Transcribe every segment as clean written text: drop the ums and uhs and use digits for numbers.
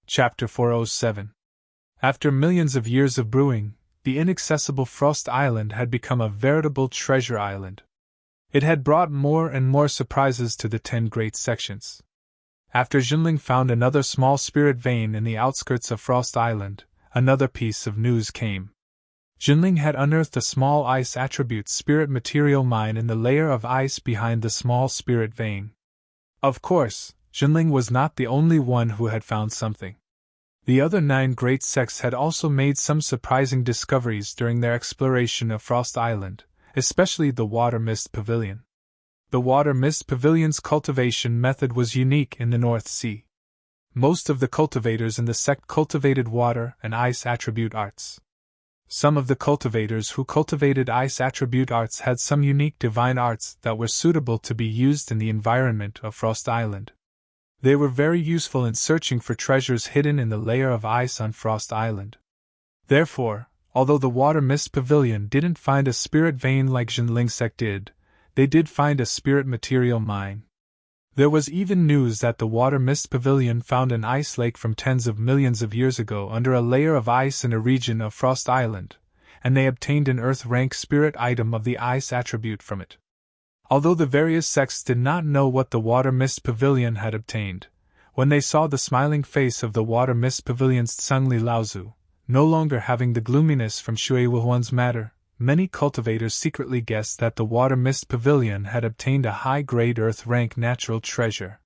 Chapter 407. After millions of years of brewing, the inaccessible Frost Island had become a veritable treasure island. It had brought more and more surprises to the 10 great sections. After Jinling found another small spirit vein in the outskirts of Frost Island, another piece of news came. Jinling had unearthed a small ice attribute spirit material mine in the layer of ice behind the small spirit vein. Of course, Jinling was not the only one who had found something. The other 9 great sects had also made some surprising discoveries during their exploration of Frost Island, especially the Water Mist Pavilion. The Water Mist Pavilion's cultivation method was unique in the North Sea. Most of the cultivators in the sect cultivated water and ice attribute arts. Some of the cultivators who cultivated ice attribute arts had some unique divine arts that were suitable to be used in the environment of Frost Island. They were very useful in searching for treasures hidden in the layer of ice on Frost Island. Therefore, although the Water Mist Pavilion didn't find a spirit vein like Jinling sect did, they did find a spirit material mine. There was even news that the Water Mist Pavilion found an ice lake from tens of millions of years ago under a layer of ice in a region of Frost Island, and they obtained an Earth rank spirit item of the ice attribute from it. Although the various sects did not know what the Water Mist Pavilion had obtained, when they saw the smiling face of the Water Mist Pavilion's Tsungli Laozu, no longer having the gloominess from Shui Wuhuan's matter, many cultivators secretly guessed that the Water Mist Pavilion had obtained a high-grade Earth-rank natural treasure.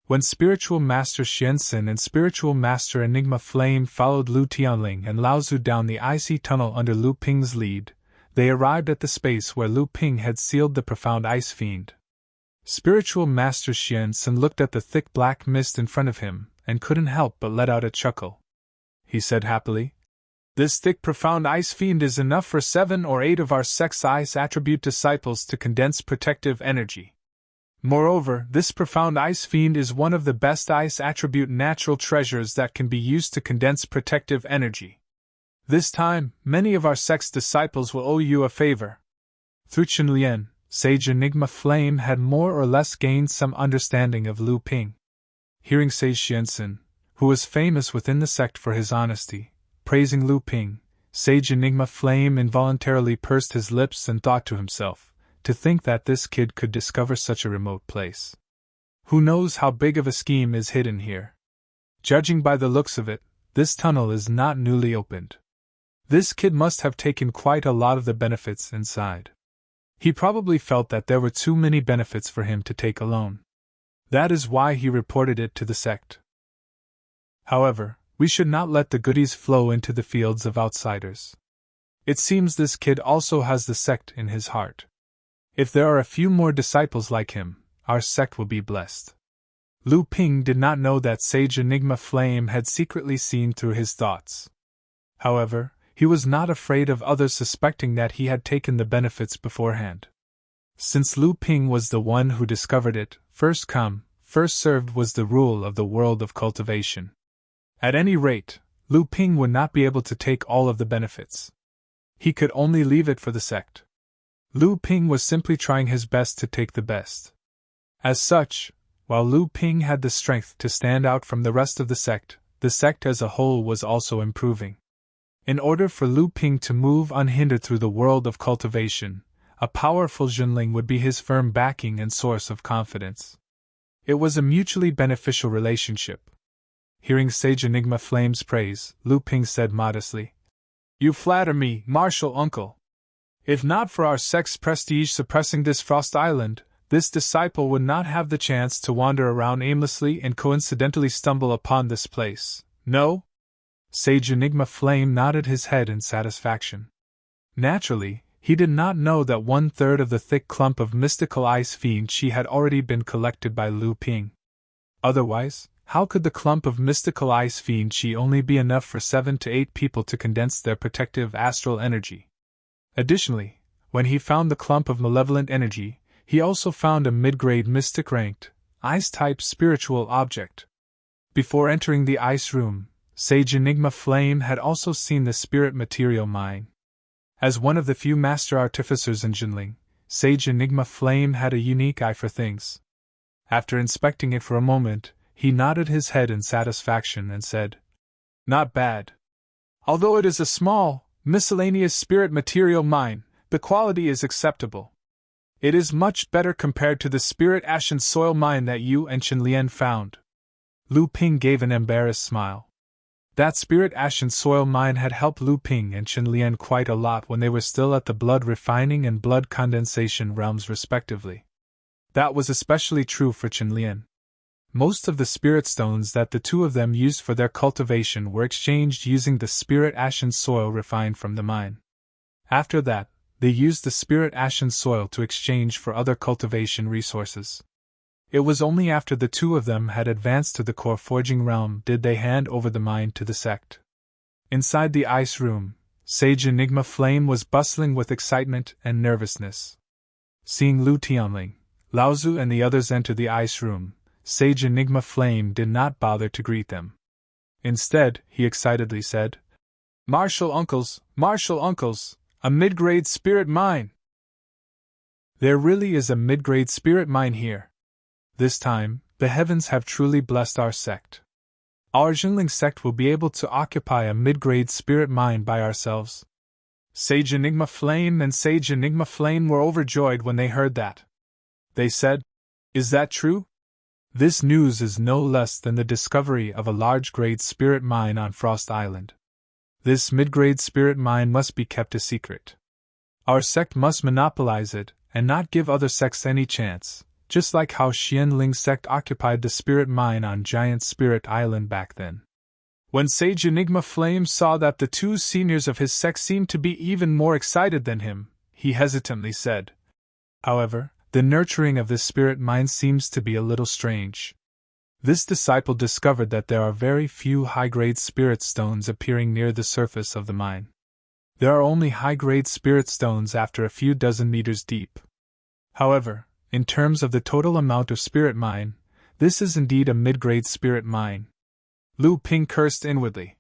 When Spiritual Master Xianxin and Spiritual Master Enigma Flame followed Lu Tianling and Laozu down the icy tunnel under Lu Ping's lead, they arrived at the space where Lu Ping had sealed the profound ice fiend. Spiritual Master Xianxin looked at the thick black mist in front of him and couldn't help but let out a chuckle. He said happily, "This thick profound ice fiend is enough for 7 or 8 of our sect's ice attribute disciples to condense protective energy. Moreover, this profound ice fiend is one of the best ice attribute natural treasures that can be used to condense protective energy. This time, many of our sect's disciples will owe you a favor." Through Qinlian, Sage Enigma Flame had more or less gained some understanding of Lu Ping. Hearing Sage Xianxin, who was famous within the sect for his honesty, praising Lu Ping, Sage Enigma Flame involuntarily pursed his lips and thought to himself, to think that this kid could discover such a remote place. Who knows how big of a scheme is hidden here? Judging by the looks of it, this tunnel is not newly opened. This kid must have taken quite a lot of the benefits inside. He probably felt that there were too many benefits for him to take alone. That is why he reported it to the sect. However, we should not let the goodies flow into the fields of outsiders. It seems this kid also has the sect in his heart. If there are a few more disciples like him, our sect will be blessed. Lu Ping did not know that Sage Enigma Flame had secretly seen through his thoughts. However, he was not afraid of others suspecting that he had taken the benefits beforehand. Since Lu Ping was the one who discovered it, first come, first served was the rule of the world of cultivation. At any rate, Lu Ping would not be able to take all of the benefits. He could only leave it for the sect. Lu Ping was simply trying his best to take the best. As such, while Lu Ping had the strength to stand out from the rest of the sect as a whole was also improving. In order for Lu Ping to move unhindered through the world of cultivation, a powerful Jinling would be his firm backing and source of confidence. It was a mutually beneficial relationship. Hearing Sage Enigma Flame's praise, Lu Ping said modestly, "You flatter me, martial uncle. If not for our sect's prestige suppressing this Frost Island, this disciple would not have the chance to wander around aimlessly and coincidentally stumble upon this place, no?" Sage Enigma Flame nodded his head in satisfaction. Naturally, he did not know that 1/3 of the thick clump of mystical ice fiend she had already been collected by Lu Ping. Otherwise, how could the clump of mystical ice fiend she only be enough for 7 to 8 people to condense their protective astral energy? Additionally, when he found the clump of malevolent energy, he also found a mid-grade mystic-ranked, ice-type spiritual object. Before entering the ice room, Sage Enigma Flame had also seen the spirit material mine. As one of the few master artificers in Jinling, Sage Enigma Flame had a unique eye for things. After inspecting it for a moment, He nodded his head in satisfaction and said, "Not bad. Although it is a small, miscellaneous spirit material mine, the quality is acceptable. It is much better compared to the spirit ashen soil mine that you and Chen Lian found." Lu Ping gave an embarrassed smile. That spirit ashen soil mine had helped Lu Ping and Chen Lian quite a lot when they were still at the blood refining and blood condensation realms respectively. That was especially true for Chen Lian. Most of the spirit stones that the two of them used for their cultivation were exchanged using the spirit ashen soil refined from the mine. After that, they used the spirit ashen soil to exchange for other cultivation resources. It was only after the two of them had advanced to the core forging realm did they hand over the mine to the sect. Inside the ice room, Sage Enigma Flame was bustling with excitement and nervousness. Seeing Lu Tianling, Laozu and the others enter the ice room, Sage Enigma Flame did not bother to greet them. Instead, he excitedly said, Martial uncles, a mid-grade spirit mine! There really is a mid-grade spirit mine here. This time, the heavens have truly blessed our sect. Our Jinling sect will be able to occupy a mid-grade spirit mine by ourselves. Sage Enigma Flame and Sage Enigma Flame were overjoyed when they heard that. They said, "Is that true?" This news is no less than the discovery of a large-grade spirit mine on Frost Island. This mid-grade spirit mine must be kept a secret. Our sect must monopolize it and not give other sects any chance, just like how Xianling sect occupied the spirit mine on Giant Spirit Island back then. When Sage Enigma Flame saw that the two seniors of his sect seemed to be even more excited than him, he hesitantly said, "However, the nurturing of this spirit mine seems to be a little strange." This disciple discovered that there are very few high-grade spirit stones appearing near the surface of the mine. There are only high-grade spirit stones after a few dozen meters deep. However, in terms of the total amount of spirit mine, this is indeed a mid-grade spirit mine. Lu Ping cursed inwardly.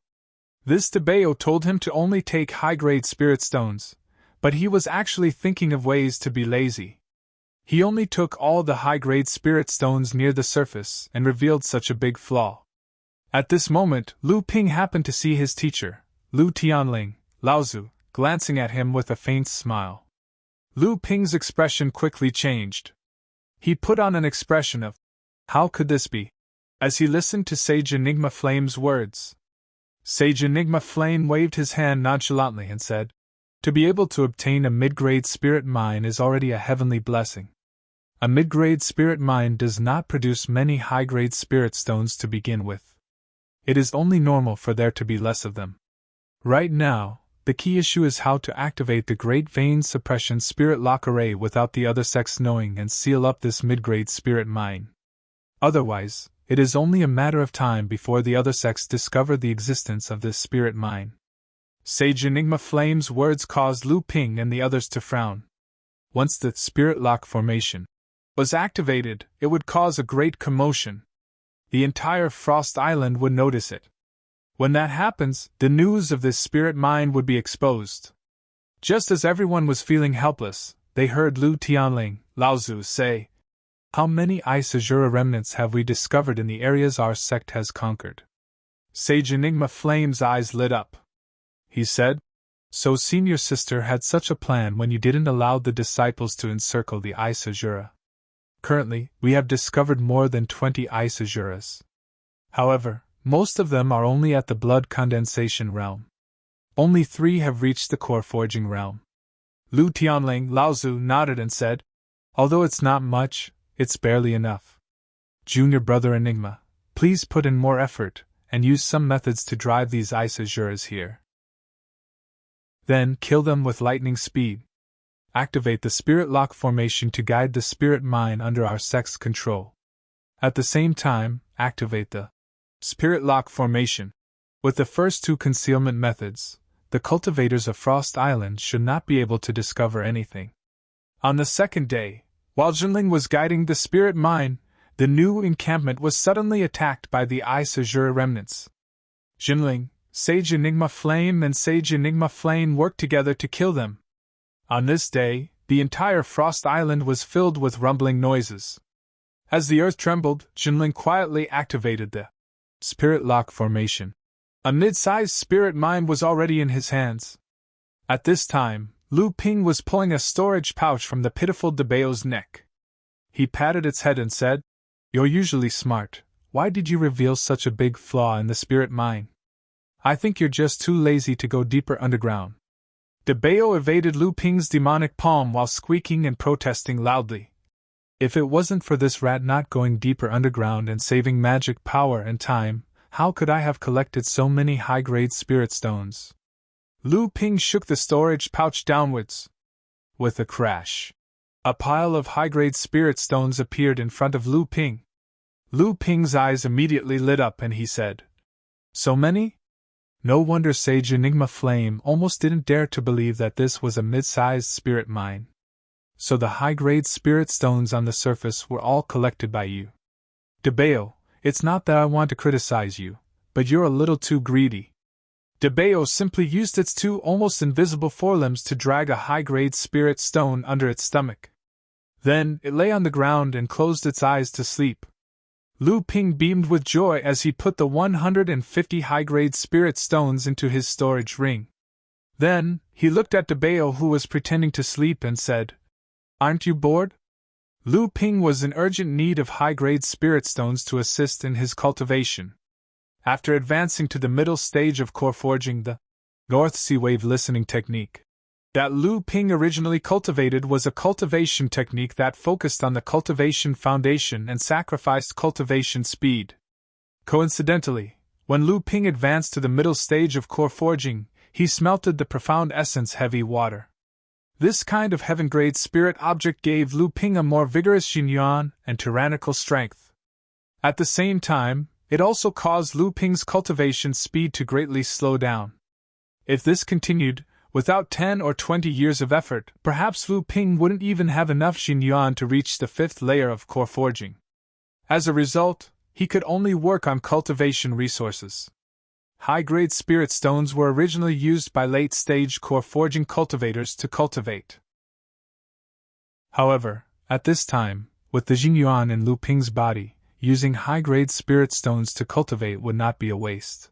This Debao told him to only take high-grade spirit stones, but he was actually thinking of ways to be lazy. He only took all the high-grade spirit stones near the surface and revealed such a big flaw. At this moment, Lu Ping happened to see his teacher, Lu Tianling, Laozu, glancing at him with a faint smile. Lu Ping's expression quickly changed. He put on an expression of, "How could this be?" as he listened to Sage Enigma Flame's words. Sage Enigma Flame waved his hand nonchalantly and said, "To be able to obtain a mid-grade spirit mine is already a heavenly blessing. A mid-grade spirit mine does not produce many high-grade spirit stones to begin with. It is only normal for there to be less of them. Right now, the key issue is how to activate the Great Vein Suppression Spirit Lock Array without the other sects knowing and seal up this mid-grade spirit mine. Otherwise, it is only a matter of time before the other sects discover the existence of this spirit mine." Sage Enigma Flame's words caused Lu Ping and the others to frown. Once the spirit lock formation was activated, it would cause a great commotion. The entire Frost Island would notice it. When that happens, the news of this spirit mine would be exposed. Just as everyone was feeling helpless, they heard Lu Tianling, Laozu say, "How many Ice Azura remnants have we discovered in the areas our sect has conquered?" Sage Enigma Flame's eyes lit up. He said, "So senior sister had such a plan when you didn't allow the disciples to encircle the Ice Azura. Currently, we have discovered more than 20 Ice Azuras. However, most of them are only at the blood condensation realm. Only 3 have reached the core forging realm." Lu Tianling, Laozu nodded and said, "Although it's not much, it's barely enough. Junior brother Enigma, please put in more effort and use some methods to drive these Ice Azuras here. Then kill them with lightning speed. Activate the Spirit Lock formation to guide the spirit mine under our sect's control. At the same time, activate the Spirit Lock formation. With the first 2 concealment methods, the cultivators of Frost Island should not be able to discover anything." On the second day, while Jinling was guiding the spirit mine, the new encampment was suddenly attacked by the Ice Azure remnants. Jinling, Sage Enigma Flame and Sage Enigma Flame worked together to kill them. On this day, the entire Frost Island was filled with rumbling noises. As the earth trembled, Jinling quietly activated the Spirit Lock formation. A mid-sized spirit mine was already in his hands. At this time, Lu Ping was pulling a storage pouch from the pitiful Debao's neck. He patted its head and said, "You're usually smart. Why did you reveal such a big flaw in the spirit mine? I think you're just too lazy to go deeper underground." Debao evaded Lu Ping's demonic palm while squeaking and protesting loudly. "If it wasn't for this rat not going deeper underground and saving magic power and time, how could I have collected so many high-grade spirit stones?" Lu Ping shook the storage pouch downwards. With a crash, a pile of high-grade spirit stones appeared in front of Lu Ping. Lu Ping's eyes immediately lit up and he said, "So many?" No wonder Sage Enigma Flame almost didn't dare to believe that this was a mid-sized spirit mine. So the high-grade spirit stones on the surface were all collected by you. Debao, it's not that I want to criticize you, but you're a little too greedy. Debao simply used its two almost invisible forelimbs to drag a high-grade spirit stone under its stomach. Then it lay on the ground and closed its eyes to sleep. Lu Ping beamed with joy as he put the 150 high-grade spirit stones into his storage ring. Then, he looked at Debao, who was pretending to sleep, and said, "Aren't you bored?" Lu Ping was in urgent need of high-grade spirit stones to assist in his cultivation. After advancing to the middle stage of core forging, the North Sea Wave listening technique that Lu Ping originally cultivated was a cultivation technique that focused on the cultivation foundation and sacrificed cultivation speed. Coincidentally, when Lu Ping advanced to the middle stage of core forging, he smelted the profound essence heavy water. This kind of heaven-grade spirit object gave Lu Ping a more vigorous Xingyuan and tyrannical strength. At the same time, it also caused Lu Ping's cultivation speed to greatly slow down. If this continued, without 10 or 20 years of effort, perhaps Lu Ping wouldn't even have enough Xingyuan to reach the 5th layer of core forging. As a result, he could only work on cultivation resources. High-grade spirit stones were originally used by late-stage core forging cultivators to cultivate. However, at this time, with the Xingyuan in Lu Ping's body, using high-grade spirit stones to cultivate would not be a waste.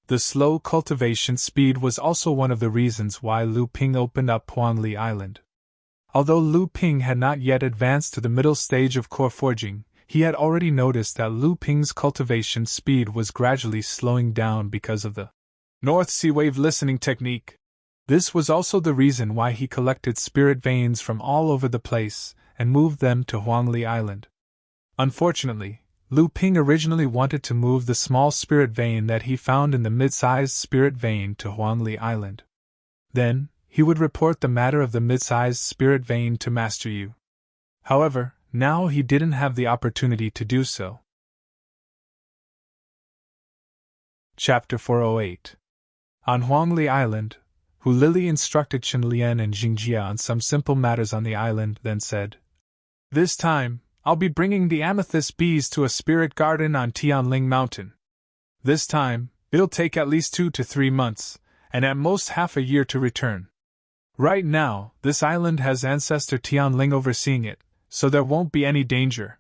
The slow cultivation speed was also one of the reasons why Lu Ping opened up Huangli Island. Although Lu Ping had not yet advanced to the middle stage of core forging, he had already noticed that Lu Ping's cultivation speed was gradually slowing down because of the North Sea Wave listening technique. This was also the reason why he collected spirit veins from all over the place and moved them to Huangli Island. Unfortunately, Lu Ping originally wanted to move the small spirit vein that he found in the mid-sized spirit vein to Huangli Island. Then, he would report the matter of the mid-sized spirit vein to Master Yu. However, now he didn't have the opportunity to do so. Chapter 408. On Huangli Island, Hu Lili instructed Chen Lian and Jingjia on some simple matters on the island, then said, "This time, I'll be bringing the amethyst bees to a spirit garden on Tianling Mountain. This time, it'll take at least 2 to 3 months, and at most half a year to return. Right now, this island has ancestor Tianling overseeing it, so there won't be any danger.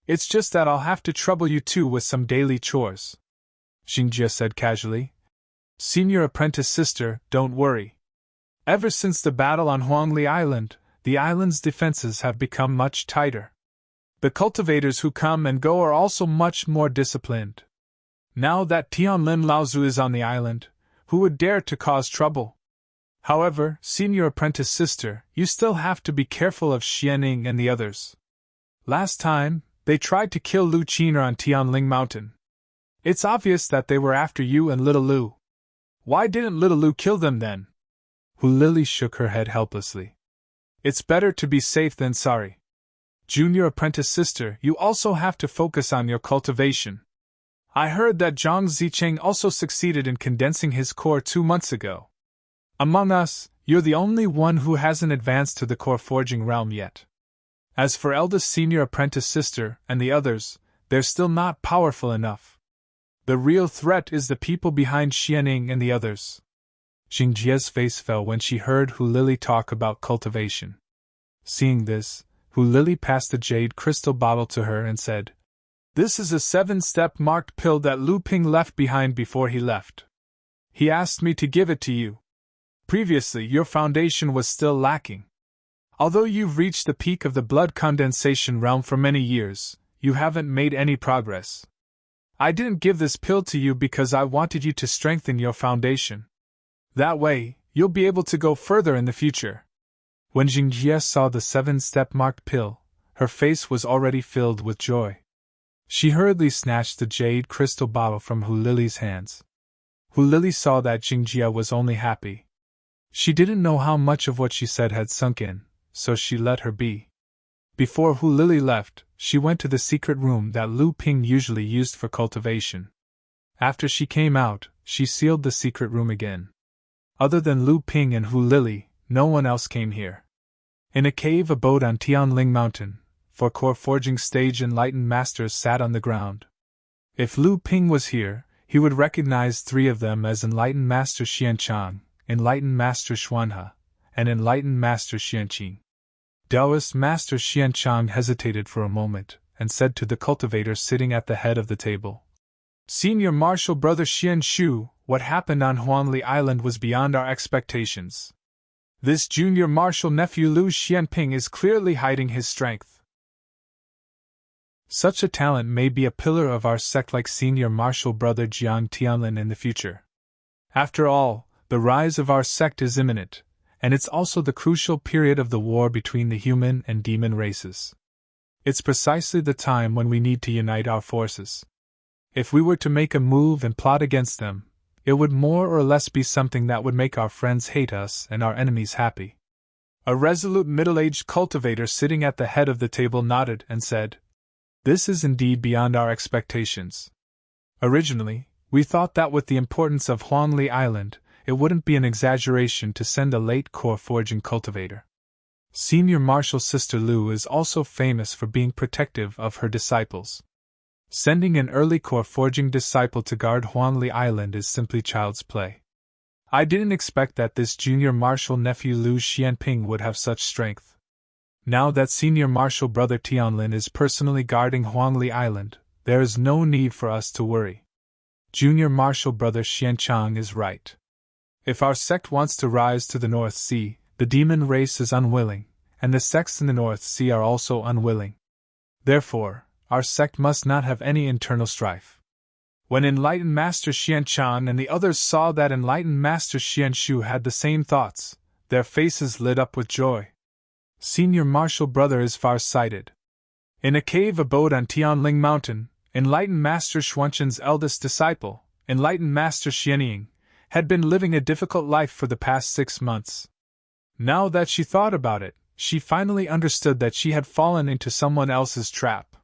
It's just that I'll have to trouble you two with some daily chores," Xingjia said casually. "Senior apprentice sister, don't worry. Ever since the battle on Huangli Island, the island's defenses have become much tighter. The cultivators who come and go are also much more disciplined. Now that Tianlin Laozu is on the island, who would dare to cause trouble? However, senior apprentice sister, you still have to be careful of Xianing and the others. Last time, they tried to kill Lu Qiner on Tianling Mountain. It's obvious that they were after you and little Lu. Why didn't little Lu kill them then?" Hu Lili shook her head helplessly. "It's better to be safe than sorry. Junior apprentice sister, you also have to focus on your cultivation. I heard that Zhang Zicheng also succeeded in condensing his core 2 months ago. Among us, you're the only one who hasn't advanced to the core forging realm yet. As for eldest senior apprentice sister and the others, they're still not powerful enough. The real threat is the people behind Xianing and the others." Xingjia's face fell when she heard Hu Lili talk about cultivation. Seeing this, Hu Lili passed the jade crystal bottle to her and said, "This is a 7-step marked pill that Lu Ping left behind before he left. He asked me to give it to you. Previously, your foundation was still lacking. Although you've reached the peak of the blood condensation realm for many years, you haven't made any progress. I didn't give this pill to you because I wanted you to strengthen your foundation. That way, you'll be able to go further in the future." When Jingjie saw the 7-step marked pill, her face was already filled with joy. She hurriedly snatched the jade crystal bottle from Hu Lili's hands. Hu Lili saw that Jingjie was only happy. She didn't know how much of what she said had sunk in, so she let her be. Before Hu Lili left, she went to the secret room that Lu Ping usually used for cultivation. After she came out, she sealed the secret room again. Other than Lu Ping and Hu Lili, no one else came here. In a cave abode on Tianling Mountain, 4 core forging stage enlightened masters sat on the ground. If Lu Ping was here, he would recognize 3 of them as Enlightened Master Xianchang, Enlightened Master Xuanhe, and Enlightened Master Xianqing. Taoist Master Xianchang hesitated for a moment, and said to the cultivator sitting at the head of the table, "Senior Martial Brother Xianshu, what happened on Huanli Island was beyond our expectations. This junior martial nephew Lu Xianping is clearly hiding his strength. Such a talent may be a pillar of our sect like senior martial brother Jiang Tianlin in the future. After all, the rise of our sect is imminent, and it's also the crucial period of the war between the human and demon races. It's precisely the time when we need to unite our forces. If we were to make a move and plot against them, it would more or less be something that would make our friends hate us and our enemies happy." A resolute middle-aged cultivator sitting at the head of the table nodded and said, "This is indeed beyond our expectations. Originally, we thought that with the importance of Huanli Island, it wouldn't be an exaggeration to send a late core forging cultivator. Senior Martial Sister Lu is also famous for being protective of her disciples. Sending an early core forging disciple to guard Huanli Island is simply child's play. I didn't expect that this junior martial nephew Lu Xianping would have such strength. Now that senior martial brother Tianlin is personally guarding Huanli Island, there is no need for us to worry. Junior martial brother Xianchang is right. If our sect wants to rise to the North Sea, the demon race is unwilling, and the sects in the North Sea are also unwilling. Therefore, our sect must not have any internal strife." When Enlightened Master Xianchan and the others saw that Enlightened Master Xianshu had the same thoughts, their faces lit up with joy. Senior martial brother is far-sighted. In a cave abode on Tianling Mountain, Enlightened Master Xuanchan's eldest disciple, Enlightened Master Xianying, had been living a difficult life for the past 6 months. Now that she thought about it, she finally understood that she had fallen into someone else's trap.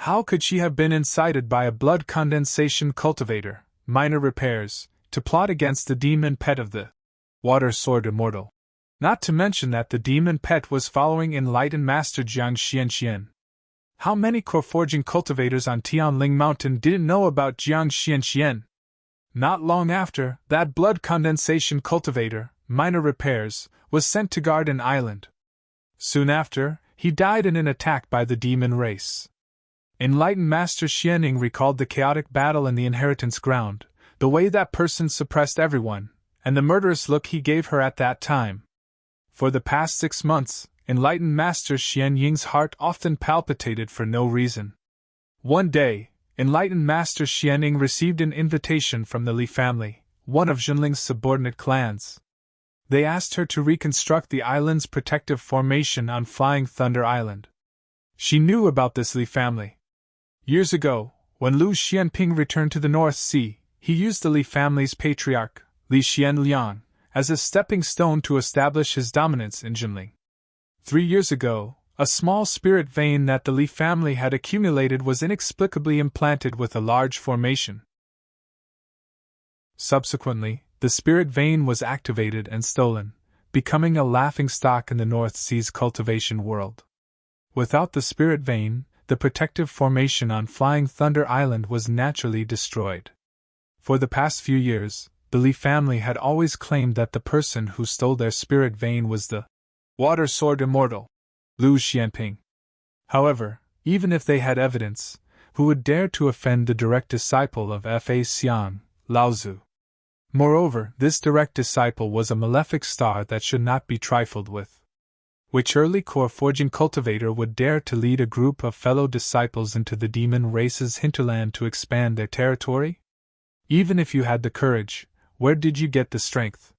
How could she have been incited by a blood condensation cultivator, minor repairs, to plot against the demon pet of the Water Sword Immortal? Not to mention that the demon pet was following Enlightened Master Jiang Xianxian. How many core forging cultivators on Tianling Mountain didn't know about Jiang Xianxian? Not long after, that blood condensation cultivator, minor repairs, was sent to guard an island. Soon after, he died in an attack by the demon race. Enlightened Master Xianing recalled the chaotic battle in the inheritance ground, the way that person suppressed everyone, and the murderous look he gave her at that time. For the past 6 months, Enlightened Master Xianying's heart often palpitated for no reason. One day, Enlightened Master Xianying received an invitation from the Li family, one of Zhenling's subordinate clans. They asked her to reconstruct the island's protective formation on Flying Thunder Island. She knew about this Li family. Years ago, when Lu Xianping returned to the North Sea, he used the Li family's patriarch, Li Xianliang, as a stepping stone to establish his dominance in Jinling. 3 years ago, a small spirit vein that the Li family had accumulated was inexplicably implanted with a large formation. Subsequently, the spirit vein was activated and stolen, becoming a laughingstock in the North Sea's cultivation world. Without the spirit vein, the protective formation on Flying Thunder Island was naturally destroyed. For the past few years, the Li family had always claimed that the person who stole their spirit vein was the Water Sword Immortal. Lu Xianping. However, even if they had evidence, who would dare to offend the direct disciple of Fa Xiang, Lao Tzu? Moreover, this direct disciple was a malefic star that should not be trifled with. Which early core forging cultivator would dare to lead a group of fellow disciples into the demon race's hinterland to expand their territory? Even if you had the courage, where did you get the strength?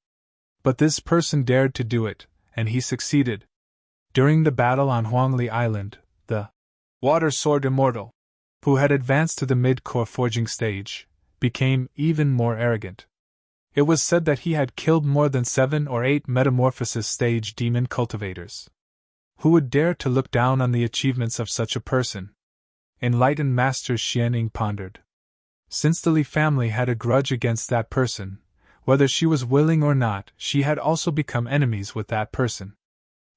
But this person dared to do it, and he succeeded. During the battle on Huangli Island, the Water Sword Immortal, who had advanced to the mid-core forging stage, became even more arrogant. It was said that he had killed more than 7 or 8 metamorphosis stage demon cultivators. Who would dare to look down on the achievements of such a person? Enlightened Master Xianing pondered. Since the Li family had a grudge against that person, whether she was willing or not, she had also become enemies with that person.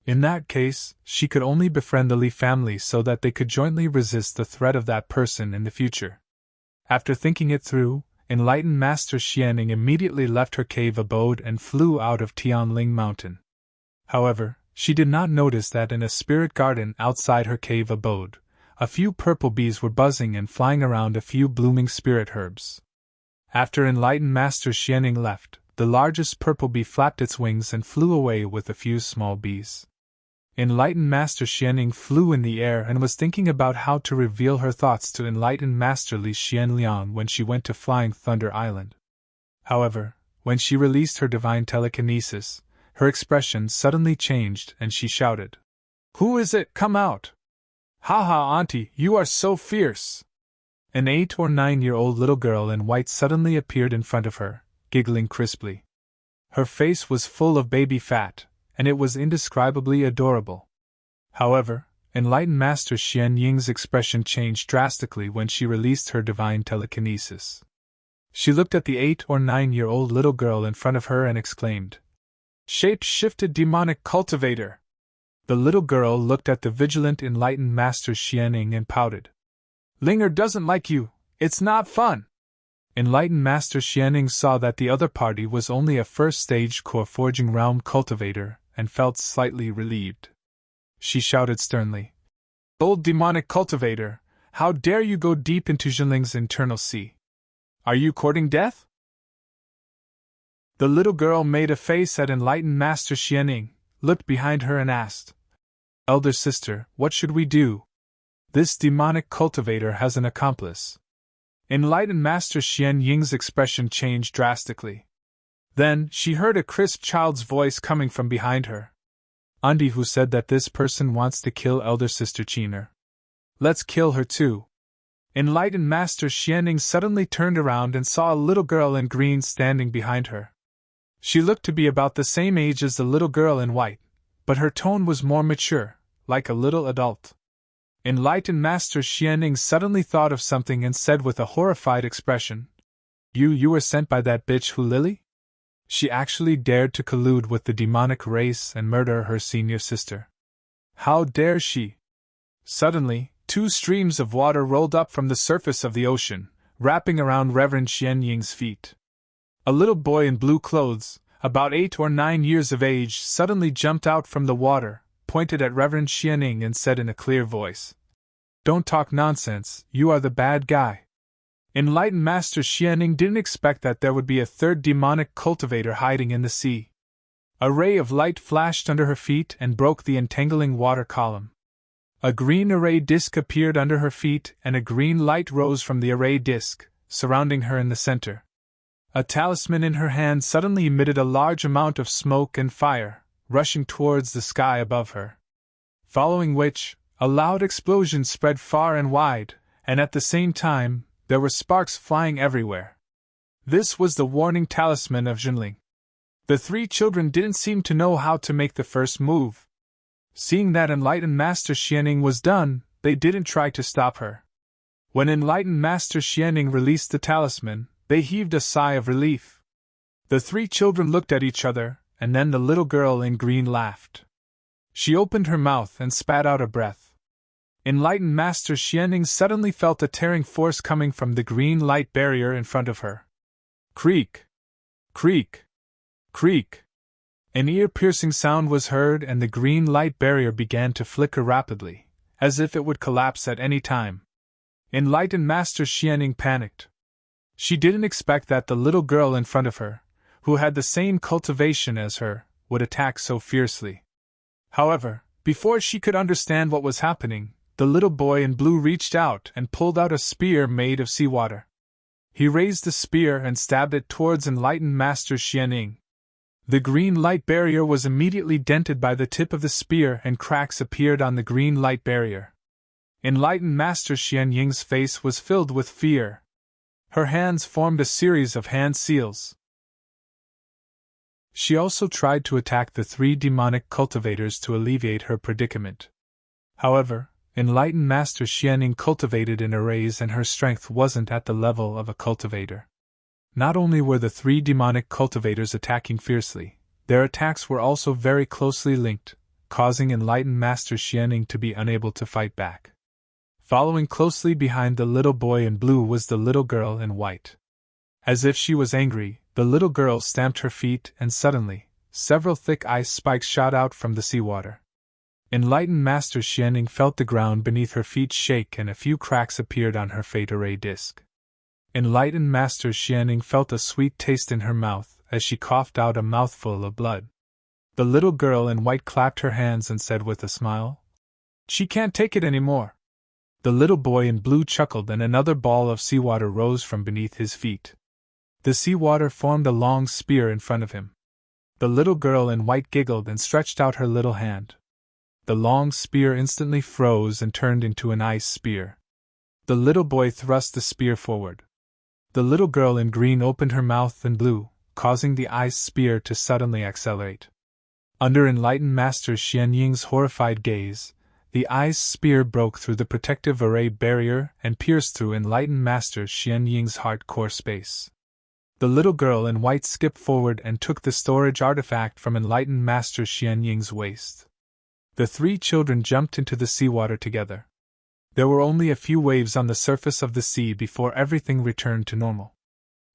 In that case, she could only befriend the Li family so that they could jointly resist the threat of that person in the future. After thinking it through, Enlightened Master Xianing immediately left her cave abode and flew out of Tianling Mountain. However, she did not notice that in a spirit garden outside her cave abode, a few purple bees were buzzing and flying around a few blooming spirit herbs. After Enlightened Master Xianing left, the largest purple bee flapped its wings and flew away with a few small bees. Enlightened Master Xianing flew in the air and was thinking about how to reveal her thoughts to Enlightened Master Li Xianliang when she went to Flying Thunder Island. However, when she released her divine telekinesis, her expression suddenly changed and she shouted, "Who is it? Come out! Ha ha, Auntie, you are so fierce!" An 8 or 9-year-old little girl in white suddenly appeared in front of her, giggling crisply. Her face was full of baby fat, and it was indescribably adorable. However, Enlightened Master Xian Ying's expression changed drastically when she released her divine telekinesis. She looked at the 8 or 9-year-old little girl in front of her and exclaimed, "Shape-shifted demonic cultivator!" The little girl looked at the vigilant Enlightened Master Xianing and pouted. "Linger doesn't like you, it's not fun!" Enlightened Master Xianing saw that the other party was only a first-stage core forging realm cultivator, and felt slightly relieved. She shouted sternly, "Old demonic cultivator, how dare you go deep into Jinling's internal sea? Are you courting death?" The little girl made a face at Enlightened Master Xianing, looked behind her and asked, "Elder sister, what should we do? This demonic cultivator has an accomplice." Enlightened Master Xian Ying's expression changed drastically. Then, she heard a crisp child's voice coming from behind her. "Auntie, who said that this person wants to kill Elder Sister Qiner? Let's kill her too." Enlightened Master Xianing suddenly turned around and saw a little girl in green standing behind her. She looked to be about the same age as the little girl in white, but her tone was more mature, like a little adult. Enlightened Master Xianing suddenly thought of something and said with a horrified expression, You were sent by that bitch Hu Lily? She actually dared to collude with the demonic race and murder her senior sister. How dare she?" Suddenly, 2 streams of water rolled up from the surface of the ocean, wrapping around Reverend Xian Ying's feet. A little boy in blue clothes, about 8 or 9 years of age, suddenly jumped out from the water, pointed at Reverend Xian Ying and said in a clear voice, "Don't talk nonsense, you are the bad guy." Enlightened Master Xianing didn't expect that there would be a third demonic cultivator hiding in the sea. A ray of light flashed under her feet and broke the entangling water column. A green array disc appeared under her feet and a green light rose from the array disc, surrounding her in the center. A talisman in her hand suddenly emitted a large amount of smoke and fire, rushing towards the sky above her. Following which, a loud explosion spread far and wide, and at the same time, there were sparks flying everywhere. This was the warning talisman of Jinling. The 3 children didn't seem to know how to make the first move. Seeing that Enlightened Master Xianing was done, they didn't try to stop her. When Enlightened Master Xianing released the talisman, they heaved a sigh of relief. The 3 children looked at each other, and then the little girl in green laughed. She opened her mouth and spat out a breath. Enlightened Master Xianing suddenly felt a tearing force coming from the green light barrier in front of her. Creak! Creak! Creak! An ear-piercing sound was heard and the green light barrier began to flicker rapidly, as if it would collapse at any time. Enlightened Master Xianning panicked. She didn't expect that the little girl in front of her, who had the same cultivation as her, would attack so fiercely. However, before she could understand what was happening, the little boy in blue reached out and pulled out a spear made of seawater. He raised the spear and stabbed it towards Enlightened Master Xianning. The green light barrier was immediately dented by the tip of the spear and cracks appeared on the green light barrier. Enlightened Master Xianying's face was filled with fear. Her hands formed a series of hand seals. She also tried to attack the 3 demonic cultivators to alleviate her predicament. However, Enlightened Master Xianning cultivated in arrays and her strength wasn't at the level of a cultivator. Not only were the 3 demonic cultivators attacking fiercely, their attacks were also very closely linked, causing Enlightened Master Xianning to be unable to fight back. Following closely behind the little boy in blue was the little girl in white. As if she was angry, the little girl stamped her feet and suddenly, several thick ice spikes shot out from the seawater. Enlightened Master Xianning felt the ground beneath her feet shake and a few cracks appeared on her fate array disc. Enlightened Master Xianning felt a sweet taste in her mouth as she coughed out a mouthful of blood. The little girl in white clapped her hands and said with a smile, "She can't take it anymore." The little boy in blue chuckled and another ball of seawater rose from beneath his feet. The seawater formed a long spear in front of him. The little girl in white giggled and stretched out her little hand. The long spear instantly froze and turned into an ice spear. The little boy thrust the spear forward. The little girl in green opened her mouth and blew, causing the ice spear to suddenly accelerate. Under Enlightened Master Xianying's horrified gaze, the ice spear broke through the protective array barrier and pierced through Enlightened Master Xianying's hardcore space. The little girl in white skipped forward and took the storage artifact from Enlightened Master Xianying's waist. The 3 children jumped into the seawater together. There were only a few waves on the surface of the sea before everything returned to normal.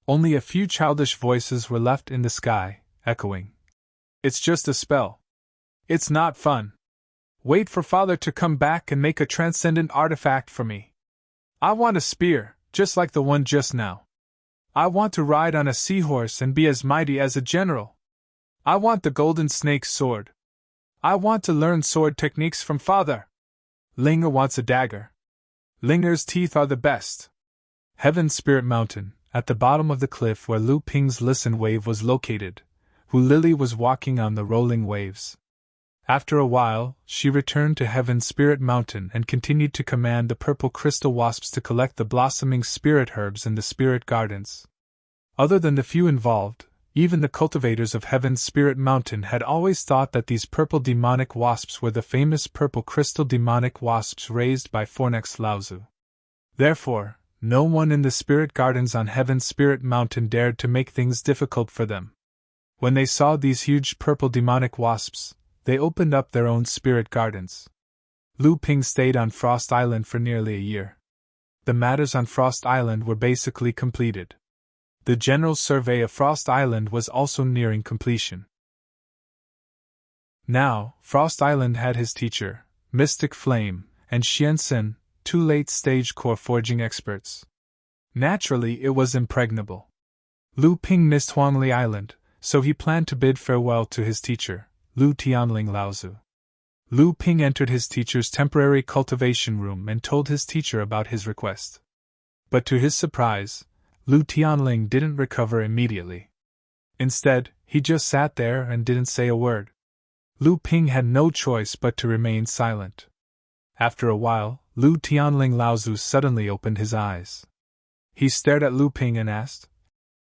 Only a few childish voices were left in the sky, echoing, "It's just a spell. It's not fun. Wait for Father to come back and make a transcendent artifact for me. I want a spear, just like the one just now. I want to ride on a seahorse and be as mighty as a general. I want the golden snake sword. I want to learn sword techniques from Father. Linger wants a dagger. Linger's teeth are the best." Heaven's Spirit Mountain, at the bottom of the cliff where Lu Ping's Listen Wave was located, Hu Lily was walking on the rolling waves. After a while, she returned to Heaven's Spirit Mountain and continued to command the purple crystal wasps to collect the blossoming spirit herbs in the spirit gardens. Other than the few involved, even the cultivators of Heaven's Spirit Mountain had always thought that these purple demonic wasps were the famous purple crystal demonic wasps raised by Fornex Laozu. Therefore, no one in the spirit gardens on Heaven's Spirit Mountain dared to make things difficult for them. When they saw these huge purple demonic wasps, they opened up their own spirit gardens. Lu Ping stayed on Frost Island for nearly a year. The matters on Frost Island were basically completed. The general survey of Frost Island was also nearing completion. Now, Frost Island had his teacher, Mystic Flame, and Xiansen, 2 late-stage core forging experts. Naturally, it was impregnable. Lu Ping missed Huangli Island, so he planned to bid farewell to his teacher, Lu Tianling Laozu. Lu Ping entered his teacher's temporary cultivation room and told his teacher about his request. But to his surprise, Lu Tianling didn't recover immediately. Instead, he just sat there and didn't say a word. Lu Ping had no choice but to remain silent. After a while, Lu Tianling Laozu suddenly opened his eyes. He stared at Lu Ping and asked,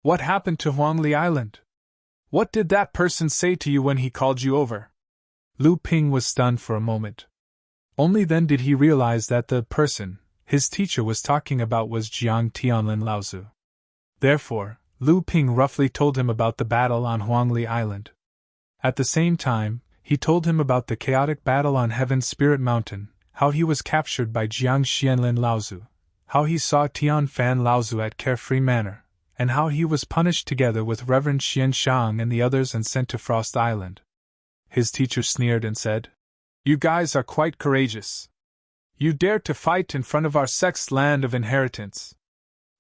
"What happened to Huangli Island? What did that person say to you when he called you over?" Lu Ping was stunned for a moment. Only then did he realize that the person his teacher was talking about was Jiang Tianlin Laozu. Therefore, Lu Ping roughly told him about the battle on Huangli Island. At the same time, he told him about the chaotic battle on Heaven's Spirit Mountain, how he was captured by Jiang Xianlin Laozu, how he saw Tian Fan Laozu at Carefree Manor, and how he was punished together with Reverend Xianshang and the others and sent to Frost Island. His teacher sneered and said, "You guys are quite courageous. You dared to fight in front of our sect's land of inheritance.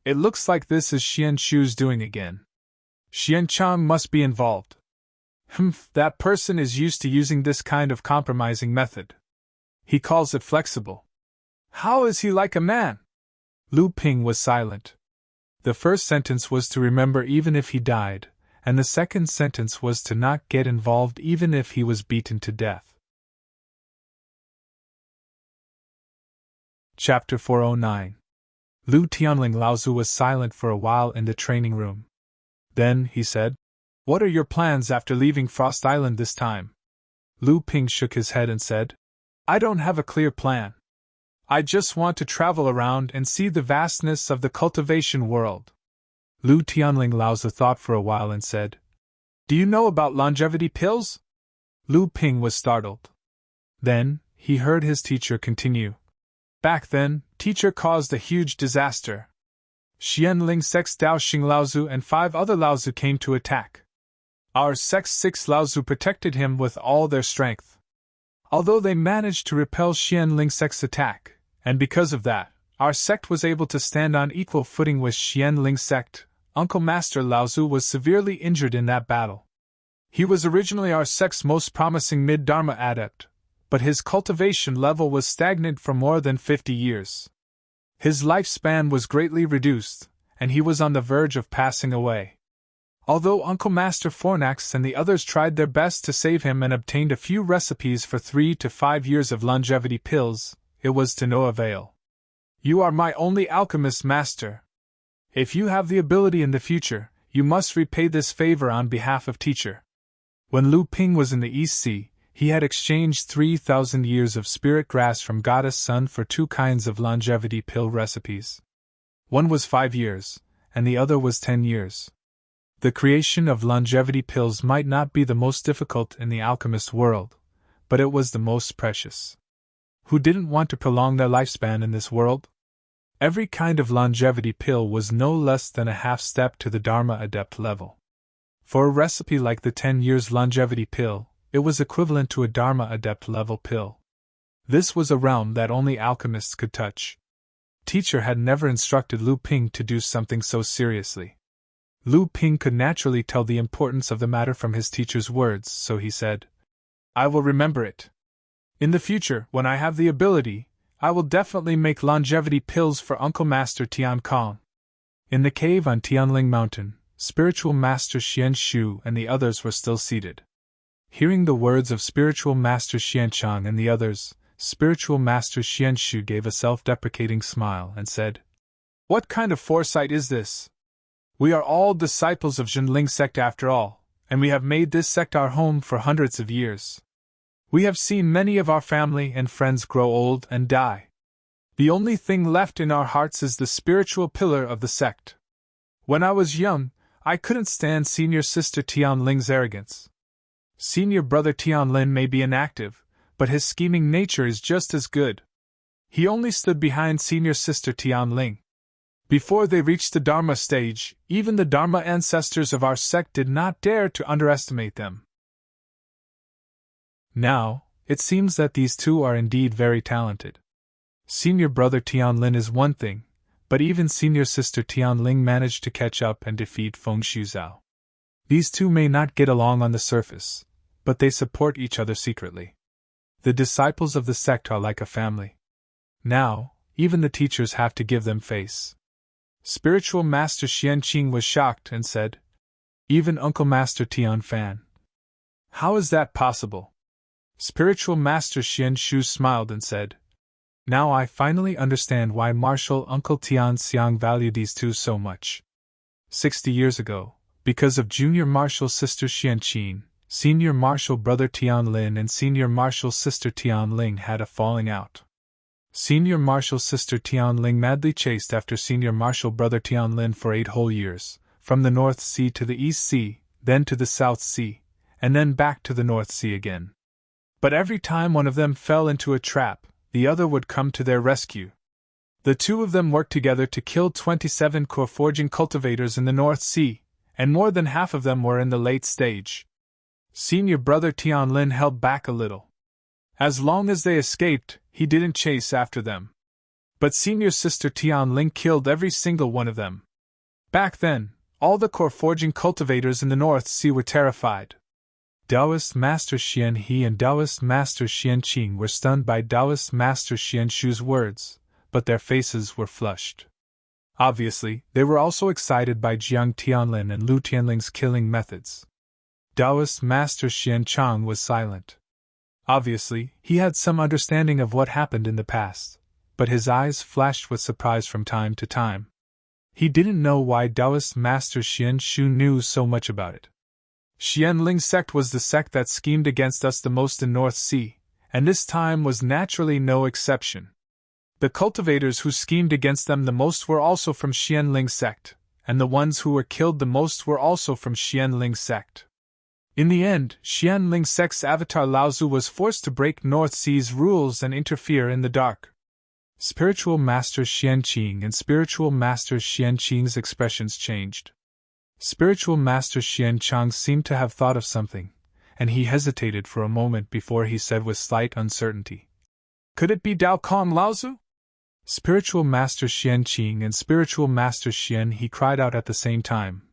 It looks like this is Xianshu's doing again. Xianchang must be involved. That person is used to using this kind of compromising method. He calls it flexible. How is he like a man?" Lu Ping was silent. The first sentence was to remember even if he died, and the second sentence was to not get involved even if he was beaten to death. Chapter 409. Lu Tianling Laozu was silent for a while in the training room. Then, he said, "What are your plans after leaving Frost Island this time?" Lu Ping shook his head and said, "I don't have a clear plan. I just want to travel around and see the vastness of the cultivation world." Lu Tianling Laozu thought for a while and said, "Do you know about longevity pills?" Lu Ping was startled. Then, he heard his teacher continue. "Back then, teacher caused a huge disaster. Xianling sect's Dao Xing Laozu and 5 other Laozu came to attack. Our sect's 6 Laozu protected him with all their strength. Although they managed to repel Xianling sect's attack, and because of that, our sect was able to stand on equal footing with Xianling sect, Uncle Master Laozu was severely injured in that battle. He was originally our sect's most promising mid-Dharma adept, but his cultivation level was stagnant for more than 50 years. His lifespan was greatly reduced, and he was on the verge of passing away. Although Uncle Master Fornax and the others tried their best to save him and obtained a few recipes for 3 to 5 years of longevity pills, it was to no avail. You are my only alchemist master. If you have the ability in the future, you must repay this favor on behalf of teacher." When Lu Ping was in the East Sea, he had exchanged 3,000 years of spirit grass from Goddess Sun for 2 kinds of longevity pill recipes. One was 5 years, and the other was 10 years. The creation of longevity pills might not be the most difficult in the alchemist world, but it was the most precious. Who didn't want to prolong their lifespan in this world? Every kind of longevity pill was no less than a half step to the Dharma adept level. For a recipe like the 10 years longevity pill, it was equivalent to a Dharma adept level pill. This was a realm that only alchemists could touch. Teacher had never instructed Lu Ping to do something so seriously. Lu Ping could naturally tell the importance of the matter from his teacher's words, so he said, "I will remember it. In the future, when I have the ability, I will definitely make longevity pills for Uncle Master Tian Kong." In the cave on Tianling Mountain, Spiritual Master Xian Shu and the others were still seated. Hearing the words of Spiritual Master Xianchang and the others, Spiritual Master Xian Shu gave a self-deprecating smile and said, "What kind of foresight is this? We are all disciples of Zhenling sect after all, and we have made this sect our home for hundreds of years. We have seen many of our family and friends grow old and die. The only thing left in our hearts is the spiritual pillar of the sect. When I was young, I couldn't stand Senior Sister Tianling's arrogance. Senior Brother Tianlin may be inactive, but his scheming nature is just as good. He only stood behind Senior Sister Tianling. Before they reached the Dharma stage, even the Dharma ancestors of our sect did not dare to underestimate them. Now, it seems that these two are indeed very talented. Senior Brother Tianlin is one thing, but even Senior Sister Tianling managed to catch up and defeat Feng Shuzhao. These two may not get along on the surface, but they support each other secretly. The disciples of the sect are like a family. Now, even the teachers have to give them face." Spiritual Master Xianqing was shocked and said, "Even Uncle Master Tian Fan. How is that possible?" Spiritual Master Xian Shu smiled and said, "Now I finally understand why Martial Uncle Tian Xiang valued these two so much. 60 years ago, because of Junior Martial Sister Xianqing, Senior Martial Brother Tian Lin and Senior Martial Sister Tian Ling had a falling out. Senior Martial Sister Tian Ling madly chased after Senior Martial Brother Tian Lin for 8 whole years, from the North Sea to the East Sea, then to the South Sea, and then back to the North Sea again. But every time one of them fell into a trap, the other would come to their rescue. The two of them worked together to kill 27 core forging cultivators in the North Sea, and more than half of them were in the late stage. Senior brother Tianlin held back a little. As long as they escaped, he didn't chase after them. But senior sister Tianling killed every single one of them. Back then, all the core forging cultivators in the North Sea were terrified. Taoist Master Xian He and Taoist Master Xian Qing were stunned by Taoist Master Xian Shu's words, but their faces were flushed. Obviously, they were also excited by Jiang Tianlin and Lu Tianling's killing methods. Taoist Master Xian Chang was silent. Obviously, he had some understanding of what happened in the past, but his eyes flashed with surprise from time to time. He didn't know why Taoist Master Xian Shu knew so much about it. Xianling's sect was the sect that schemed against us the most in North Sea, and this time was naturally no exception. The cultivators who schemed against them the most were also from Xianling's sect, and the ones who were killed the most were also from Xianling's sect. In the end, Xianling's sect's avatar Laozu was forced to break North Sea's rules and interfere in the dark. Spiritual Master Xianqing and Spiritual Master Xianqing's expressions changed. Spiritual Master Xianchang seemed to have thought of something, and he hesitated for a moment before he said with slight uncertainty, "Could it be Dao Kong Laozu?" Spiritual Master Xianqing and Spiritual Master Xian He cried out at the same time.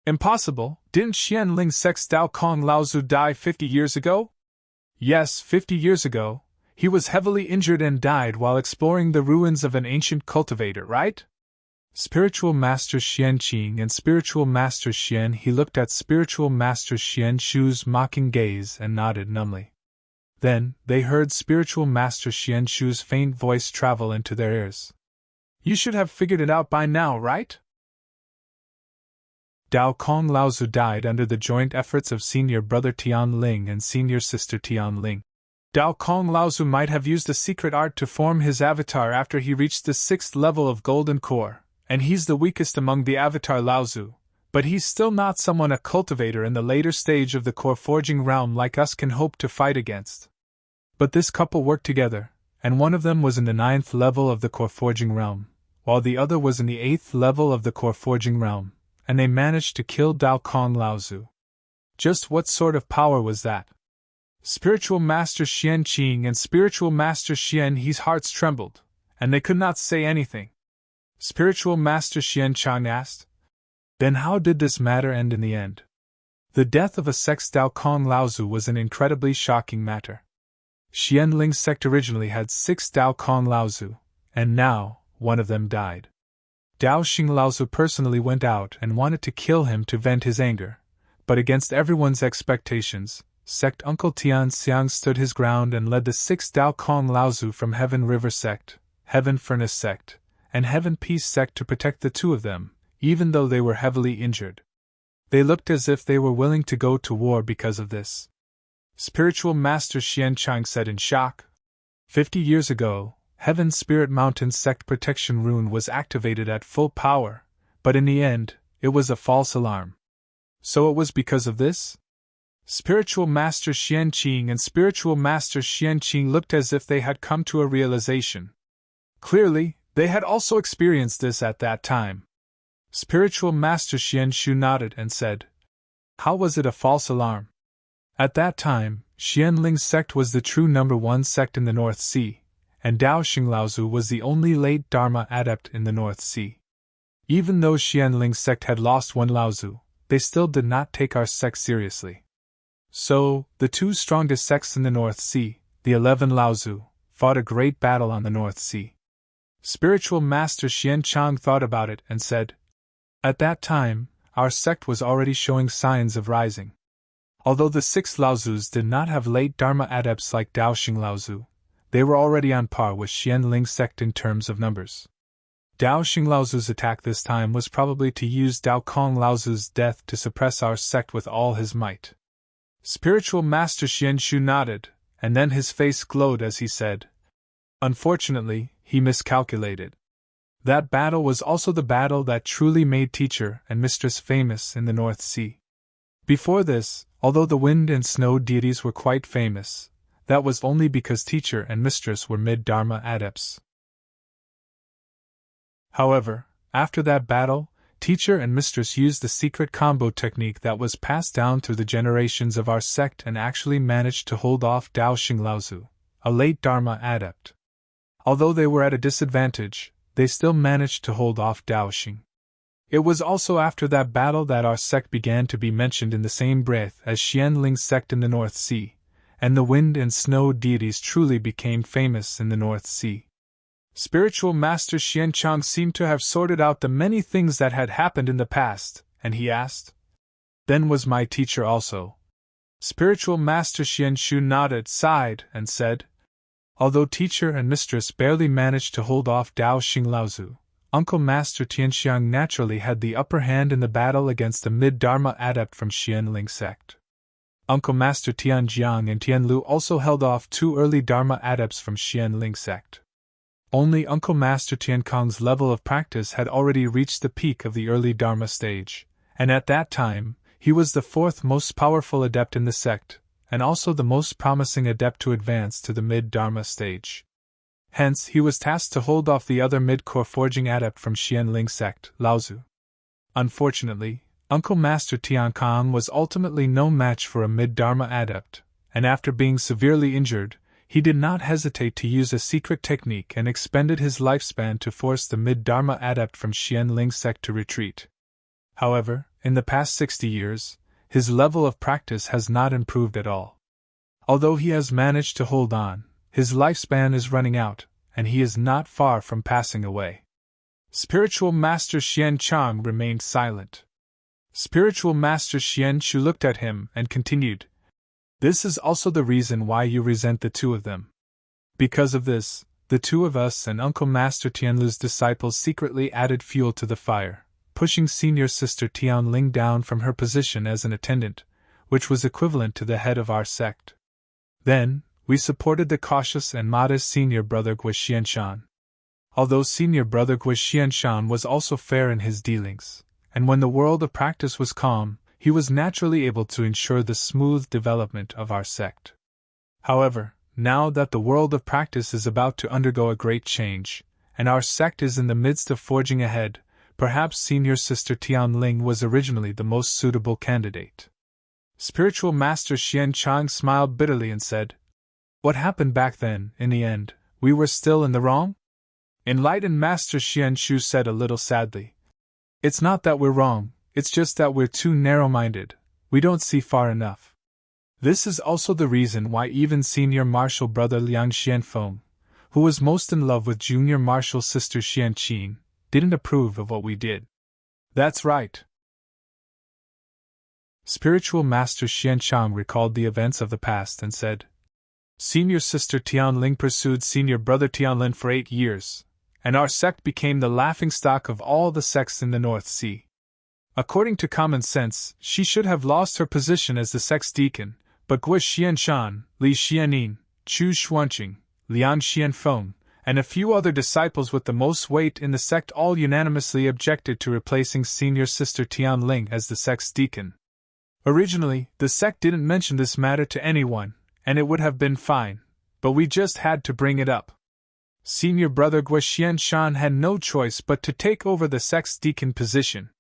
"Impossible! Didn't Xianling's sect's Dao Kong Laozu die 50 years ago?" "Yes, 50 years ago. He was heavily injured and died while exploring the ruins of an ancient cultivator, right?" Spiritual Master Xianqing and Spiritual Master Xian He looked at Spiritual Master Xian Shu's mocking gaze and nodded numbly. Then, they heard Spiritual Master Xian Shu's faint voice travel into their ears. "You should have figured it out by now, right?" Dao Kong Laozu died under the joint efforts of senior brother Tianling and senior sister Tianling. Dao Kong Laozu might have used a secret art to form his avatar after he reached the 6th level of Golden Core, and he's the weakest among the avatar Laozu, but he's still not someone a cultivator in the later stage of the core forging realm like us can hope to fight against. But this couple worked together, and one of them was in the 9th level of the core forging realm, while the other was in the 8th level of the core forging realm, and they managed to kill Dao Kong Laozu. Just what sort of power was that? Spiritual Master Xianqing and Spiritual Master Xian He's hearts trembled, and they could not say anything. Spiritual Master Xianchang asked, "Then how did this matter end in the end?" The death of a sect's Dao Kong Laozu was an incredibly shocking matter. Xianling's sect originally had 6 Dao Kong Laozu, and now, one of them died. Dao Xing Laozu personally went out and wanted to kill him to vent his anger, but against everyone's expectations, sect Uncle Tian Xiang stood his ground and led the 6 Dao Kong Laozu from Heaven River Sect, Heaven Furnace Sect, and Heaven Peace Sect to protect the two of them, even though they were heavily injured. They looked as if they were willing to go to war because of this. Spiritual Master Xianchang said in shock. 50 years ago, Heaven Spirit Mountain Sect Protection Rune was activated at full power, but in the end, it was a false alarm. So it was because of this? Spiritual Master Xianqing and Spiritual Master Xianqing looked as if they had come to a realization. Clearly, they had also experienced this at that time. Spiritual Master Xian Shu nodded and said, "How was it a false alarm?" At that time, Xianling's sect was the true #1 sect in the North Sea, and Dao Xing Laozu was the only late Dharma adept in the North Sea. Even though Xianling's sect had lost one Laozu, they still did not take our sect seriously. So, the two strongest sects in the North Sea, the 11 Laozu, fought a great battle on the North Sea. Spiritual Master Xianchang thought about it and said, "At that time, our sect was already showing signs of rising. Although the 6 Laozus did not have late Dharma adepts like Dao Xing Laozu, they were already on par with Xianling's sect in terms of numbers. Dao Xing Laozu's attack this time was probably to use Dao Kong Laozu's death to suppress our sect with all his might." Spiritual Master Xian Shu nodded, and then his face glowed as he said, "Unfortunately, he miscalculated. That battle was also the battle that truly made teacher and mistress famous in the North Sea. Before this, although the wind and snow deities were quite famous, that was only because teacher and mistress were mid-Dharma adepts. However, after that battle, teacher and mistress used the secret combo technique that was passed down through the generations of our sect and actually managed to hold off Dao Xing Laozu, a late Dharma adept. Although they were at a disadvantage, they still managed to hold off Dao Xing. It was also after that battle that our sect began to be mentioned in the same breath as Xianling's sect in the North Sea, and the wind and snow deities truly became famous in the North Sea. Spiritual Master Xianchang seemed to have sorted out the many things that had happened in the past, and he asked, "Then was my teacher also?" Spiritual Master Xianshu nodded, sighed, and said, "Although teacher and mistress barely managed to hold off Dao Xing Laozu, Uncle Master Tianxiang naturally had the upper hand in the battle against a mid-Dharma adept from Xianling sect. Uncle Master Tianjiang and Tianlu also held off 2 early Dharma adepts from Xianling sect. Only Uncle Master Tiankong's level of practice had already reached the peak of the early Dharma stage, and at that time, he was the 4th most powerful adept in the sect, and also the most promising adept to advance to the mid-Dharma stage. Hence, he was tasked to hold off the other mid-core forging adept from Xianling sect, Laozu. Unfortunately, Uncle Master Tiankong was ultimately no match for a mid-Dharma adept, and after being severely injured, he did not hesitate to use a secret technique and expended his lifespan to force the mid-Dharma adept from Xianling sect to retreat. However, in the past 60 years, his level of practice has not improved at all. Although he has managed to hold on, his lifespan is running out, and he is not far from passing away. Spiritual Master Xianchang remained silent. Spiritual Master Xianshu looked at him and continued, "This is also the reason why you resent the 2 of them. Because of this, the 2 of us and Uncle Master Tianlu's disciples secretly added fuel to the fire, pushing Senior Sister Tianling down from her position as an attendant, which was equivalent to the head of our sect. Then, we supported the cautious and modest Senior Brother Gui Xianshan. Although Senior Brother Gui Xianshan was also fair in his dealings, and when the world of practice was calm, he was naturally able to ensure the smooth development of our sect. However, now that the world of practice is about to undergo a great change, and our sect is in the midst of forging ahead, perhaps Senior Sister Tianling was originally the most suitable candidate." Spiritual Master Xianchang smiled bitterly and said, "What happened back then, in the end, we were still in the wrong?" Enlightened Master Xianshu said a little sadly, "It's not that we're wrong, it's just that we're too narrow-minded, we don't see far enough. This is also the reason why even Senior Marshal Brother Liang Xianfeng, who was most in love with Junior Marshal Sister Xianqin, didn't approve of what we did." "That's right." Spiritual Master Xianchang recalled the events of the past and said, "Senior Sister Tianling pursued Senior Brother Tianlin for 8 years, and our sect became the laughingstock of all the sects in the North Sea. According to common sense, she should have lost her position as the sect's deacon, but Gui Xianshan, Li Xianin, Chu Xuanqing, Liang Xianfeng, and a few other disciples with the most weight in the sect all unanimously objected to replacing Senior Sister Tianling as the sect's deacon. Originally, the sect didn't mention this matter to anyone, and it would have been fine, but we just had to bring it up. Senior Brother Gui Xianshan had no choice but to take over the sect's deacon position."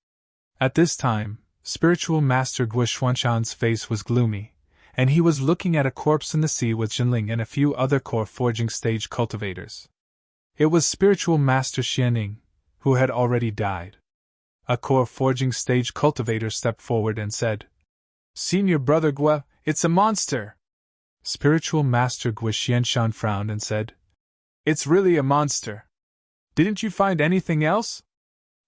At this time, Spiritual Master Gui Xuanshan's face was gloomy, and he was looking at a corpse in the sea with Jinling and a few other core forging stage cultivators. It was Spiritual Master Xianing, who had already died. A core forging stage cultivator stepped forward and said, "Senior Brother Gui, it's a monster!" Spiritual Master Gui Xianshan frowned and said, "It's really a monster. Didn't you find anything else?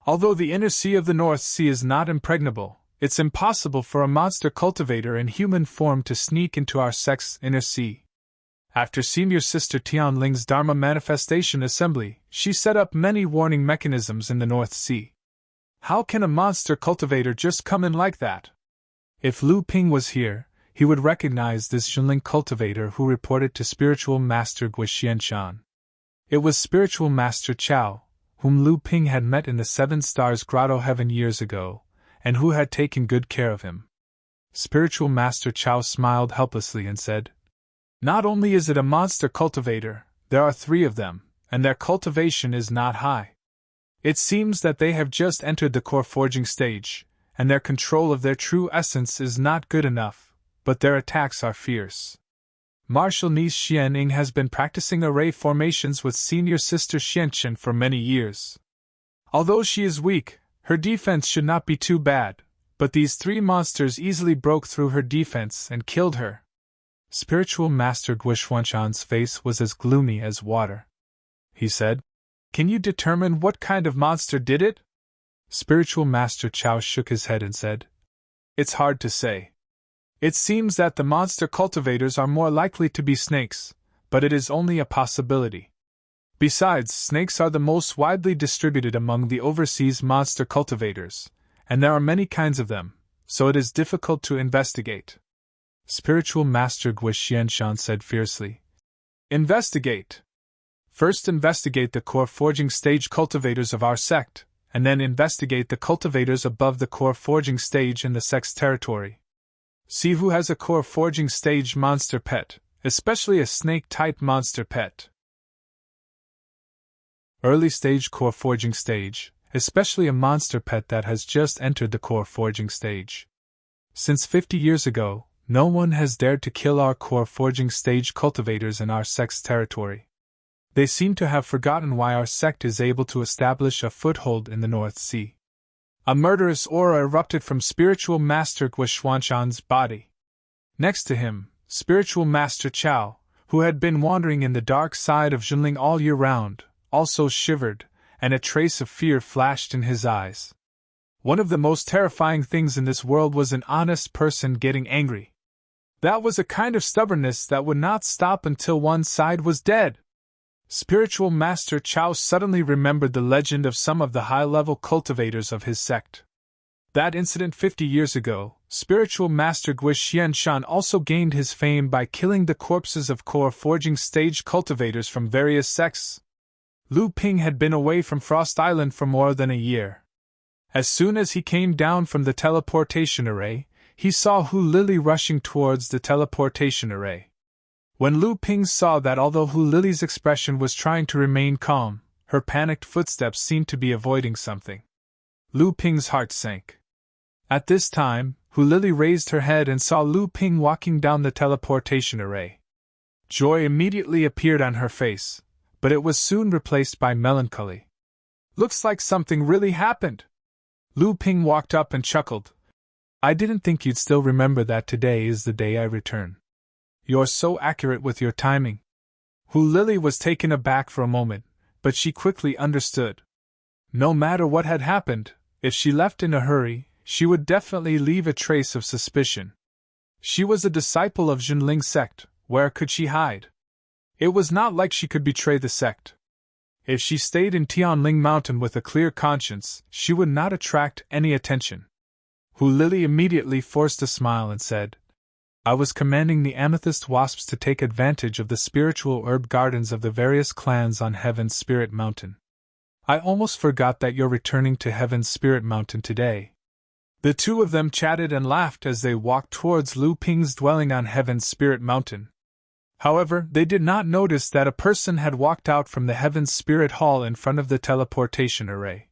Although the inner sea of the North Sea is not impregnable, it's impossible for a monster cultivator in human form to sneak into our sect's inner sea. After Senior Sister Tianling's Dharma Manifestation Assembly, she set up many warning mechanisms in the North Sea. How can a monster cultivator just come in like that?" If Lu Ping was here, he would recognize this Jinling cultivator who reported to Spiritual Master Gui Xianshan. It was Spiritual Master Chao, whom Lu Ping had met in the Seven Stars Grotto Heaven years ago, and who had taken good care of him. Spiritual Master Chao smiled helplessly and said, "Not only is it a monster cultivator, there are 3 of them, and their cultivation is not high. It seems that they have just entered the core forging stage, and their control of their true essence is not good enough, but their attacks are fierce. Martial niece Xian has been practicing array formations with senior sister Xianchen for many years. Although she is weak, her defense should not be too bad, but these three monsters easily broke through her defense and killed her. Spiritual Master Guishuanshan's face was as gloomy as water. He said, "Can you determine what kind of monster did it?" Spiritual Master Chao shook his head and said, "It's hard to say. It seems that the monster cultivators are more likely to be snakes, but it is only a possibility. Besides, snakes are the most widely distributed among the overseas monster cultivators, and there are many kinds of them, so it is difficult to investigate." Spiritual Master Guishuanshan said fiercely, "Investigate! First investigate the core forging stage cultivators of our sect, and then investigate the cultivators above the core forging stage in the sect's territory. See who has a core forging stage monster pet, especially a snake-type monster pet." Early stage core forging stage, especially a monster pet that has just entered the core forging stage. Since 50 years ago, no one has dared to kill our core forging stage cultivators in our sect's territory. They seem to have forgotten why our sect is able to establish a foothold in the North Sea. A murderous aura erupted from Spiritual Master Guishuanshan's body. Next to him, Spiritual Master Chao, who had been wandering in the dark side of Zhenling all year round, also shivered, and a trace of fear flashed in his eyes. One of the most terrifying things in this world was an honest person getting angry. That was a kind of stubbornness that would not stop until one side was dead. Spiritual Master Chao suddenly remembered the legend of some of the high-level cultivators of his sect. That incident 50 years ago, Spiritual Master Guishuanshan also gained his fame by killing the corpses of core forging stage cultivators from various sects. Lu Ping had been away from Frost Island for more than a year. As soon as he came down from the teleportation array, he saw Hu Lili rushing towards the teleportation array. When Lu Ping saw that although Hu Lili's expression was trying to remain calm, her panicked footsteps seemed to be avoiding something. Lu Ping's heart sank. At this time, Hu Lili raised her head and saw Lu Ping walking down the teleportation array. Joy immediately appeared on her face, but it was soon replaced by melancholy. "Looks like something really happened." Lu Ping walked up and chuckled. "I didn't think you'd still remember that today is the day I return. You're so accurate with your timing." Hu Lili was taken aback for a moment, but she quickly understood. No matter what had happened, if she left in a hurry, she would definitely leave a trace of suspicion. She was a disciple of Zhenling's sect, where could she hide? It was not like she could betray the sect. If she stayed in Tianling Mountain with a clear conscience, she would not attract any attention. Hu Lili immediately forced a smile and said, "I was commanding the amethyst wasps to take advantage of the spiritual herb gardens of the various clans on Heaven's Spirit Mountain. I almost forgot that you're returning to Heaven's Spirit Mountain today." The two of them chatted and laughed as they walked towards Lu Ping's dwelling on Heaven's Spirit Mountain. However, they did not notice that a person had walked out from the Heaven's Spirit Hall in front of the teleportation array.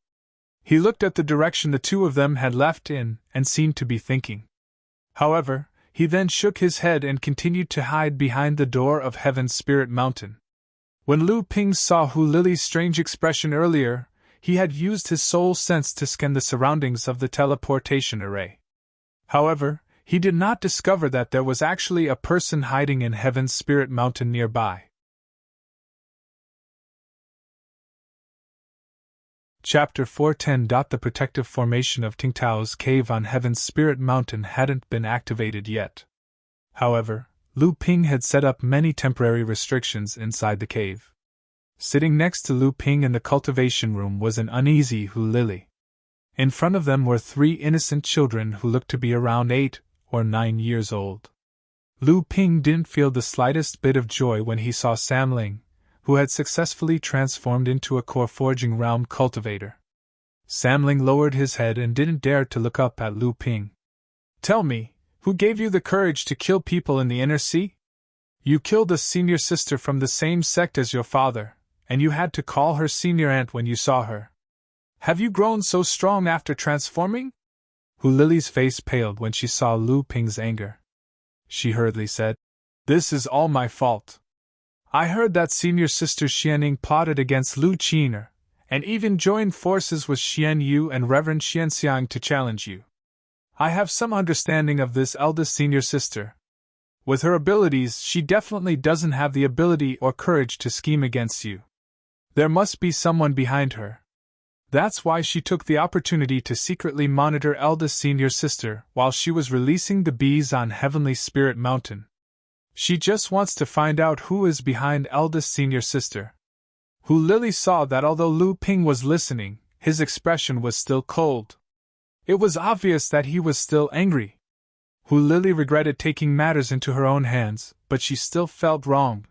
He looked at the direction the two of them had left in and seemed to be thinking. However, he then shook his head and continued to hide behind the door of Heaven's Spirit Mountain. When Lu Ping saw Hu Lili's strange expression earlier, he had used his soul sense to scan the surroundings of the teleportation array. However, he did not discover that there was actually a person hiding in Heaven's Spirit Mountain nearby. Chapter 410. The protective formation of Tingtao's cave on Heaven's Spirit Mountain hadn't been activated yet. However, Lu Ping had set up many temporary restrictions inside the cave. Sitting next to Lu Ping in the cultivation room was an uneasy Hu Lili. In front of them were three innocent children who looked to be around 8 or 9 years old. Lu Ping didn't feel the slightest bit of joy when he saw Sam Ling, who had successfully transformed into a core forging realm cultivator. Sam Ling lowered his head and didn't dare to look up at Lu Ping. "Tell me, who gave you the courage to kill people in the inner sea? You killed a senior sister from the same sect as your father, and you had to call her senior aunt when you saw her. Have you grown so strong after transforming? Hu Lily's face paled when she saw Lu Ping's anger. She hurriedly said, This is all my fault. I heard that senior sister Xianing plotted against Lu Qing'er, and even joined forces with Xian Yu and Reverend Xianxiang to challenge you. I have some understanding of this eldest senior sister. With her abilities, she definitely doesn't have the ability or courage to scheme against you. There must be someone behind her. That's why she took the opportunity to secretly monitor eldest senior sister while she was releasing the bees on Heavenly Spirit Mountain. She just wants to find out who is behind eldest senior sister. Hu Lily saw that although Lu Ping was listening, his expression was still cold. It was obvious that he was still angry. Hu Lily regretted taking matters into her own hands, but she still felt wronged.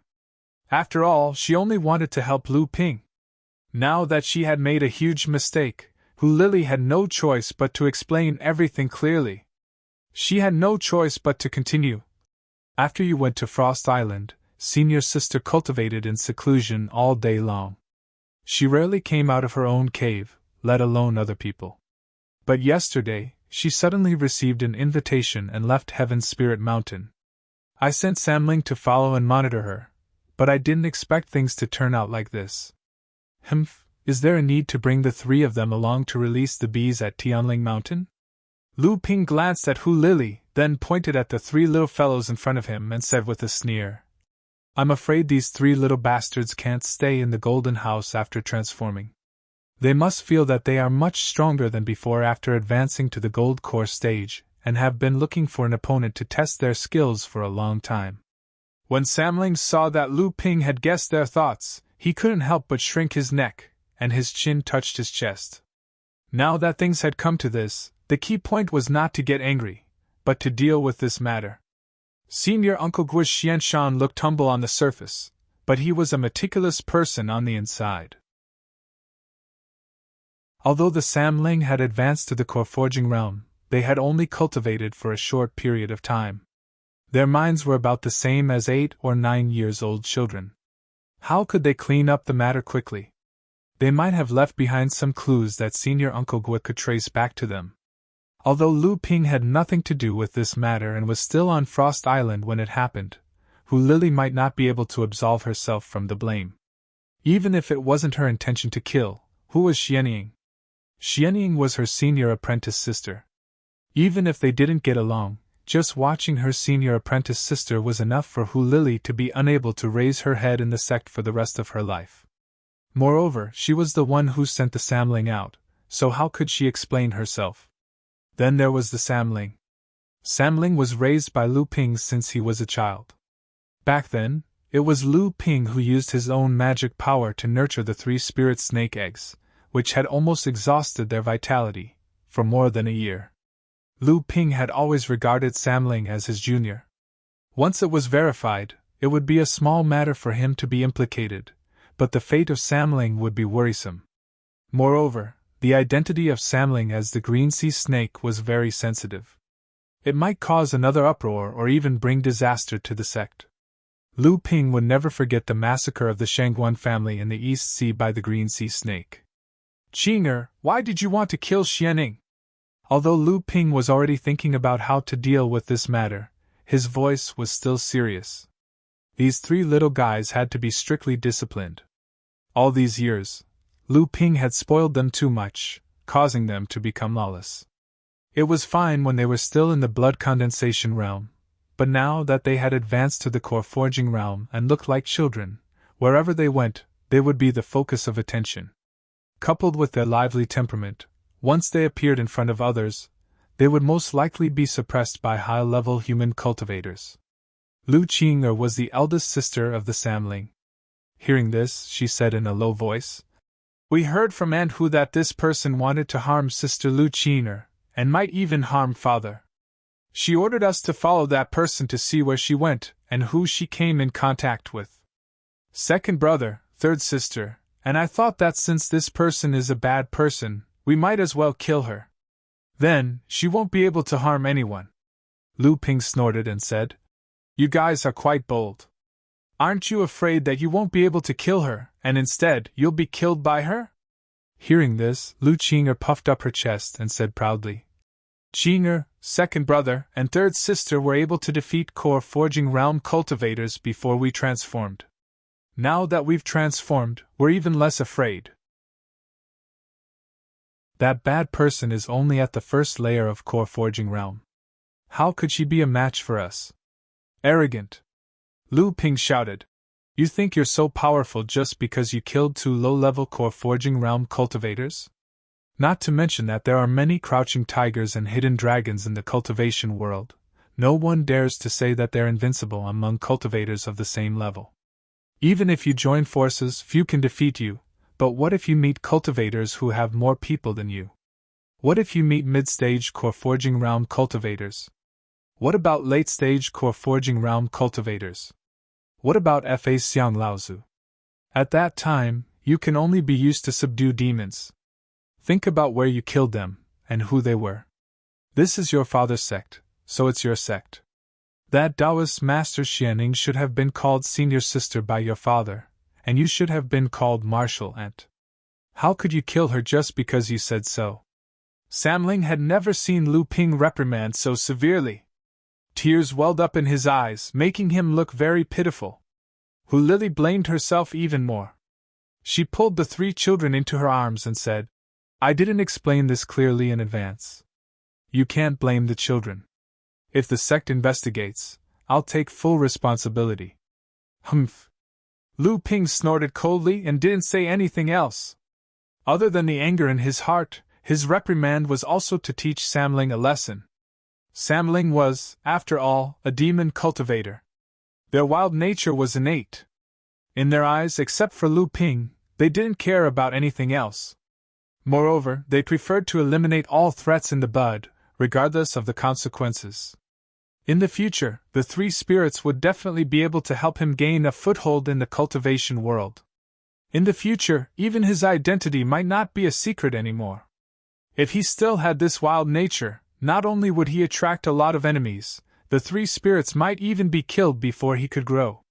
After all, she only wanted to help Lu Ping. Now that she had made a huge mistake, Hu Lily had no choice but to explain everything clearly. She had no choice but to continue. After you went to Frost Island, senior sister cultivated in seclusion all day long. She rarely came out of her own cave, let alone other people. But yesterday, she suddenly received an invitation and left Heaven's Spirit Mountain. I sent Samling to follow and monitor her, but I didn't expect things to turn out like this. Is there a need to bring the three of them along to release the bees at Tianling Mountain? Lu Ping glanced at Hu Lily, then pointed at the three little fellows in front of him and said with a sneer, I'm afraid these three little bastards can't stay in the Golden House after transforming. They must feel that they are much stronger than before after advancing to the Gold Core stage, and have been looking for an opponent to test their skills for a long time. When Samling saw that Lu Ping had guessed their thoughts, he couldn't help but shrink his neck, and his chin touched his chest. Now that things had come to this, the key point was not to get angry, but to deal with this matter. Senior Uncle Guo Xianshan looked humble on the surface, but he was a meticulous person on the inside. Although the Samling had advanced to the core forging realm, they had only cultivated for a short period of time. Their minds were about the same as 8 or 9 years old children. How could they clean up the matter quickly? They might have left behind some clues that Senior Uncle Guo could trace back to them. Although Lu Ping had nothing to do with this matter and was still on Frost Island when it happened, Hu Lily might not be able to absolve herself from the blame. Even if it wasn't her intention to kill, who was Xianying? Xianying was her senior apprentice sister. Even if they didn't get along, just watching her senior apprentice sister was enough for Hu Lily to be unable to raise her head in the sect for the rest of her life. Moreover, she was the one who sent the Samling out, so how could she explain herself? Then there was the Samling. Samling was raised by Lu Ping since he was a child. Back then, it was Lu Ping who used his own magic power to nurture the 3 spirit snake eggs, which had almost exhausted their vitality, for more than a year. Lu Ping had always regarded Samling as his junior. Once it was verified, it would be a small matter for him to be implicated, but the fate of Samling would be worrisome. Moreover, the identity of Samling as the Green Sea Snake was very sensitive. It might cause another uproar or even bring disaster to the sect. Lu Ping would never forget the massacre of the Shangguan family in the East Sea by the Green Sea Snake. Qing'er, why did you want to kill Xianying? Although Lu Ping was already thinking about how to deal with this matter, his voice was still serious. These 3 little guys had to be strictly disciplined. All these years, Lu Ping had spoiled them too much, causing them to become lawless. It was fine when they were still in the blood condensation realm, but now that they had advanced to the core forging realm and looked like children, wherever they went, they would be the focus of attention. Coupled with their lively temperament, once they appeared in front of others, they would most likely be suppressed by high-level human cultivators. Lu Qing'er was the eldest sister of the Samling. Hearing this, she said in a low voice, We heard from Aunt Hu that this person wanted to harm Sister Lu Qing'er, and might even harm Father. She ordered us to follow that person to see where she went and who she came in contact with. Second brother, third sister, and I thought that since this person is a bad person, we might as well kill her. Then, she won't be able to harm anyone. Lu Ping snorted and said, You guys are quite bold. Aren't you afraid that you won't be able to kill her, and instead, you'll be killed by her? Hearing this, Lu Qing'er puffed up her chest and said proudly, Qing'er, second brother, and third sister were able to defeat core forging realm cultivators before we transformed. Now that we've transformed, we're even less afraid. That bad person is only at the first layer of core forging realm. How could she be a match for us? Arrogant! Lu Ping shouted. You think you're so powerful just because you killed 2 low-level core forging realm cultivators? Not to mention that there are many crouching tigers and hidden dragons in the cultivation world. No one dares to say that they're invincible among cultivators of the same level. Even if you join forces, few can defeat you, but what if you meet cultivators who have more people than you? What if you meet mid-stage core forging realm cultivators? What about late-stage core forging realm cultivators? What about Fa Xiang Laozu? At that time, you can only be used to subdue demons. Think about where you killed them, and who they were. This is your father's sect, so it's your sect. That Taoist Master Xianing should have been called senior sister by your father, and you should have been called martial aunt. How could you kill her just because you said so? Samling had never seen Lu Ping reprimand so severely. Tears welled up in his eyes, making him look very pitiful. Hu Lili blamed herself even more. She pulled the 3 children into her arms and said, I didn't explain this clearly in advance. You can't blame the children. If the sect investigates, I'll take full responsibility. Humph. Lu Ping snorted coldly and didn't say anything else. Other than the anger in his heart, his reprimand was also to teach Samling a lesson. Samling was, after all, a demon cultivator. Their wild nature was innate. In their eyes, except for Lu Ping, they didn't care about anything else. Moreover, they preferred to eliminate all threats in the bud, regardless of the consequences. In the future, the 3 spirits would definitely be able to help him gain a foothold in the cultivation world. In the future, even his identity might not be a secret anymore. If he still had this wild nature, not only would he attract a lot of enemies, the 3 spirits might even be killed before he could grow.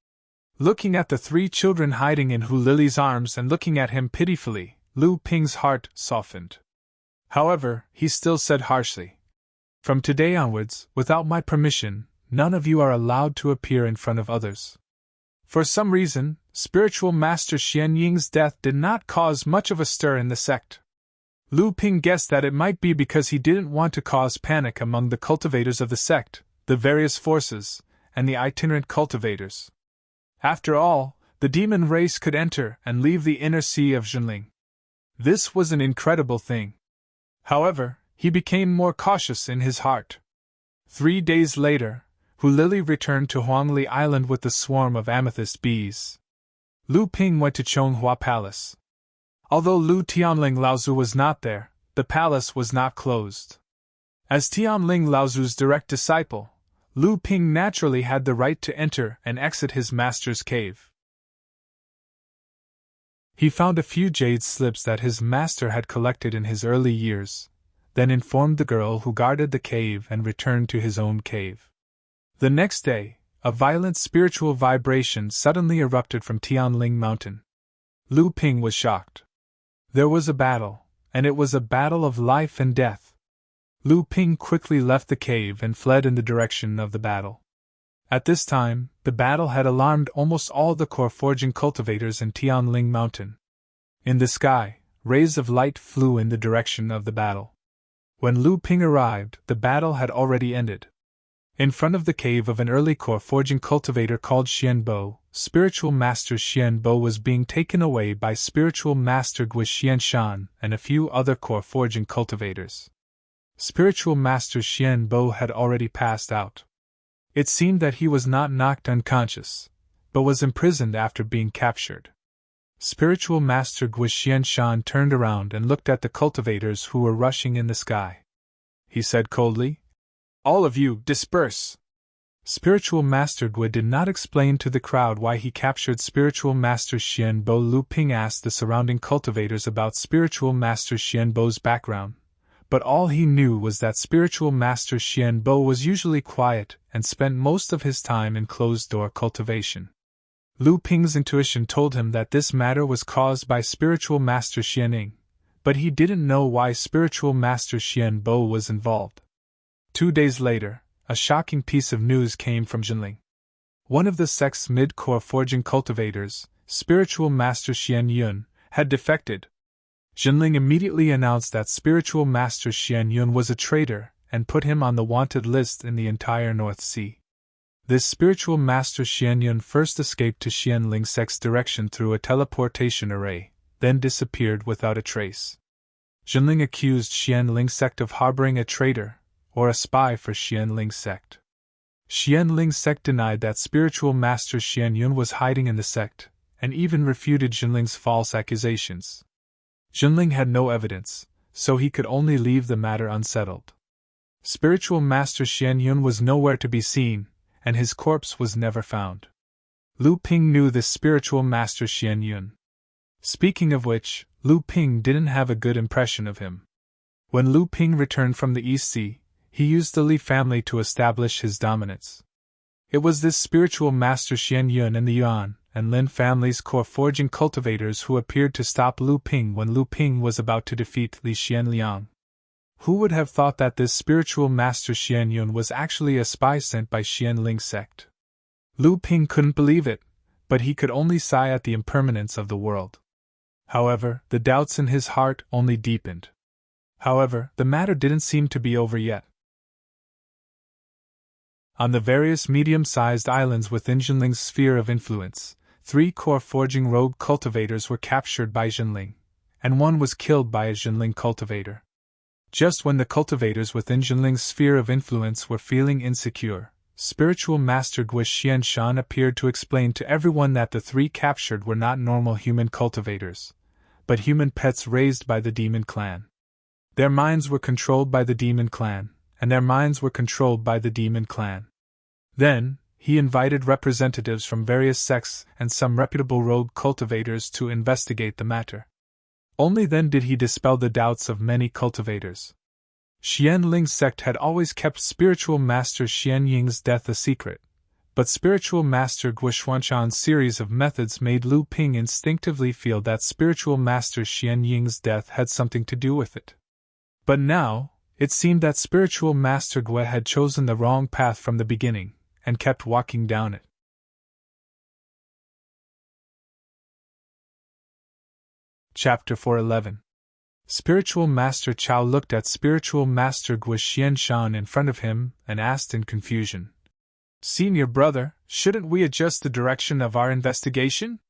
Looking at the 3 children hiding in Hu Lili's arms and looking at him pitifully, Lu Ping's heart softened. However, he still said harshly, From today onwards, without my permission, none of you are allowed to appear in front of others. For some reason, Spiritual Master Xian Ying's death did not cause much of a stir in the sect. Lu Ping guessed that it might be because he didn't want to cause panic among the cultivators of the sect, the various forces, and the itinerant cultivators. After all, the demon race could enter and leave the inner sea of Zhenling. This was an incredible thing. However, he became more cautious in his heart. 3 days later, Hu Lili returned to Huangli Island with the swarm of amethyst bees. Lu Ping went to Chonghua Palace. Although Lu Tianling Laozu was not there, the palace was not closed. As Tianling Laozu's direct disciple, Lu Ping naturally had the right to enter and exit his master's cave. He found a few jade slips that his master had collected in his early years, then informed the girl who guarded the cave and returned to his own cave. The next day, a violent spiritual vibration suddenly erupted from Tianling Mountain. Lu Ping was shocked. There was a battle, and it was a battle of life and death. Lu Ping quickly left the cave and fled in the direction of the battle. At this time, the battle had alarmed almost all the core forging cultivators in Tianling Mountain. In the sky, rays of light flew in the direction of the battle. When Lu Ping arrived, the battle had already ended. In front of the cave of an early core forging cultivator called Xian Bo, Spiritual Master Xian Bo was being taken away by Spiritual Master Gui Xian Shan and a few other core forging cultivators. Spiritual Master Xian Bo had already passed out. It seemed that he was not knocked unconscious, but was imprisoned after being captured. Spiritual Master Gui Xian Shan turned around and looked at the cultivators who were rushing in the sky. He said coldly, "All of you, disperse!" Spiritual Master Gui did not explain to the crowd why he captured Spiritual Master Xian Bo. Lu Ping asked the surrounding cultivators about Spiritual Master Xian Bo's background, but all he knew was that Spiritual Master Xian Bo was usually quiet and spent most of his time in closed-door cultivation. Lu Ping's intuition told him that this matter was caused by Spiritual Master Xianing, but he didn't know why Spiritual Master Xian Bo was involved. 2 days later, a shocking piece of news came from Jinling. One of the sect's mid-core forging cultivators, Spiritual Master Xian Yun, had defected. Jinling immediately announced that Spiritual Master Xian Yun was a traitor and put him on the wanted list in the entire North Sea. This Spiritual Master Xian Yun first escaped to Xian Ling sect's direction through a teleportation array, then disappeared without a trace. Jinling accused Xian Ling sect of harboring a traitor, or a spy for Xian Ling sect. Xian Ling sect denied that Spiritual Master Xian Yun was hiding in the sect, and even refuted Jinling's false accusations. Jinling had no evidence, so he could only leave the matter unsettled. Spiritual Master Xian Yun was nowhere to be seen, and his corpse was never found. Lu Ping knew this Spiritual Master Xian Yun. Speaking of which, Lu Ping didn't have a good impression of him. When Lu Ping returned from the East Sea, he used the Li family to establish his dominance. It was this Spiritual Master Xian Yun and the Yuan and Lin families' core forging cultivators who appeared to stop Lu Ping when Lu Ping was about to defeat Li Xianliang. Who would have thought that this Spiritual Master Xian Yun was actually a spy sent by Xian Ling sect? Lu Ping couldn't believe it, but he could only sigh at the impermanence of the world. However, the doubts in his heart only deepened. However, the matter didn't seem to be over yet. On the various medium-sized islands within Jinling's sphere of influence, 3 core forging rogue cultivators were captured by Jinling, and 1 was killed by a Jinling cultivator. Just when the cultivators within Jinling's sphere of influence were feeling insecure, Spiritual Master Gui Xianshan appeared to explain to everyone that the 3 captured were not normal human cultivators, but human pets raised by the demon clan. Their minds were controlled by the demon clan, and their minds were controlled by the demon clan. Then, he invited representatives from various sects and some reputable rogue cultivators to investigate the matter. Only then did he dispel the doubts of many cultivators. Xian Ling's sect had always kept Spiritual Master Xian Ying's death a secret, but Spiritual Master Gui Xuanshan's series of methods made Lu Ping instinctively feel that Spiritual Master Xian Ying's death had something to do with it. But now, it seemed that Spiritual Master Gui had chosen the wrong path from the beginning, and kept walking down it. Chapter 411. Spiritual Master Chao looked at Spiritual Master Gui Xianshan in front of him and asked in confusion, "Senior brother, shouldn't we adjust the direction of our investigation?"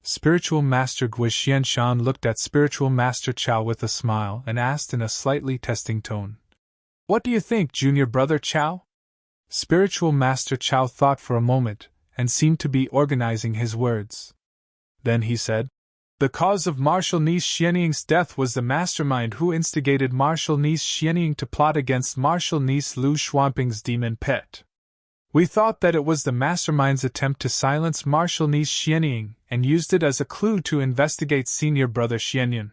Spiritual Master Gui Xianshan looked at Spiritual Master Chao with a smile and asked in a slightly testing tone, "What do you think, Junior Brother Chao?" Spiritual Master Chao thought for a moment and seemed to be organizing his words. Then he said, "The cause of Marshal Niece Xianying's death was the mastermind who instigated Marshal Niece Xianying to plot against Marshal Niece Lu Xuanping's demon pet. We thought that it was the mastermind's attempt to silence Marshal Niece Xianying and used it as a clue to investigate Senior Brother Xianyun.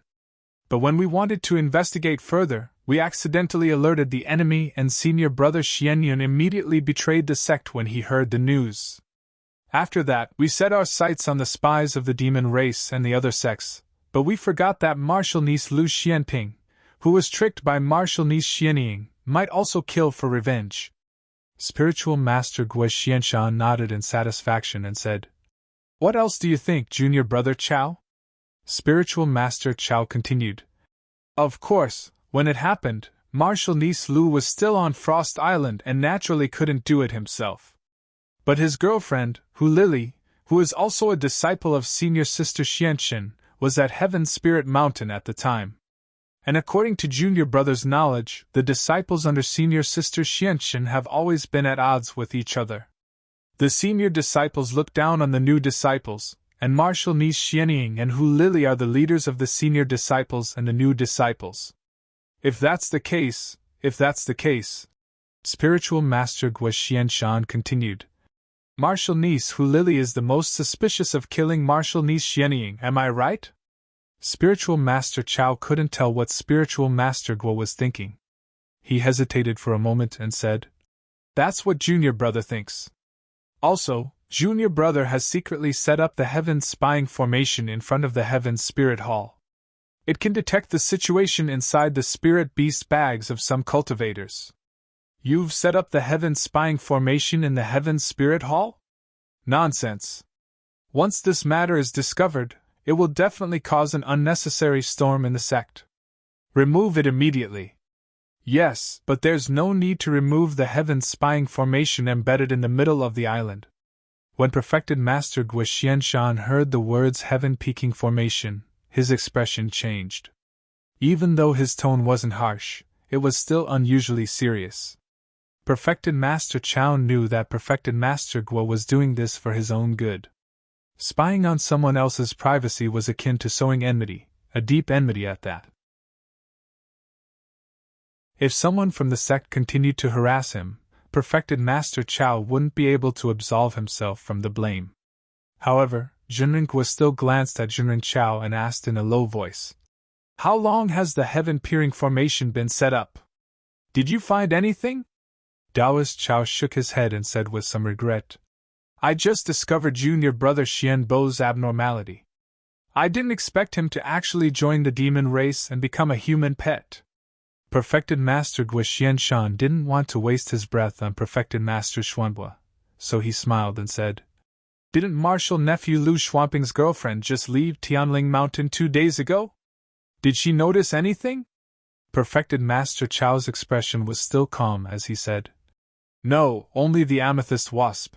But when we wanted to investigate further, we accidentally alerted the enemy and Senior Brother Xianyun immediately betrayed the sect when he heard the news. After that, we set our sights on the spies of the demon race and the other sects, but we forgot that Marshal Niece Lu Xianping, who was tricked by Marshal Niece Xianying, might also kill for revenge." Spiritual Master Gui Xianshan nodded in satisfaction and said, "What else do you think, Junior Brother Chao?" Spiritual Master Chao continued, "Of course, when it happened, Marshal Niece Lu was still on Frost Island and naturally couldn't do it himself. But his girlfriend, Lily, who is also a disciple of Senior Sister Xianshan, was at Heaven Spirit Mountain at the time. And according to Junior Brother's knowledge, the disciples under Senior Sister Xianshan have always been at odds with each other. The senior disciples look down on the new disciples, and Marshal Niece Xianying and Lily are the leaders of the senior disciples and the new disciples. If that's the case, Spiritual Master Gui Xianshan continued, Marshal Niece Lily is the most suspicious of killing Marshal Niece Xianying, am I right?" Spiritual Master Chao couldn't tell what Spiritual Master Gui was thinking. He hesitated for a moment and said, "That's what Junior Brother thinks. Also, Junior Brother has secretly set up the Heaven Spying Formation in front of the Heaven Spirit Hall. It can detect the situation inside the spirit beast bags of some cultivators. You've set up the Heaven Spying Formation in the Heaven Spirit Hall? Nonsense. Once this matter is discovered, it will definitely cause an unnecessary storm in the sect. Remove it immediately. Yes, but there's no need to remove the Heaven Spying Formation embedded in the middle of the island. When Perfected Master Gui Xianshan heard the words Heaven Peaking Formation, his expression changed. Even though his tone wasn't harsh, it was still unusually serious. Perfected Master Chao knew that Perfected Master Gua was doing this for his own good. Spying on someone else's privacy was akin to sowing enmity, a deep enmity at that. If someone from the sect continued to harass him, Perfected Master Chao wouldn't be able to absolve himself from the blame. However, Junrengua still glanced at Junren Chao and asked in a low voice, "How long has the Heaven Peering Formation been set up? Did you find anything?" Taoist Chao shook his head and said with some regret, "I just discovered Junior Brother Xian Bo's abnormality. I didn't expect him to actually join the demon race and become a human pet." Perfected Master Gui Xianshan didn't want to waste his breath on Perfected Master Xuanhua, so he smiled and said, "Didn't Martial Nephew Lu Shuamping's girlfriend just leave Tianling Mountain 2 days ago? Did she notice anything?" Perfected Master Chao's expression was still calm as he said, "No, only the amethyst wasp.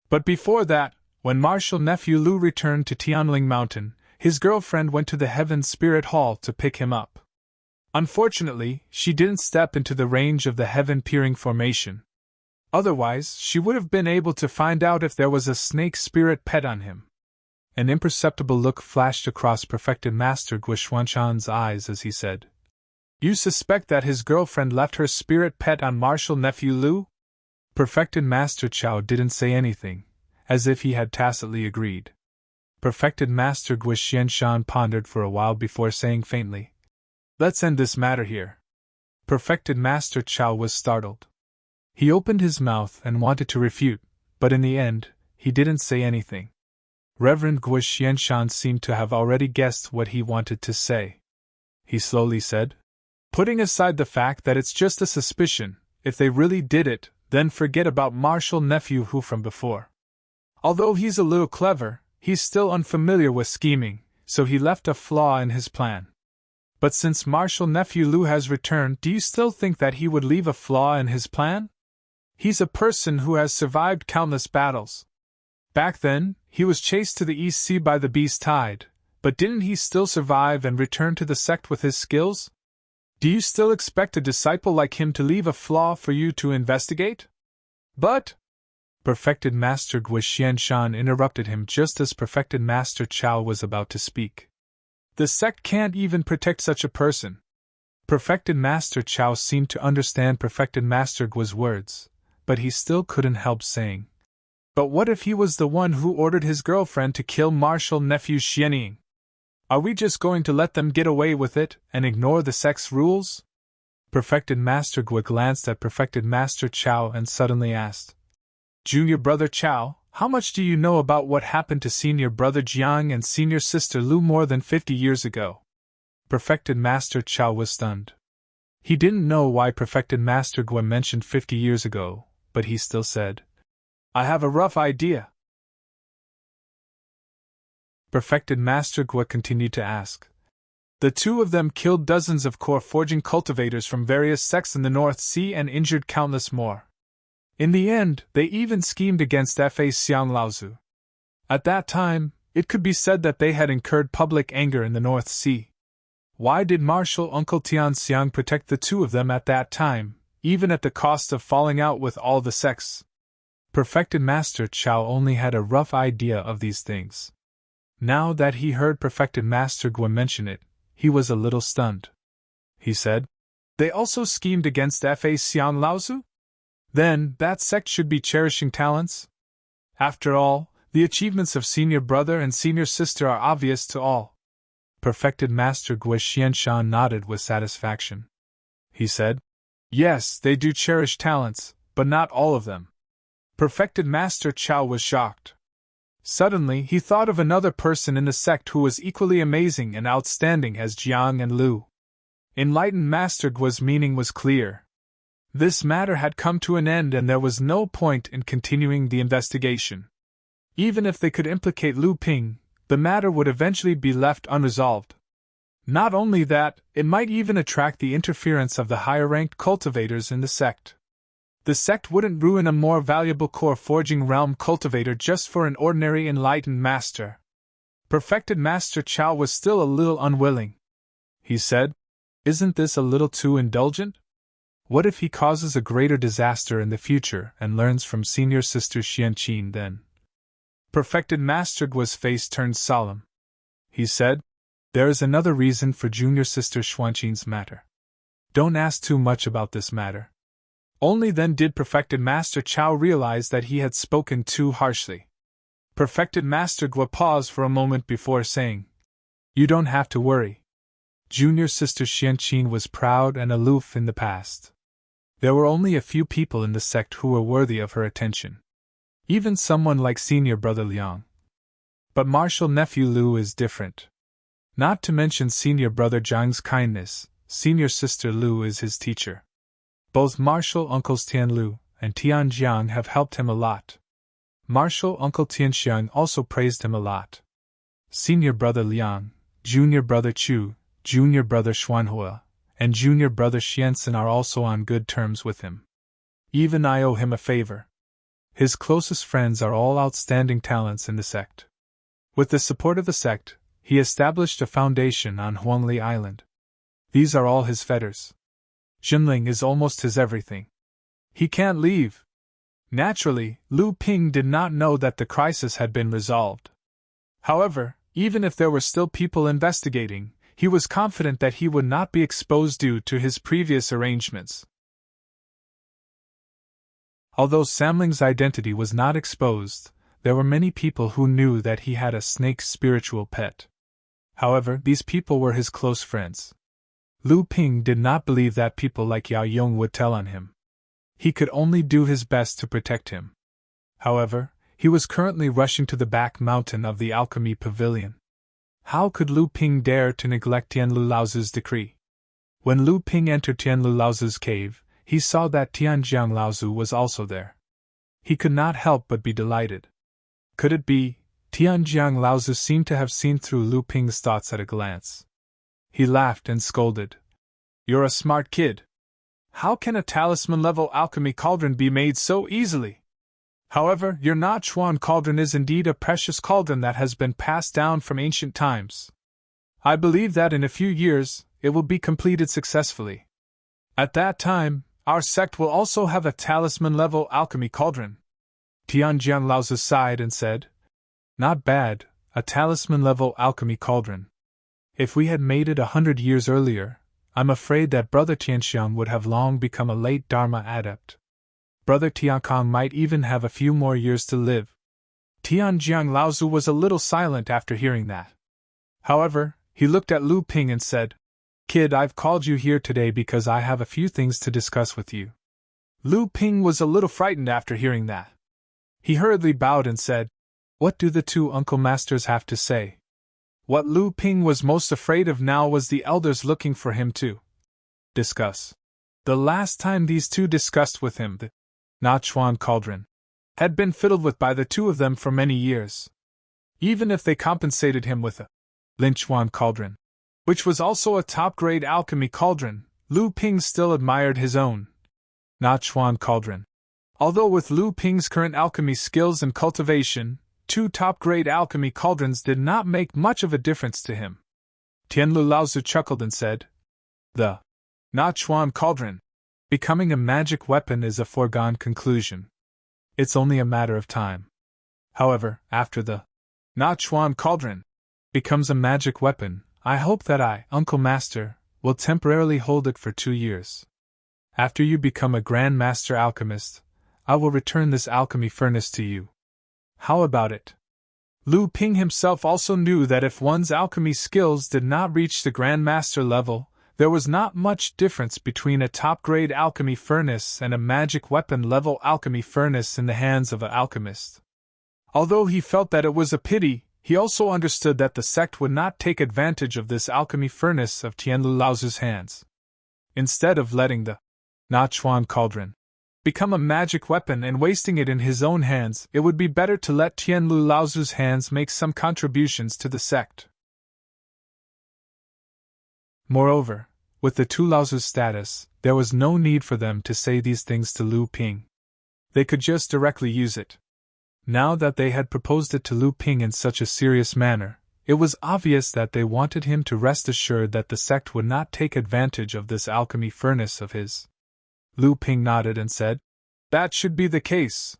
But before that, when Martial Nephew Lu returned to Tianling Mountain, his girlfriend went to the Heaven Spirit Hall to pick him up. Unfortunately, she didn't step into the range of the Heaven Peering Formation. Otherwise, she would have been able to find out if there was a snake spirit pet on him." An imperceptible look flashed across Perfected Master Gui Xuanshan's eyes as he said, "You suspect that his girlfriend left her spirit pet on Martial Nephew Lu?" Perfected Master Chao didn't say anything, as if he had tacitly agreed. Perfected Master Gui Xianshan pondered for a while before saying faintly, "Let's end this matter here." Perfected Master Chao was startled. He opened his mouth and wanted to refute, but in the end, he didn't say anything. Reverend Gui Xianshan seemed to have already guessed what he wanted to say. He slowly said, "Putting aside the fact that it's just a suspicion, if they really did it, then forget about Martial Nephew Hu from before. Although he's a little clever, he's still unfamiliar with scheming, so he left a flaw in his plan. But since Martial Nephew Lu has returned, do you still think that he would leave a flaw in his plan? He's a person who has survived countless battles. Back then, he was chased to the East Sea by the Beast Tide, but didn't he still survive and return to the sect with his skills? Do you still expect a disciple like him to leave a flaw for you to investigate?" "But," Perfected Master Gui Xianshan interrupted him just as Perfected Master Chao was about to speak. "The sect can't even protect such a person." Perfected Master Chao seemed to understand Perfected Master Gui's words, but he still couldn't help saying, "But what if he was the one who ordered his girlfriend to kill Martial Nephew Xianying? Are we just going to let them get away with it and ignore the sect's rules?" Perfected Master Gui glanced at Perfected Master Chao and suddenly asked, "Junior Brother Chao, how much do you know about what happened to Senior Brother Jiang and Senior Sister Lu more than 50 years ago?" Perfected Master Chao was stunned. He didn't know why Perfected Master Gui mentioned 50 years ago, but he still said, "I have a rough idea." Perfected Master Gui continued to ask, "The two of them killed dozens of core forging cultivators from various sects in the North Sea and injured countless more. In the end, they even schemed against Fa Xiang Laozu. At that time, it could be said that they had incurred public anger in the North Sea. Why did Martial Uncle Tian Xiang protect the two of them at that time, even at the cost of falling out with all the sects?" Perfected Master Chao only had a rough idea of these things. Now that he heard Perfected Master Gui mention it, he was a little stunned. He said, "They also schemed against Fa Xiang Laozu? Then, that sect should be cherishing talents? After all, the achievements of Senior Brother and Senior Sister are obvious to all." Perfected Master Gui Xianshan nodded with satisfaction. He said, "Yes, they do cherish talents, but not all of them." Perfected Master Chao was shocked. Suddenly, he thought of another person in the sect who was equally amazing and outstanding as Jiang and Lu. Enlightened Master Guo's meaning was clear. This matter had come to an end and there was no point in continuing the investigation. Even if they could implicate Lu Ping, the matter would eventually be left unresolved. Not only that, it might even attract the interference of the higher-ranked cultivators in the sect. The sect wouldn't ruin a more valuable core forging realm cultivator just for an ordinary enlightened master. Perfected Master Chao was still a little unwilling. He said, "Isn't this a little too indulgent? What if he causes a greater disaster in the future and learns from senior sister Xianqin then?" Perfected Master Guo's face turned solemn. He said, "There is another reason for junior sister Xuanqin's matter. Don't ask too much about this matter." Only then did Perfected Master Chao realize that he had spoken too harshly. Perfected Master Guo paused for a moment before saying, "You don't have to worry. Junior sister Xianqin was proud and aloof in the past. There were only a few people in the sect who were worthy of her attention. Even someone like senior brother Liang. But martial nephew Lu is different. Not to mention senior brother Zhang's kindness, senior sister Lu is his teacher. Both martial uncles Tianlu and Tianjiang have helped him a lot. Martial uncle Tianxiang also praised him a lot. Senior brother Liang, junior brother Chu, junior brother Xuanhua, and junior brother Xianxin are also on good terms with him. Even I owe him a favor. His closest friends are all outstanding talents in the sect. With the support of the sect, he established a foundation on Huangli Island. These are all his fetters. Jinling is almost his everything. He can't leave." Naturally, Lu Ping did not know that the crisis had been resolved. However, even if there were still people investigating, he was confident that he would not be exposed due to his previous arrangements. Although Samling's identity was not exposed, there were many people who knew that he had a snake's spiritual pet. However, these people were his close friends. Lu Ping did not believe that people like Yao Yong would tell on him. He could only do his best to protect him. However, he was currently rushing to the back mountain of the Alchemy Pavilion. How could Lu Ping dare to neglect Tianlu Laozu's decree? When Lu Ping entered Tianlu Laozu's cave, he saw that Tianjiang Laozu was also there. He could not help but be delighted. Could it be, Tianjiang Laozu seemed to have seen through Lu Ping's thoughts at a glance. He laughed and scolded. "You're a smart kid. How can a talisman-level alchemy cauldron be made so easily? However, your Na Chuan cauldron is indeed a precious cauldron that has been passed down from ancient times. I believe that in a few years, it will be completed successfully. At that time, our sect will also have a talisman-level alchemy cauldron." Tianjiang Laozu sighed and said, "Not bad, a talisman-level alchemy cauldron. If we had made it 100 years earlier, I'm afraid that Brother Tianxiang would have long become a late Dharma adept. Brother Tiankong might even have a few more years to live." Tianjiang Laozu was a little silent after hearing that. However, he looked at Lu Ping and said, "Kid, I've called you here today because I have a few things to discuss with you." Lu Ping was a little frightened after hearing that. He hurriedly bowed and said, "What do the two uncle masters have to say?" What Lu Ping was most afraid of now was the elders looking for him to discuss. The last time these two discussed with him the Na Chuan cauldron had been fiddled with by the two of them for many years. Even if they compensated him with a Lin Chuan cauldron, which was also a top-grade alchemy cauldron, Lu Ping still admired his own Na Chuan cauldron. Although with Lu Ping's current alchemy skills and cultivation, 2 top-grade alchemy cauldrons did not make much of a difference to him. Tianlu Laozu chuckled and said, "The Na Chuan cauldron becoming a magic weapon is a foregone conclusion. It's only a matter of time. However, after the Na Chuan cauldron becomes a magic weapon, I hope that I, Uncle Master, will temporarily hold it for 2 years. After you become a Grand Master Alchemist, I will return this alchemy furnace to you. How about it?" Lu Ping himself also knew that if one's alchemy skills did not reach the Grand Master level, there was not much difference between a top-grade alchemy furnace and a magic weapon-level alchemy furnace in the hands of an alchemist. Although he felt that it was a pity, he also understood that the sect would not take advantage of this alchemy furnace of Tianlu Laozu's hands. Instead of letting the Na Chuan cauldron become a magic weapon and wasting it in his own hands, it would be better to let Tianlu Laozu's hands make some contributions to the sect. Moreover, with the two Laozu's status, there was no need for them to say these things to Lu Ping. They could just directly use it. Now that they had proposed it to Lu Ping in such a serious manner, it was obvious that they wanted him to rest assured that the sect would not take advantage of this alchemy furnace of his. Lu Ping nodded and said, "That should be the case."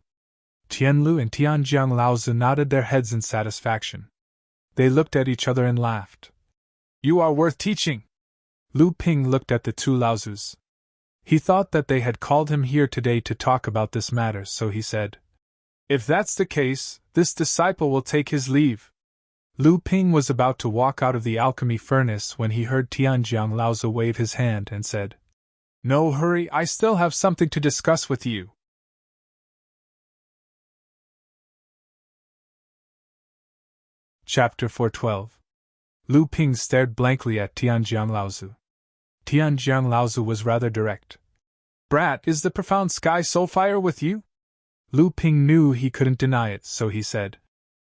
Tianlu and Tianjiang Laozu nodded their heads in satisfaction. They looked at each other and laughed. "You are worth teaching." Lu Ping looked at the two Laozus. He thought that they had called him here today to talk about this matter, so he said, "If that's the case, this disciple will take his leave." Lu Ping was about to walk out of the alchemy furnace when he heard Tianjiang Laozu wave his hand and said, "No hurry, I still have something to discuss with you." Chapter 412. Lu Ping stared blankly at Tianjiang Laozu. Tianjiang Laozu was rather direct. "Brat, is the profound sky soul fire with you?" Lu Ping knew he couldn't deny it, so he said,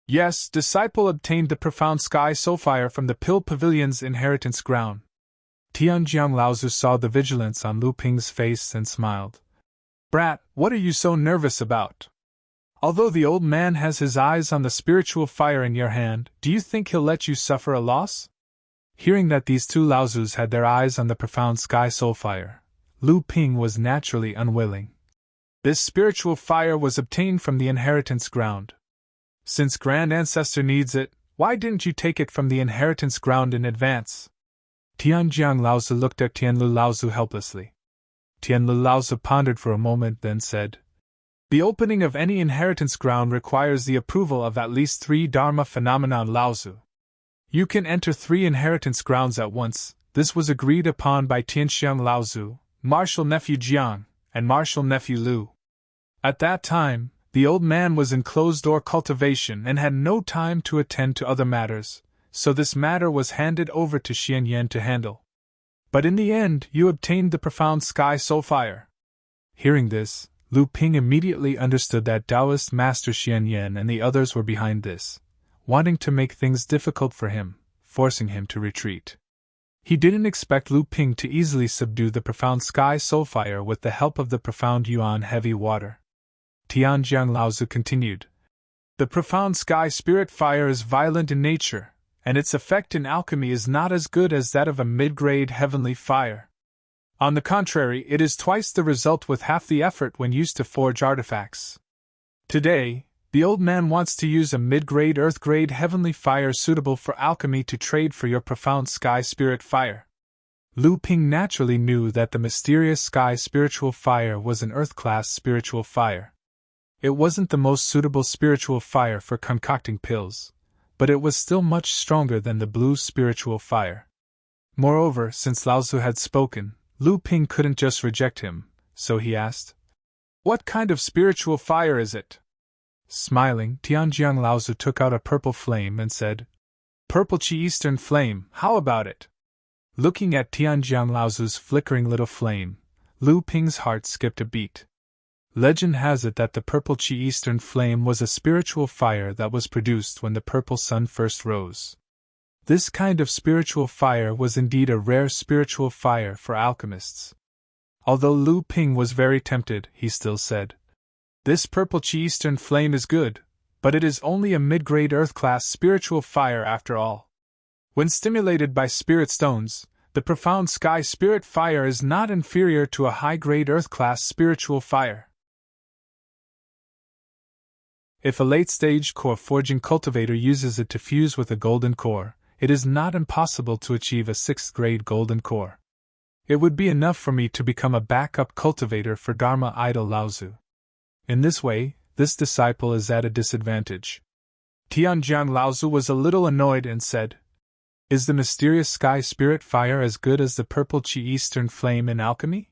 "Yes, disciple obtained the profound sky soul fire from the Pill Pavilion's inheritance ground." Tianjiang Laozu saw the vigilance on Lu Ping's face and smiled. "Brat, what are you so nervous about? Although the old man has his eyes on the spiritual fire in your hand, do you think he'll let you suffer a loss?" Hearing that these two Laozus had their eyes on the profound sky soul fire, Lu Ping was naturally unwilling. This spiritual fire was obtained from the inheritance ground. Since Grand Ancestor needs it, why didn't you take it from the inheritance ground in advance? Tianjiang Laozu looked at Tianlu Laozu helplessly. Tianlu Laozu pondered for a moment, then said, "The opening of any inheritance ground requires the approval of at least 3 Dharma phenomenon Laozu. You can enter 3 inheritance grounds at once. This was agreed upon by Tianxiang Laozu, Martial Nephew Jiang, and Martial Nephew Lu. At that time, the old man was in closed-door cultivation and had no time to attend to other matters, so this matter was handed over to Xian Yan to handle. But in the end, you obtained the profound sky soul fire." Hearing this, Lu Ping immediately understood that Taoist Master Xian Yan and the others were behind this, wanting to make things difficult for him, forcing him to retreat. He didn't expect Lu Ping to easily subdue the profound sky soul fire with the help of the profound yuan heavy water. Tianjiang Laozu continued, "The profound sky spirit fire is violent in nature, and its effect in alchemy is not as good as that of a mid-grade heavenly fire. On the contrary, it is twice the result with half the effort when used to forge artifacts. Today, the old man wants to use a mid-grade earth-grade heavenly fire suitable for alchemy to trade for your profound sky spirit fire." Lu Ping naturally knew that the mysterious sky spiritual fire was an earth-class spiritual fire. It wasn't the most suitable spiritual fire for concocting pills, but it was still much stronger than the blue spiritual fire. Moreover, since Laozu had spoken, Lu Ping couldn't just reject him, so he asked, "What kind of spiritual fire is it?" Smiling, Tianjiang Laozu took out a purple flame and said, "Purple Qi Eastern Flame, how about it?" Looking at Tianjiang Laozu's flickering little flame, Lu Ping's heart skipped a beat. Legend has it that the purple Qi Eastern Flame was a spiritual fire that was produced when the purple sun first rose. This kind of spiritual fire was indeed a rare spiritual fire for alchemists. Although Lu Ping was very tempted, he still said, "This purple Qi Eastern Flame is good, but it is only a mid-grade earth-class spiritual fire after all. When stimulated by spirit stones, the profound sky spirit fire is not inferior to a high-grade earth-class spiritual fire. If a late-stage core forging cultivator uses it to fuse with a golden core, it is not impossible to achieve a 6th-grade golden core. It would be enough for me to become a backup cultivator for Dharma idol Laozu. In this way, this disciple is at a disadvantage." Tianjiang Laozu was a little annoyed and said, "Is the mysterious sky spirit fire as good as the purple Qi Eastern Flame in alchemy?"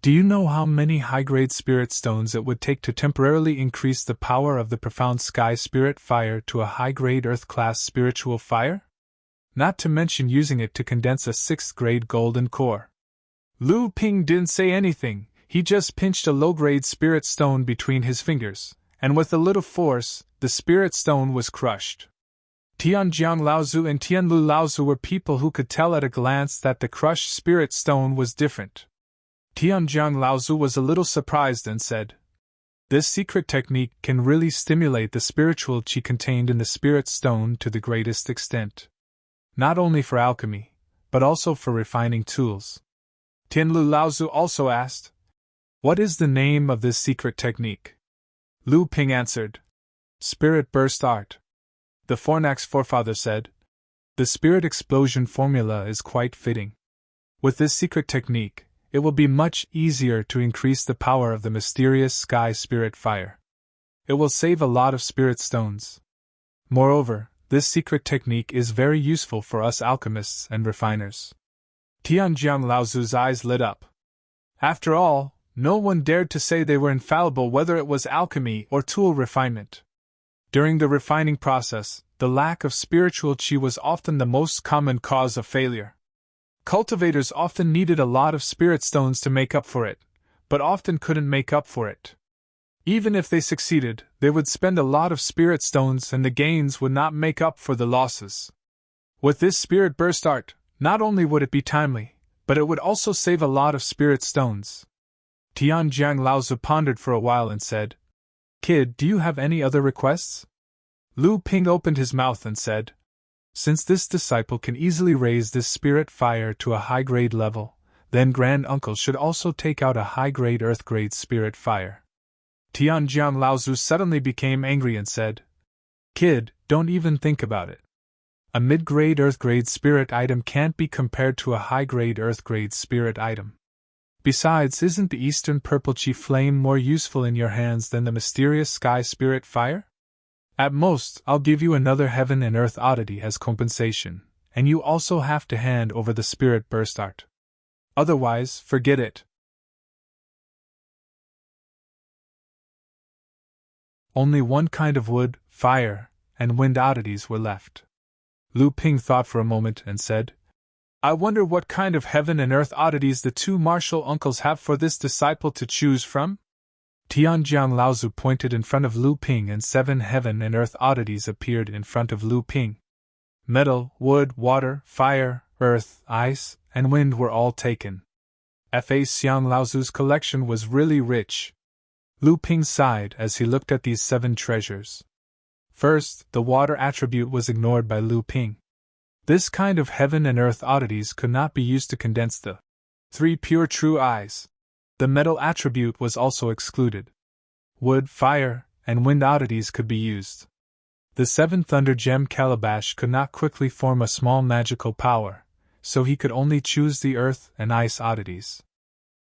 Do you know how many high-grade spirit stones it would take to temporarily increase the power of the profound sky spirit fire to a high-grade earth-class spiritual fire? Not to mention using it to condense a 6th-grade golden core. Lu Ping didn't say anything, he just pinched a low-grade spirit stone between his fingers, and with a little force, the spirit stone was crushed. Tianjiang Laozu and Tianlu Laozu were people who could tell at a glance that the crushed spirit stone was different. Tianjiang Laozu was a little surprised and said, "This secret technique can really stimulate the spiritual qi contained in the spirit stone to the greatest extent. Not only for alchemy, but also for refining tools." Tianlu Laozu also asked, "What is the name of this secret technique?" Lu Ping answered, "Spirit Burst Art." The Fornax forefather said, "The spirit explosion formula is quite fitting. With this secret technique, it will be much easier to increase the power of the mysterious sky spirit fire. It will save a lot of spirit stones. Moreover, this secret technique is very useful for us alchemists and refiners." Tianjiang Laozu's eyes lit up. After all, no one dared to say they were infallible, whether it was alchemy or tool refinement. During the refining process, the lack of spiritual qi was often the most common cause of failure. Cultivators often needed a lot of spirit stones to make up for it, but often couldn't make up for it. Even if they succeeded, they would spend a lot of spirit stones and the gains would not make up for the losses. With this spirit burst art, not only would it be timely, but it would also save a lot of spirit stones. Tianjiang Laozu pondered for a while and said, "Kid, do you have any other requests?" Lu Ping opened his mouth and said, "Since this disciple can easily raise this spirit fire to a high-grade level, then Grand Uncle should also take out a high-grade earth-grade spirit fire." Tianjiang Laozu suddenly became angry and said, "Kid, don't even think about it. A mid-grade earth-grade spirit item can't be compared to a high-grade earth-grade spirit item. Besides, isn't the Eastern Purple Chi Flame more useful in your hands than the mysterious Sky Spirit Fire? At most, I'll give you another Heaven and Earth oddity as compensation, and you also have to hand over the Spirit Burst Art. Otherwise, forget it." Only one kind of wood, fire, and wind oddities were left. Lu Ping thought for a moment and said, "I wonder what kind of heaven and earth oddities the two martial uncles have for this disciple to choose from?" Tianjiang Laozu pointed in front of Lu Ping and 7 heaven and earth oddities appeared in front of Lu Ping. Metal, wood, water, fire, earth, ice, and wind were all taken. Fa Xiang Laozu's collection was really rich. Lu Ping sighed as he looked at these 7 treasures. First, the water attribute was ignored by Lu Ping. This kind of heaven and earth oddities could not be used to condense the 3 pure true eyes. The metal attribute was also excluded. Wood, fire, and wind oddities could be used. The 7 thunder gem calabash could not quickly form a small magical power, so he could only choose the earth and ice oddities.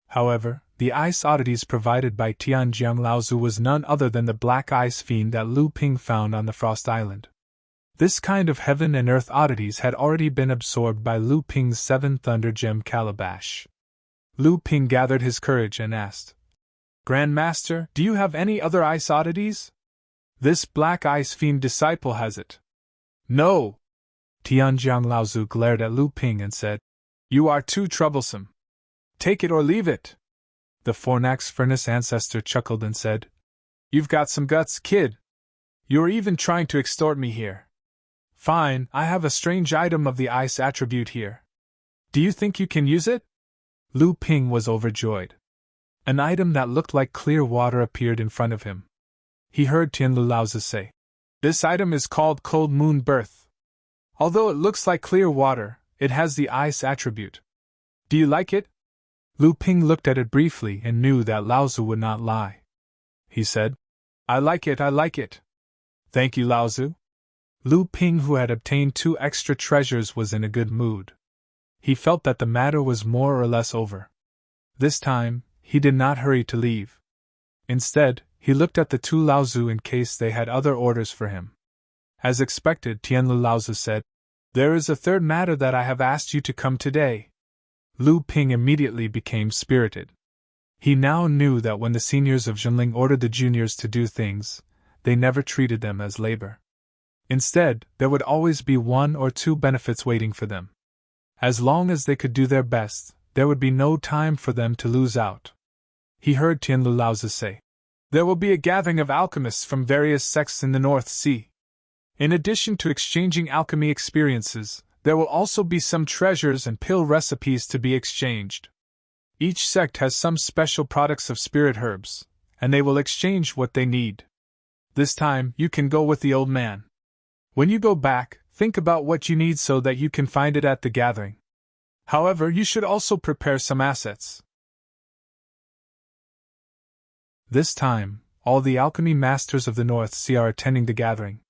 However, the ice oddities provided by Tianjiang Laozu was none other than the black ice fiend that Lu Ping found on the Frost Island. This kind of heaven and earth oddities had already been absorbed by Lu Ping's 7 thunder gem calabash. Lu Ping gathered his courage and asked, "Grand Master, do you have any other ice oddities? This black ice fiend disciple has it." "No!" Tianjiang Laozu glared at Lu Ping and said, "You are too troublesome. Take it or leave it." The Fornax furnace ancestor chuckled and said, "You've got some guts, kid. You're even trying to extort me here. Fine, I have a strange item of the ice attribute here. Do you think you can use it?" Lu Ping was overjoyed. An item that looked like clear water appeared in front of him. He heard Tianlu Laozi say, "This item is called Cold Moon Birth. Although it looks like clear water, it has the ice attribute. Do you like it?" Lu Ping looked at it briefly and knew that Laozi would not lie. He said, I like it. "Thank you, Laozi." Lu Ping, who had obtained 2 extra treasures, was in a good mood. He felt that the matter was more or less over. This time, he did not hurry to leave. Instead, he looked at the 2 Laozi in case they had other orders for him. As expected, Tianlu Laozi said, "There is a third matter that I have asked you to come today." Lu Ping immediately became spirited. He now knew that when the seniors of Zhenling ordered the juniors to do things, they never treated them as labor. Instead, there would always be one or two benefits waiting for them. As long as they could do their best, there would be no time for them to lose out. He heard Tianlu Laozi say, "There will be a gathering of alchemists from various sects in the North Sea. In addition to exchanging alchemy experiences, there will also be some treasures and pill recipes to be exchanged. Each sect has some special products of spirit herbs, and they will exchange what they need. This time, you can go with the old man. When you go back, think about what you need so that you can find it at the gathering. However, you should also prepare some assets." This time, all the alchemy masters of the North Sea are attending the gathering.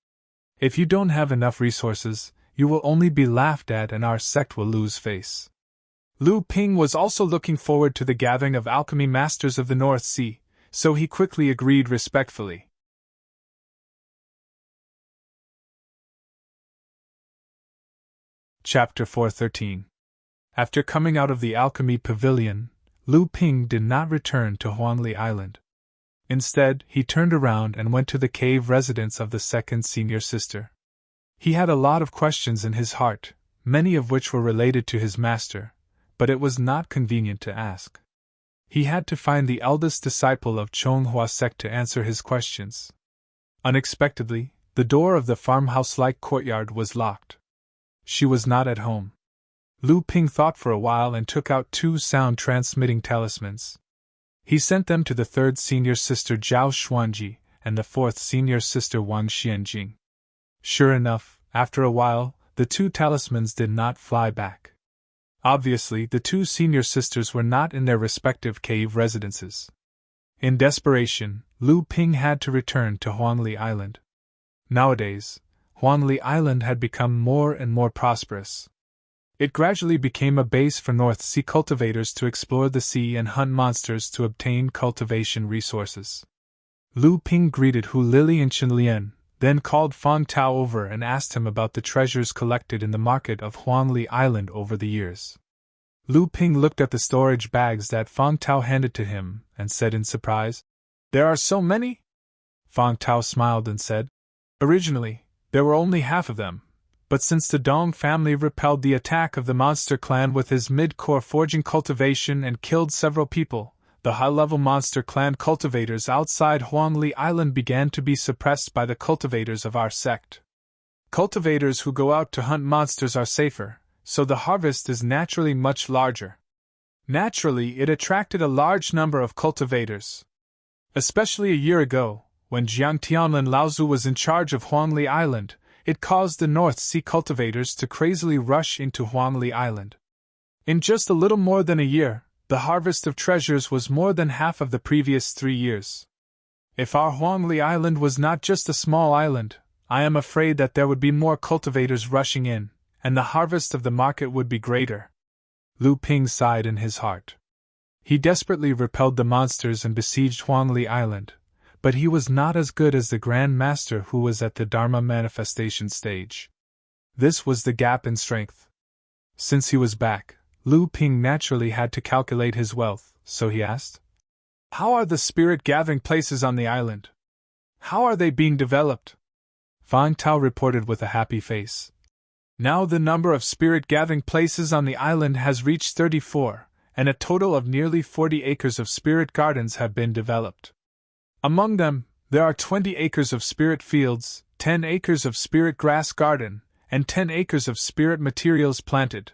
If you don't have enough resources, you will only be laughed at and our sect will lose face. Lu Ping was also looking forward to the gathering of alchemy masters of the North Sea, so he quickly agreed respectfully. Chapter 413. After coming out of the alchemy pavilion, Lu Ping did not return to Huangli Island. Instead, he turned around and went to the cave residence of the second senior sister. He had a lot of questions in his heart, many of which were related to his master, but it was not convenient to ask. He had to find the eldest disciple of Chonghua sect to answer his questions. Unexpectedly, the door of the farmhouse-like courtyard was locked. She was not at home. Lu Ping thought for a while and took out 2 sound-transmitting talismans. He sent them to the third senior sister Zhao Xuanji and the fourth senior sister Wang Xianjing. Sure enough, after a while, the 2 talismans did not fly back. Obviously, the 2 senior sisters were not in their respective cave residences. In desperation, Lu Ping had to return to Huangli Island. Nowadays, Huangli Island had become more and more prosperous. It gradually became a base for North Sea cultivators to explore the sea and hunt monsters to obtain cultivation resources. Lu Ping greeted Hu Lili and Chen Lian, then called Fang Tao over and asked him about the treasures collected in the market of Huangli Island over the years. Lu Ping looked at the storage bags that Fang Tao handed to him and said in surprise, "There are so many?" Fang Tao smiled and said, "Originally, there were only half of them, but since the Dong family repelled the attack of the monster clan with his mid-core forging cultivation and killed several people, the high-level monster clan cultivators outside Huangli Island began to be suppressed by the cultivators of our sect. Cultivators who go out to hunt monsters are safer, so the harvest is naturally much larger. Naturally, it attracted a large number of cultivators. Especially a year ago, when Jiang Tianlin Laozu was in charge of Huangli Island, it caused the North Sea cultivators to crazily rush into Huangli Island. In just a little more than a year, the harvest of treasures was more than half of the previous 3 years. If our Huangli Island was not just a small island, I am afraid that there would be more cultivators rushing in, and the harvest of the market would be greater." Lu Ping sighed in his heart. He desperately repelled the monsters and besieged Huangli Island, but he was not as good as the Grand Master who was at the Dharma manifestation stage. This was the gap in strength. Since he was back, Lu Ping naturally had to calculate his wealth, so he asked, "How are the spirit gathering places on the island? How are they being developed?" Fang Tao reported with a happy face. "Now the number of spirit gathering places on the island has reached 34, and a total of nearly 40 acres of spirit gardens have been developed. Among them, there are 20 acres of spirit fields, 10 acres of spirit grass garden, and 10 acres of spirit materials planted.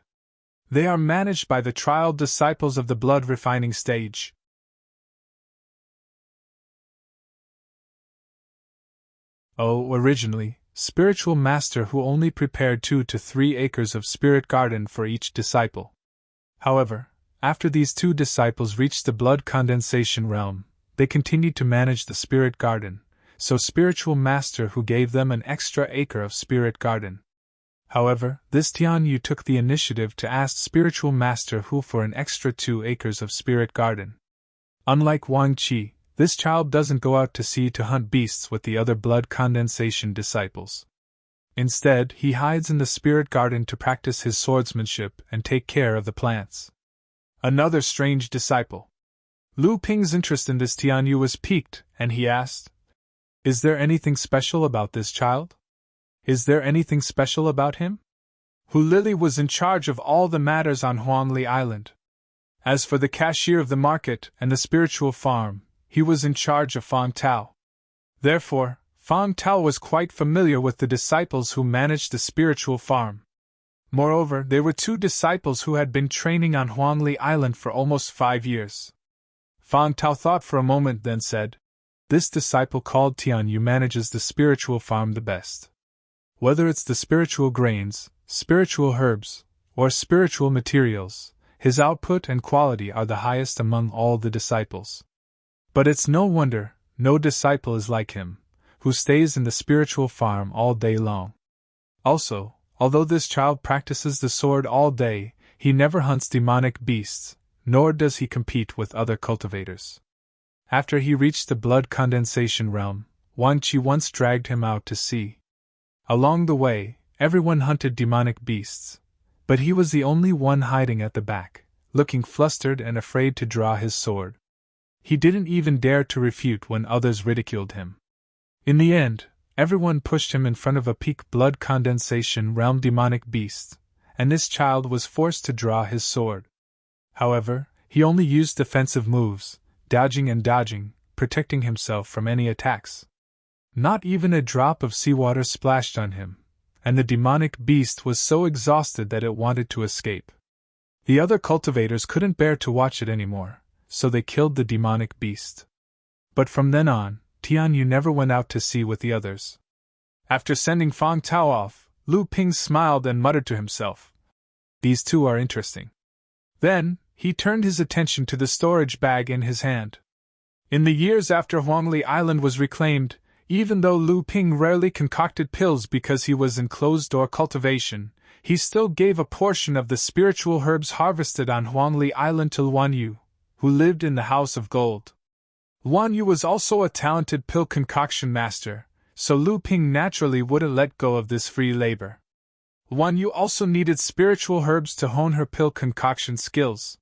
They are managed by the trial disciples of the blood refining stage." Originally, spiritual master who only prepared 2 to 3 acres of spirit garden for each disciple. However, after these 2 disciples reached the blood condensation realm, they continued to manage the spirit garden, so spiritual master who gave them an extra acre of spirit garden. However, this Tian Yu took the initiative to ask spiritual master Hu for an extra 2 acres of spirit garden. Unlike Wang Qi, this child doesn't go out to sea to hunt beasts with the other blood condensation disciples. Instead, he hides in the spirit garden to practice his swordsmanship and take care of the plants. Another strange disciple. Lu Ping's interest in this Tianyu was piqued, and he asked, "Is there anything special about this child? Is there anything special about him?" Hu Lili was in charge of all the matters on Huangli Island. As for the cashier of the market and the spiritual farm, he was in charge of Fang Tao. Therefore, Fang Tao was quite familiar with the disciples who managed the spiritual farm. Moreover, there were 2 disciples who had been training on Huangli Island for almost 5 years. Fang Tao thought for a moment, then said, "This disciple called Tianyu manages the spiritual farm the best. Whether it's the spiritual grains, spiritual herbs, or spiritual materials, his output and quality are the highest among all the disciples. But it's no wonder no disciple is like him, who stays in the spiritual farm all day long. Also, although this child practices the sword all day, he never hunts demonic beasts, nor does he compete with other cultivators." After he reached the blood condensation realm, Wang Qi once dragged him out to sea. Along the way, everyone hunted demonic beasts, but he was the only one hiding at the back, looking flustered and afraid to draw his sword. He didn't even dare to refute when others ridiculed him. In the end, everyone pushed him in front of a peak blood condensation realm demonic beast, and this child was forced to draw his sword. However, he only used defensive moves, dodging and dodging, protecting himself from any attacks. Not even a drop of seawater splashed on him, and the demonic beast was so exhausted that it wanted to escape. The other cultivators couldn't bear to watch it anymore, so they killed the demonic beast. But from then on, Tianyu never went out to sea with the others. After sending Fang Tao off, Lu Ping smiled and muttered to himself, "These 2 are interesting." Then, he turned his attention to the storage bag in his hand. In the years after Huangli Island was reclaimed, even though Lu Ping rarely concocted pills because he was in closed-door cultivation, he still gave a portion of the spiritual herbs harvested on Huangli Island to Luan Yu, who lived in the House of Gold. Luan Yu was also a talented pill concoction master, so Lu Ping naturally wouldn't let go of this free labor. Luan Yu also needed spiritual herbs to hone her pill concoction skills.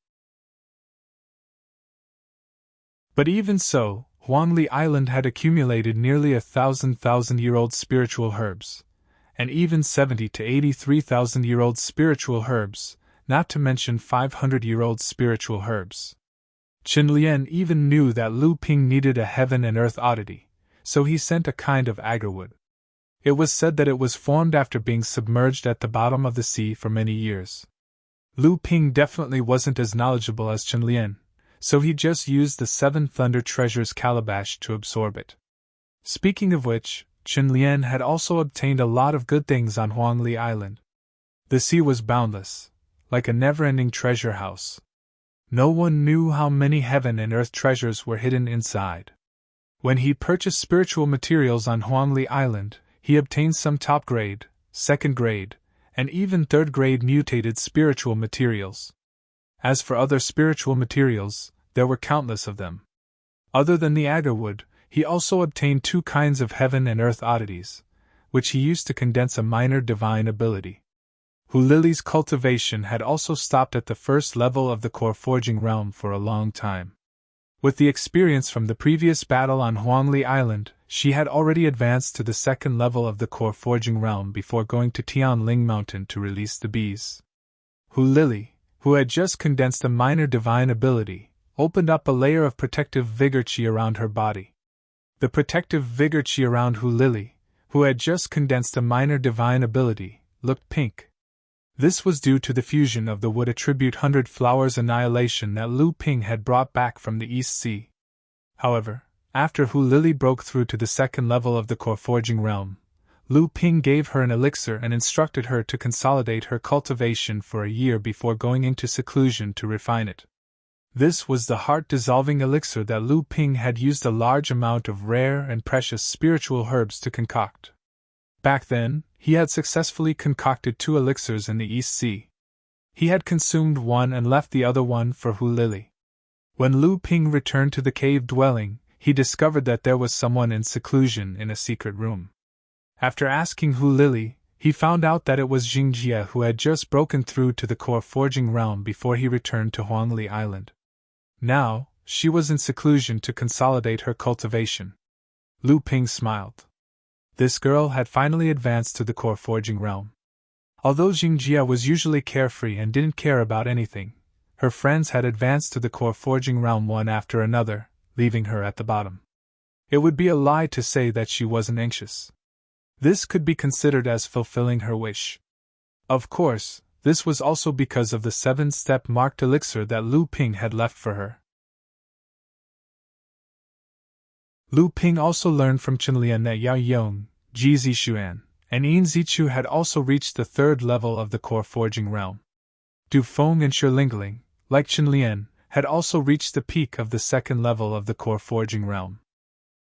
But even so, Huangli Island had accumulated nearly 1,000-year-old spiritual herbs, and even 70 to 83,000-year-old spiritual herbs, not to mention 500-year-old spiritual herbs. Chen Lian even knew that Lu Ping needed a heaven and earth oddity, so he sent a kind of agarwood. It was said that it was formed after being submerged at the bottom of the sea for many years. Lu Ping definitely wasn't as knowledgeable as Chen Lian, so he just used the 7 Thunder Treasures calabash to absorb it. Speaking of which, Chen Lian had also obtained a lot of good things on Huangli Island. The sea was boundless, like a never-ending treasure house. No one knew how many heaven and earth treasures were hidden inside. When he purchased spiritual materials on Huangli Island, he obtained some top-grade, second-grade, and even third-grade mutated spiritual materials. As for other spiritual materials, there were countless of them. Other than the agarwood, he also obtained 2 kinds of heaven and earth oddities, which he used to condense a minor divine ability. Hu Lili's cultivation had also stopped at the first level of the core forging realm for a long time. With the experience from the previous battle on Huangli Island, she had already advanced to the second level of the core forging realm before going to Tianling Mountain to release the bees. Hu Lili, who had just condensed a minor divine ability, opened up a layer of protective vigor chi around her body. The protective vigor chi around Hu Lili, who had just condensed a minor divine ability, looked pink. This was due to the fusion of the wood attribute 100 Flowers Annihilation that Lu Ping had brought back from the East Sea. However, after Hu Lili broke through to the second level of the core forging realm, Lu Ping gave her an elixir and instructed her to consolidate her cultivation for a year before going into seclusion to refine it. This was the heart-dissolving elixir that Lu Ping had used a large amount of rare and precious spiritual herbs to concoct. Back then, he had successfully concocted 2 elixirs in the East Sea. He had consumed one and left the other one for Hu Lili. When Lu Ping returned to the cave dwelling, he discovered that there was someone in seclusion in a secret room. After asking Hu Lili, he found out that it was Jingjie who had just broken through to the core forging realm before he returned to Huangli Island. Now, she was in seclusion to consolidate her cultivation. Lu Ping smiled. This girl had finally advanced to the core forging realm. Although Jingjia was usually carefree and didn't care about anything, her friends had advanced to the core forging realm one after another, leaving her at the bottom. It would be a lie to say that she wasn't anxious. This could be considered as fulfilling her wish. Of course, this was also because of the 7-step marked elixir that Lu Ping had left for her. Lu Ping also learned from Chenlian that Yao Yong, Ji Zixuan, and Yin Zichu had also reached the 3rd level of the core forging realm. Du Feng and Shi Lingling, like Chenlian, had also reached the peak of the 2nd level of the core forging realm.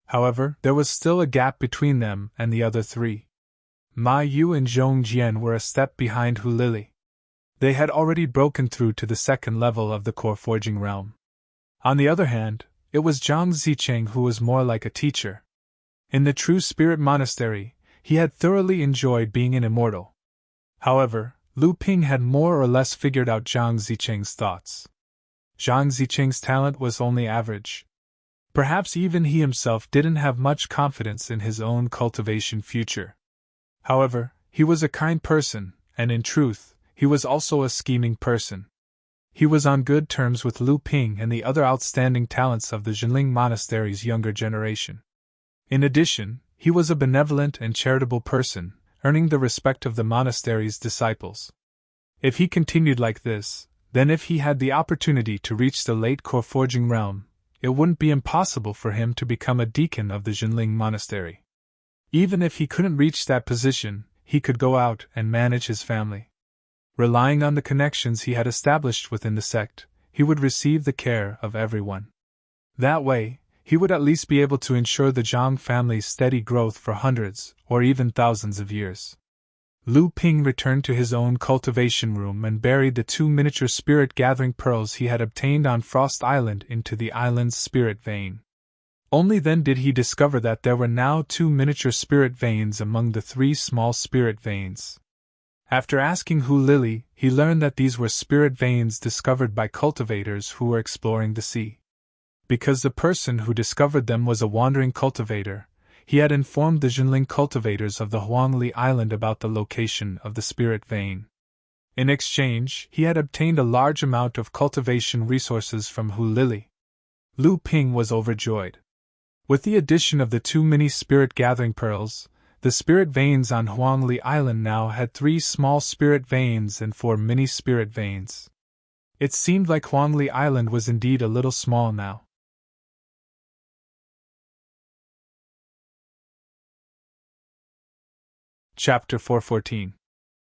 However, there was still a gap between them and the other 3. Ma Yu and Zhong Jian were a step behind Hu Lili. They had already broken through to the 2nd level of the core forging realm. On the other hand, it was Zhang Zicheng who was more like a teacher. In the True Spirit Monastery, he had thoroughly enjoyed being an immortal. However, Lu Ping had more or less figured out Zhang Zicheng's thoughts. Zhang Zicheng's talent was only average. Perhaps even he himself didn't have much confidence in his own cultivation future. However, he was a kind person, and in truth, he was also a scheming person. He was on good terms with Lu Ping and the other outstanding talents of the Jinling Monastery's younger generation. In addition, he was a benevolent and charitable person, earning the respect of the monastery's disciples. If he continued like this, then if he had the opportunity to reach the late core forging realm, it wouldn't be impossible for him to become a deacon of the Jinling Monastery. Even if he couldn't reach that position, he could go out and manage his family. Relying on the connections he had established within the sect, he would receive the care of everyone. That way, he would at least be able to ensure the Zhang family's steady growth for hundreds, or even thousands of years. Lu Ping returned to his own cultivation room and buried the 2 miniature spirit-gathering pearls he had obtained on Frost Island into the island's spirit vein. Only then did he discover that there were now 2 miniature spirit veins among the 3 small spirit veins. After asking Hu Lili, he learned that these were spirit veins discovered by cultivators who were exploring the sea. Because the person who discovered them was a wandering cultivator, he had informed the Jinling cultivators of the Huangli Island about the location of the spirit vein. In exchange, he had obtained a large amount of cultivation resources from Hu Lili. Lu Ping was overjoyed. With the addition of the 2 mini spirit-gathering pearls, the spirit veins on Huangli Island now had 3 small spirit veins and 4 mini spirit veins. It seemed like Huangli Island was indeed a little small now. Chapter 414.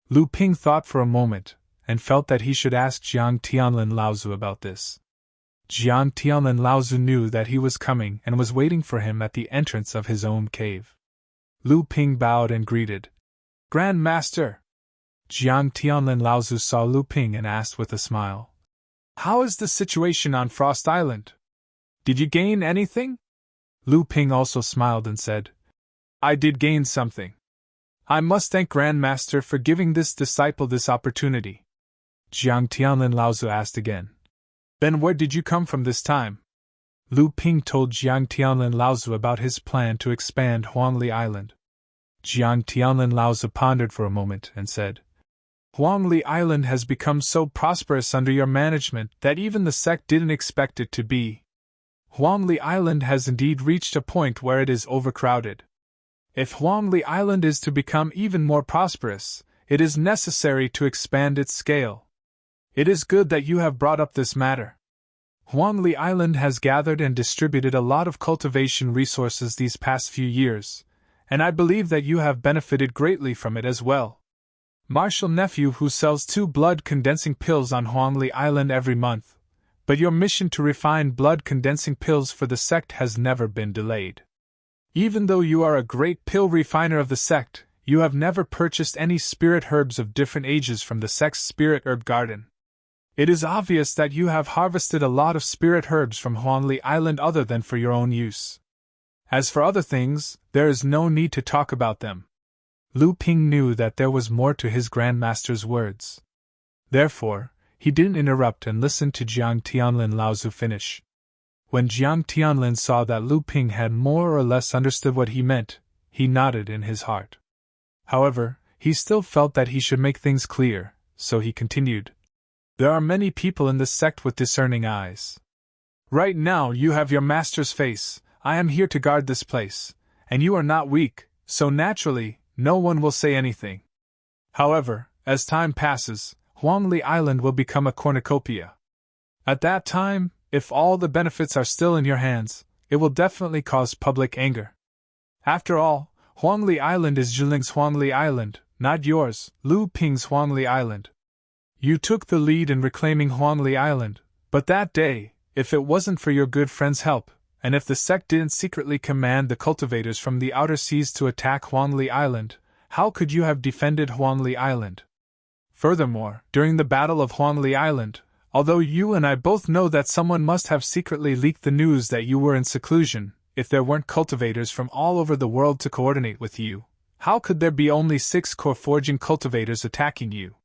Lu Ping thought for a moment, and felt that he should ask Jiang Tianlin Laozu about this. Jiang Tianlin Laozu knew that he was coming and was waiting for him at the entrance of his own cave. Lu Ping bowed and greeted. Grand Master! Jiang Tianlin Laozu saw Lu Ping and asked with a smile. How is the situation on Frost Island? Did you gain anything? Lu Ping also smiled and said, I did gain something. I must thank Grand Master for giving this disciple this opportunity. Jiang Tianlin Laozu asked again. Then where did you come from this time? Lu Ping told Jiang Tianlin Laozu about his plan to expand Huangli Island. Jiang Tianlin Laozu pondered for a moment and said, Huangli Island has become so prosperous under your management that even the sect didn't expect it to be. Huangli Island has indeed reached a point where it is overcrowded. If Huangli Island is to become even more prosperous, it is necessary to expand its scale. It is good that you have brought up this matter. Huangli Island has gathered and distributed a lot of cultivation resources these past few years, and I believe that you have benefited greatly from it as well. Marshal Nephew who sells 2 blood-condensing pills on Huangli Island every month, but your mission to refine blood-condensing pills for the sect has never been delayed. Even though you are a great pill refiner of the sect, you have never purchased any spirit herbs of different ages from the sect's spirit herb garden. It is obvious that you have harvested a lot of spirit herbs from Huangli Island other than for your own use. As for other things, there is no need to talk about them. Lu Ping knew that there was more to his Grandmaster's words. Therefore, he didn't interrupt and listened to Jiang Tianlin Laozu finish. When Jiang Tianlin saw that Lu Ping had more or less understood what he meant, he nodded in his heart. However, he still felt that he should make things clear, so he continued. There are many people in this sect with discerning eyes. Right now you have your master's face. I am here to guard this place, and you are not weak, so naturally, no one will say anything. However, as time passes, Huangli Island will become a cornucopia. At that time, if all the benefits are still in your hands, it will definitely cause public anger. After all, Huangli Island is Zhiling's Huangli Island, not yours, Lu Ping's Huangli Island. You took the lead in reclaiming Huangli Island, but that day, if it wasn't for your good friend's help, and if the sect didn't secretly command the cultivators from the outer seas to attack Huangli Island, how could you have defended Huangli Island? Furthermore, during the Battle of Huangli Island, although you and I both know that someone must have secretly leaked the news that you were in seclusion, if there weren't cultivators from all over the world to coordinate with you, how could there be only 6 core forging cultivators attacking you?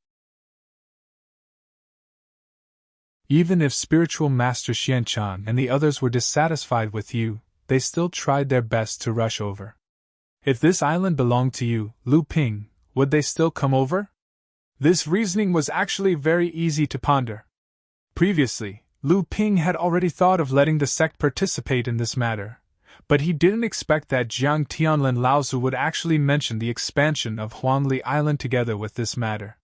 Even if Spiritual Master Xianchan and the others were dissatisfied with you, they still tried their best to rush over. If this island belonged to you, Lu Ping, would they still come over? This reasoning was actually very easy to ponder. Previously, Lu Ping had already thought of letting the sect participate in this matter, but he didn't expect that Jiang Tianlin Laozu would actually mention the expansion of Huangli Island together with this matter.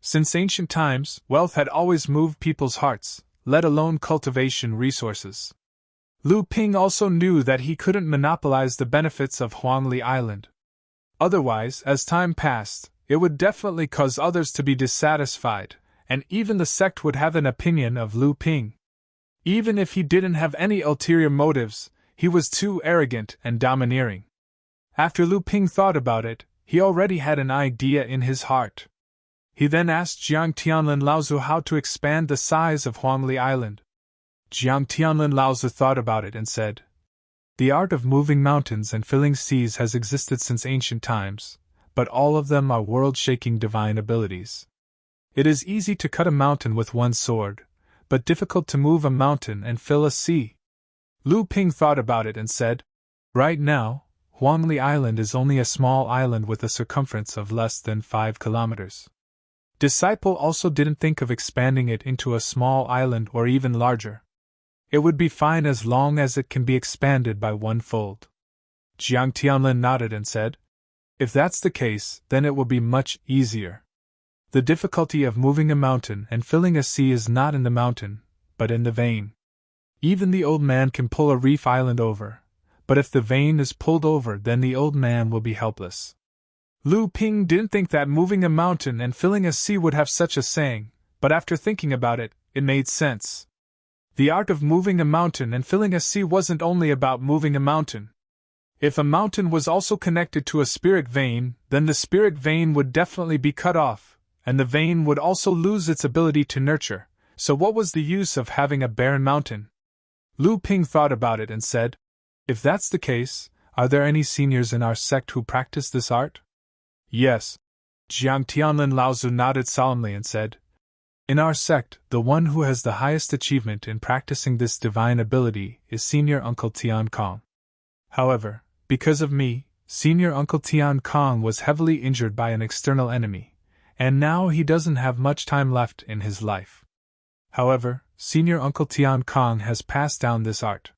Since ancient times, wealth had always moved people's hearts, let alone cultivation resources. Lu Ping also knew that he couldn't monopolize the benefits of Huangli Island. Otherwise, as time passed, it would definitely cause others to be dissatisfied, and even the sect would have an opinion of Lu Ping. Even if he didn't have any ulterior motives, he was too arrogant and domineering. After Lu Ping thought about it, he already had an idea in his heart. He then asked Jiang Tianlin Laozu how to expand the size of Huangli Island. Jiang Tianlin Laozu thought about it and said, The art of moving mountains and filling seas has existed since ancient times, but all of them are world-shaking divine abilities. It is easy to cut a mountain with one sword, but difficult to move a mountain and fill a sea. Lu Ping thought about it and said, Right now, Huangli Island is only a small island with a circumference of less than 5 kilometers. Disciple also didn't think of expanding it into a small island or even larger. It would be fine as long as it can be expanded by 1-fold. Jiang Tianlin nodded and said, If that's the case, then it will be much easier. The difficulty of moving a mountain and filling a sea is not in the mountain, but in the vein. Even the old man can pull a reef island over, but if the vein is pulled over, then the old man will be helpless. Lu Ping didn't think that moving a mountain and filling a sea would have such a saying, but after thinking about it, it made sense. The art of moving a mountain and filling a sea wasn't only about moving a mountain. If a mountain was also connected to a spirit vein, then the spirit vein would definitely be cut off, and the vein would also lose its ability to nurture, so what was the use of having a barren mountain? Lu Ping thought about it and said, If that's the case, are there any seniors in our sect who practice this art? Yes. Jiang Tianlin Laozu nodded solemnly and said, In our sect, the one who has the highest achievement in practicing this divine ability is Senior Uncle Tian Kong. However, because of me, Senior Uncle Tian Kong was heavily injured by an external enemy, and now he doesn't have much time left in his life. However, Senior Uncle Tian Kong has passed down this art.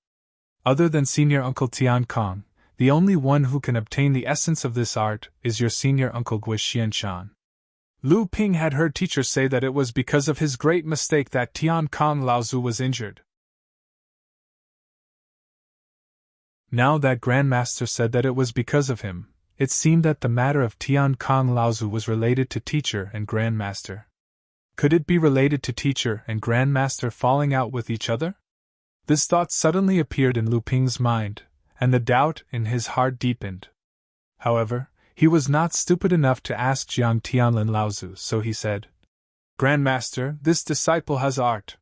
Other than Senior Uncle Tian Kong, the only one who can obtain the essence of this art is your Senior Uncle Gui Xianshan. Lu Ping had heard teachers say that it was because of his great mistake that Tian Kong Laozu was injured. Now that Grandmaster said that it was because of him, it seemed that the matter of Tian Kong Laozu was related to teacher and Grandmaster. Could it be related to teacher and Grandmaster falling out with each other? This thought suddenly appeared in Lu Ping's mind, and the doubt in his heart deepened. However, he was not stupid enough to ask Jiang Tianlin Laozu, so he said, Grandmaster, this disciple has art.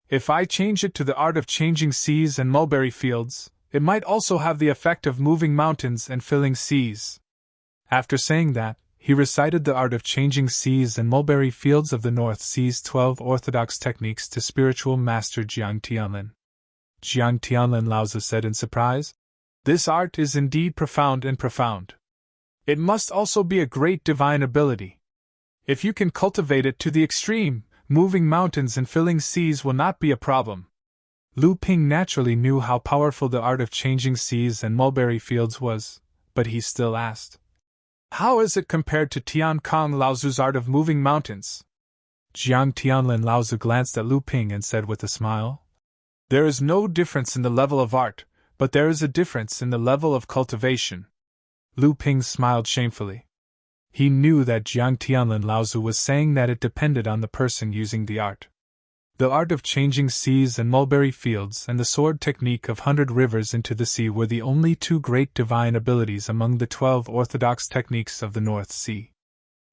If I change it to the art of changing seas and mulberry fields, it might also have the effect of moving mountains and filling seas. After saying that, he recited the art of changing seas and mulberry fields of the North Sea's 12 orthodox techniques to spiritual master Jiang Tianlin. Jiang Tianlin Laozi said in surprise. This art is indeed profound and profound. It must also be a great divine ability. If you can cultivate it to the extreme, moving mountains and filling seas will not be a problem. Lu Ping naturally knew how powerful the art of changing seas and mulberry fields was, but he still asked, how is it compared to Tian Kong Laozu's art of moving mountains? Jiang Tianlin Laozi glanced at Lu Ping and said with a smile, there is no difference in the level of art, but there is a difference in the level of cultivation. Lu Ping smiled shamefully. He knew that Jiang Tianlin Laozi was saying that it depended on the person using the art. The art of changing seas and mulberry fields and the sword technique of 100 rivers into the sea were the only two great divine abilities among the 12 orthodox techniques of the North Sea.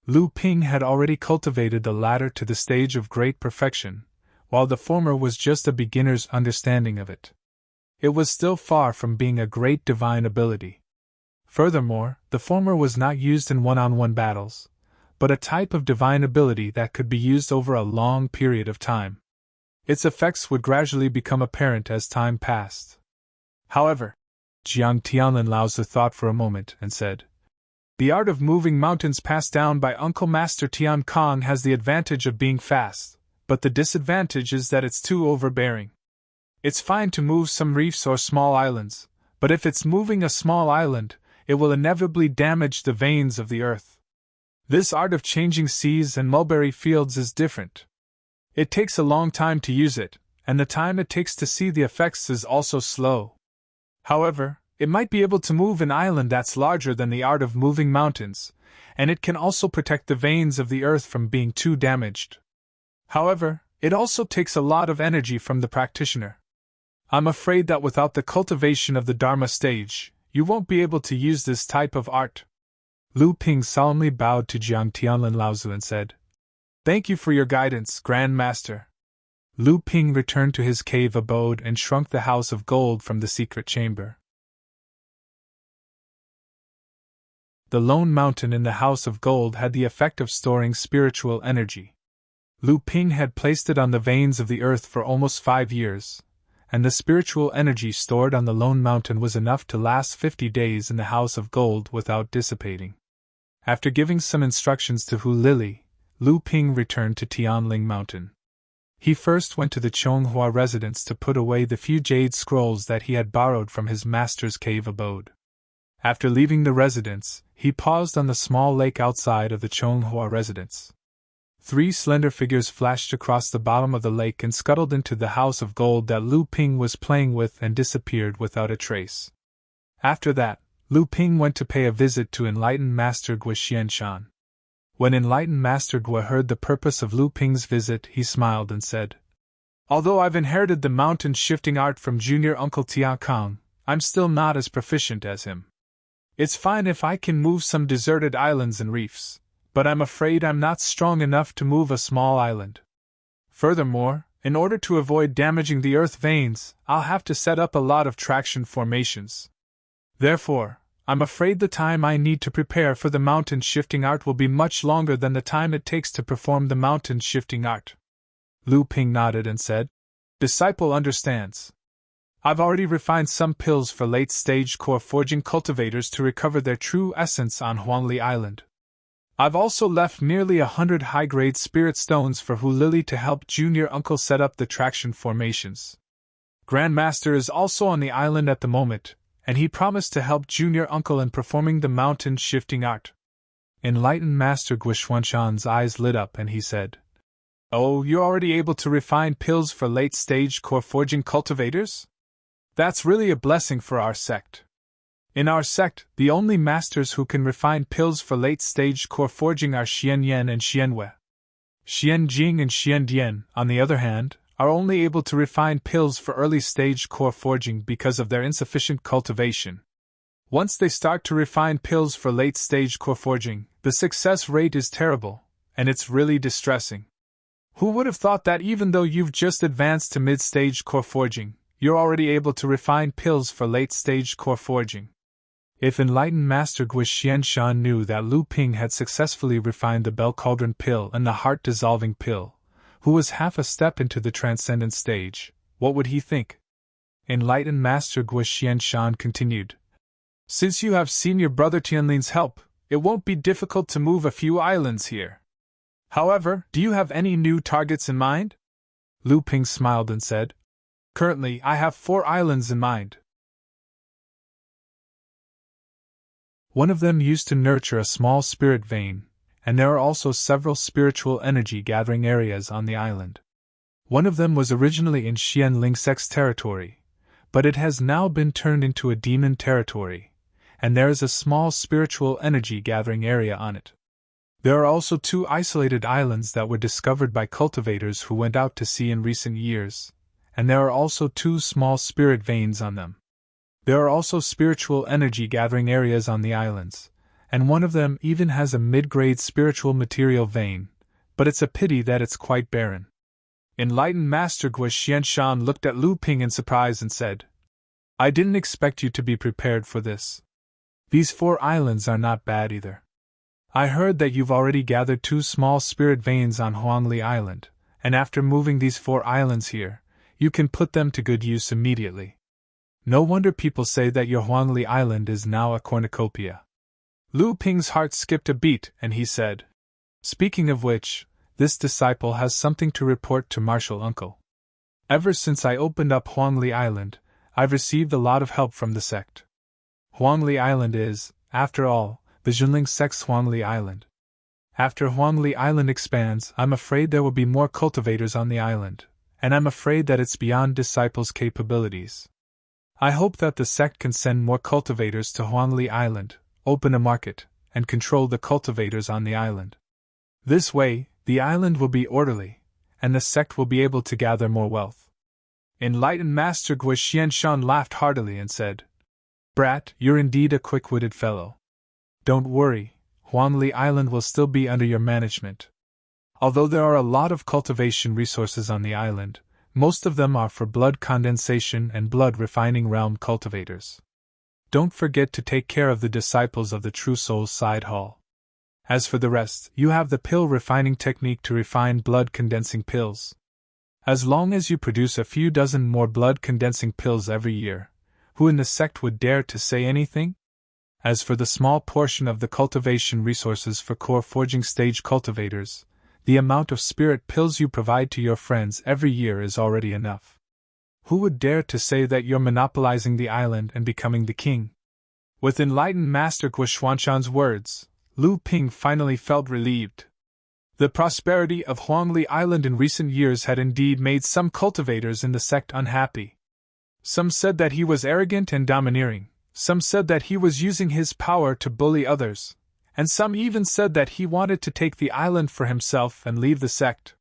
Lu Ping had already cultivated the latter to the stage of great perfection, while the former was just a beginner's understanding of it. It was still far from being a great divine ability. Furthermore, the former was not used in one-on-one battles, but a type of divine ability that could be used over a long period of time. Its effects would gradually become apparent as time passed. However, Jiang Tianlin Laozi thought for a moment and said, the art of moving mountains passed down by Uncle Master Tian Kong has the advantage of being fast, but the disadvantage is that it's too overbearing. It's fine to move some reefs or small islands, but if it's moving a small island, it will inevitably damage the veins of the earth. This art of changing seas and mulberry fields is different. It takes a long time to use it, and the time it takes to see the effects is also slow. However, it might be able to move an island that's larger than the art of moving mountains, and it can also protect the veins of the earth from being too damaged. However, it also takes a lot of energy from the practitioner. I'm afraid that without the cultivation of the Dharma stage, you won't be able to use this type of art. Lu Ping solemnly bowed to Jiang Tianlin Laozi and said, thank you for your guidance, Grand Master. Lu Ping returned to his cave abode and shrunk the house of gold from the secret chamber. The lone mountain in the house of gold had the effect of storing spiritual energy. Lu Ping had placed it on the veins of the earth for almost 5 years, and the spiritual energy stored on the lone mountain was enough to last 50 days in the house of gold without dissipating. After giving some instructions to Hu Lili, Lu Ping returned to Tianling Mountain. He first went to the Chonghua residence to put away the few jade scrolls that he had borrowed from his master's cave abode. After leaving the residence, he paused on the small lake outside of the Chonghua residence. 3 slender figures flashed across the bottom of the lake and scuttled into the house of gold that Lu Ping was playing with and disappeared without a trace. After that, Lu Ping went to pay a visit to enlightened Master Gui Xianshan. When enlightened Master Gui heard the purpose of Lu Ping's visit, he smiled and said, although I've inherited the mountain-shifting art from junior Uncle Tian Kong, I'm still not as proficient as him. It's fine if I can move some deserted islands and reefs, but I'm afraid I'm not strong enough to move a small island. Furthermore, in order to avoid damaging the earth veins, I'll have to set up a lot of traction formations. Therefore, I'm afraid the time I need to prepare for the mountain-shifting art will be much longer than the time it takes to perform the mountain-shifting art. Lu Ping nodded and said, disciple understands. I've already refined some pills for late-stage core forging cultivators to recover their true essence on Huangli Island. I've also left nearly 100 high-grade spirit stones for Hu Lili to help junior uncle set up the traction formations. Grandmaster is also on the island at the moment, and he promised to help junior uncle in performing the mountain-shifting art. Enlightened Master Gui Xianshan's eyes lit up and he said, oh, you're already able to refine pills for late-stage core forging cultivators? That's really a blessing for our sect. In our sect, the only masters who can refine pills for late-stage core forging are Xian Yan and Xian Wei. Xian Jing and Xian Dian, on the other hand, are only able to refine pills for early-stage core forging because of their insufficient cultivation. Once they start to refine pills for late-stage core forging, the success rate is terrible, and it's really distressing. Who would have thought that even though you've just advanced to mid-stage core forging, you're already able to refine pills for late-stage core forging? If enlightened Master Gui Xianshan knew that Lu Ping had successfully refined the Bell Cauldron pill and the Heart-Dissolving pill, who was half a step into the transcendent stage, what would he think? Enlightened Master Gui Xianshan continued. Since you have seen your brother Tianling's help, it won't be difficult to move a few islands here. However, do you have any new targets in mind? Lu Ping smiled and said, Currently, I have 4 islands in mind. One of them used to nurture a small spirit vein, and there are also several spiritual energy gathering areas on the island. One of them was originally in Xianling Sect's territory, but it has now been turned into a demon territory, and there is a small spiritual energy gathering area on it. There are also 2 isolated islands that were discovered by cultivators who went out to sea in recent years, and there are also 2 small spirit veins on them. There are also spiritual energy gathering areas on the islands, and one of them even has a mid-grade spiritual material vein, but it's a pity that it's quite barren. Enlightened Master Gui Xianshan looked at Lu Ping in surprise and said, I didn't expect you to be prepared for this. These 4 islands are not bad either. I heard that you've already gathered 2 small spirit veins on Huangli Island, and after moving these 4 islands here, you can put them to good use immediately. No wonder people say that your Huangli Island is now a cornucopia. Lu Ping's heart skipped a beat and he said, Speaking of which, this disciple has something to report to Martial Uncle. Ever since I opened up Huangli Island, I've received a lot of help from the sect. Huangli Island is, after all, the Jinling sect's Huangli Island. After Huangli Island expands, I'm afraid there will be more cultivators on the island, and I'm afraid that it's beyond disciples' capabilities. I hope that the sect can send more cultivators to Huangli Island, open a market, and control the cultivators on the island. This way, the island will be orderly, and the sect will be able to gather more wealth. Enlightened Master Gui Xianshan laughed heartily and said, Brat, you're indeed a quick-witted fellow. Don't worry, Huangli Island will still be under your management. Although there are a lot of cultivation resources on the island, most of them are for blood condensation and blood refining realm cultivators. Don't forget to take care of the disciples of the True Soul's side hall. As for the rest, you have the pill refining technique to refine blood condensing pills. As long as you produce a few dozen more blood condensing pills every year, who in the sect would dare to say anything? As for the small portion of the cultivation resources for core forging stage cultivators, the amount of spirit pills you provide to your friends every year is already enough. Who would dare to say that you're monopolizing the island and becoming the king? With enlightened Master Gui Xianshan's words, Lu Ping finally felt relieved. The prosperity of Huangli Island in recent years had indeed made some cultivators in the sect unhappy. Some said that he was arrogant and domineering, some said that he was using his power to bully others, and some even said that he wanted to take the island for himself and leave the sect.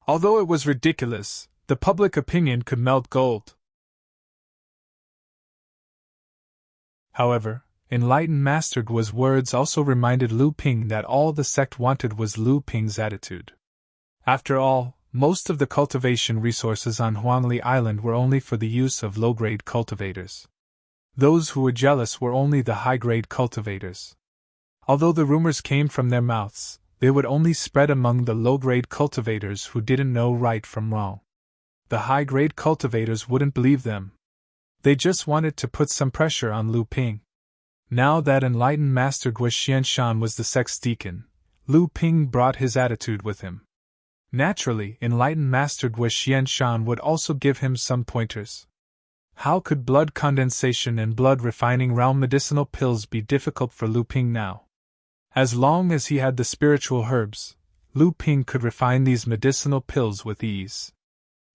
Although it was ridiculous, the public opinion could melt gold. However, enlightened Master Gui's words also reminded Lu Ping that all the sect wanted was Lu Ping's attitude. After all, most of the cultivation resources on Huangli Island were only for the use of low-grade cultivators. Those who were jealous were only the high-grade cultivators. Although the rumors came from their mouths, they would only spread among the low-grade cultivators who didn't know right from wrong. The high-grade cultivators wouldn't believe them. They just wanted to put some pressure on Lu Ping. Now that enlightened Master Gui Xianshan was the sect's deacon, Lu Ping brought his attitude with him. Naturally, enlightened Master Gui Xianshan would also give him some pointers. How could blood condensation and blood refining realm medicinal pills be difficult for Lu Ping now? As long as he had the spiritual herbs, Lu Ping could refine these medicinal pills with ease.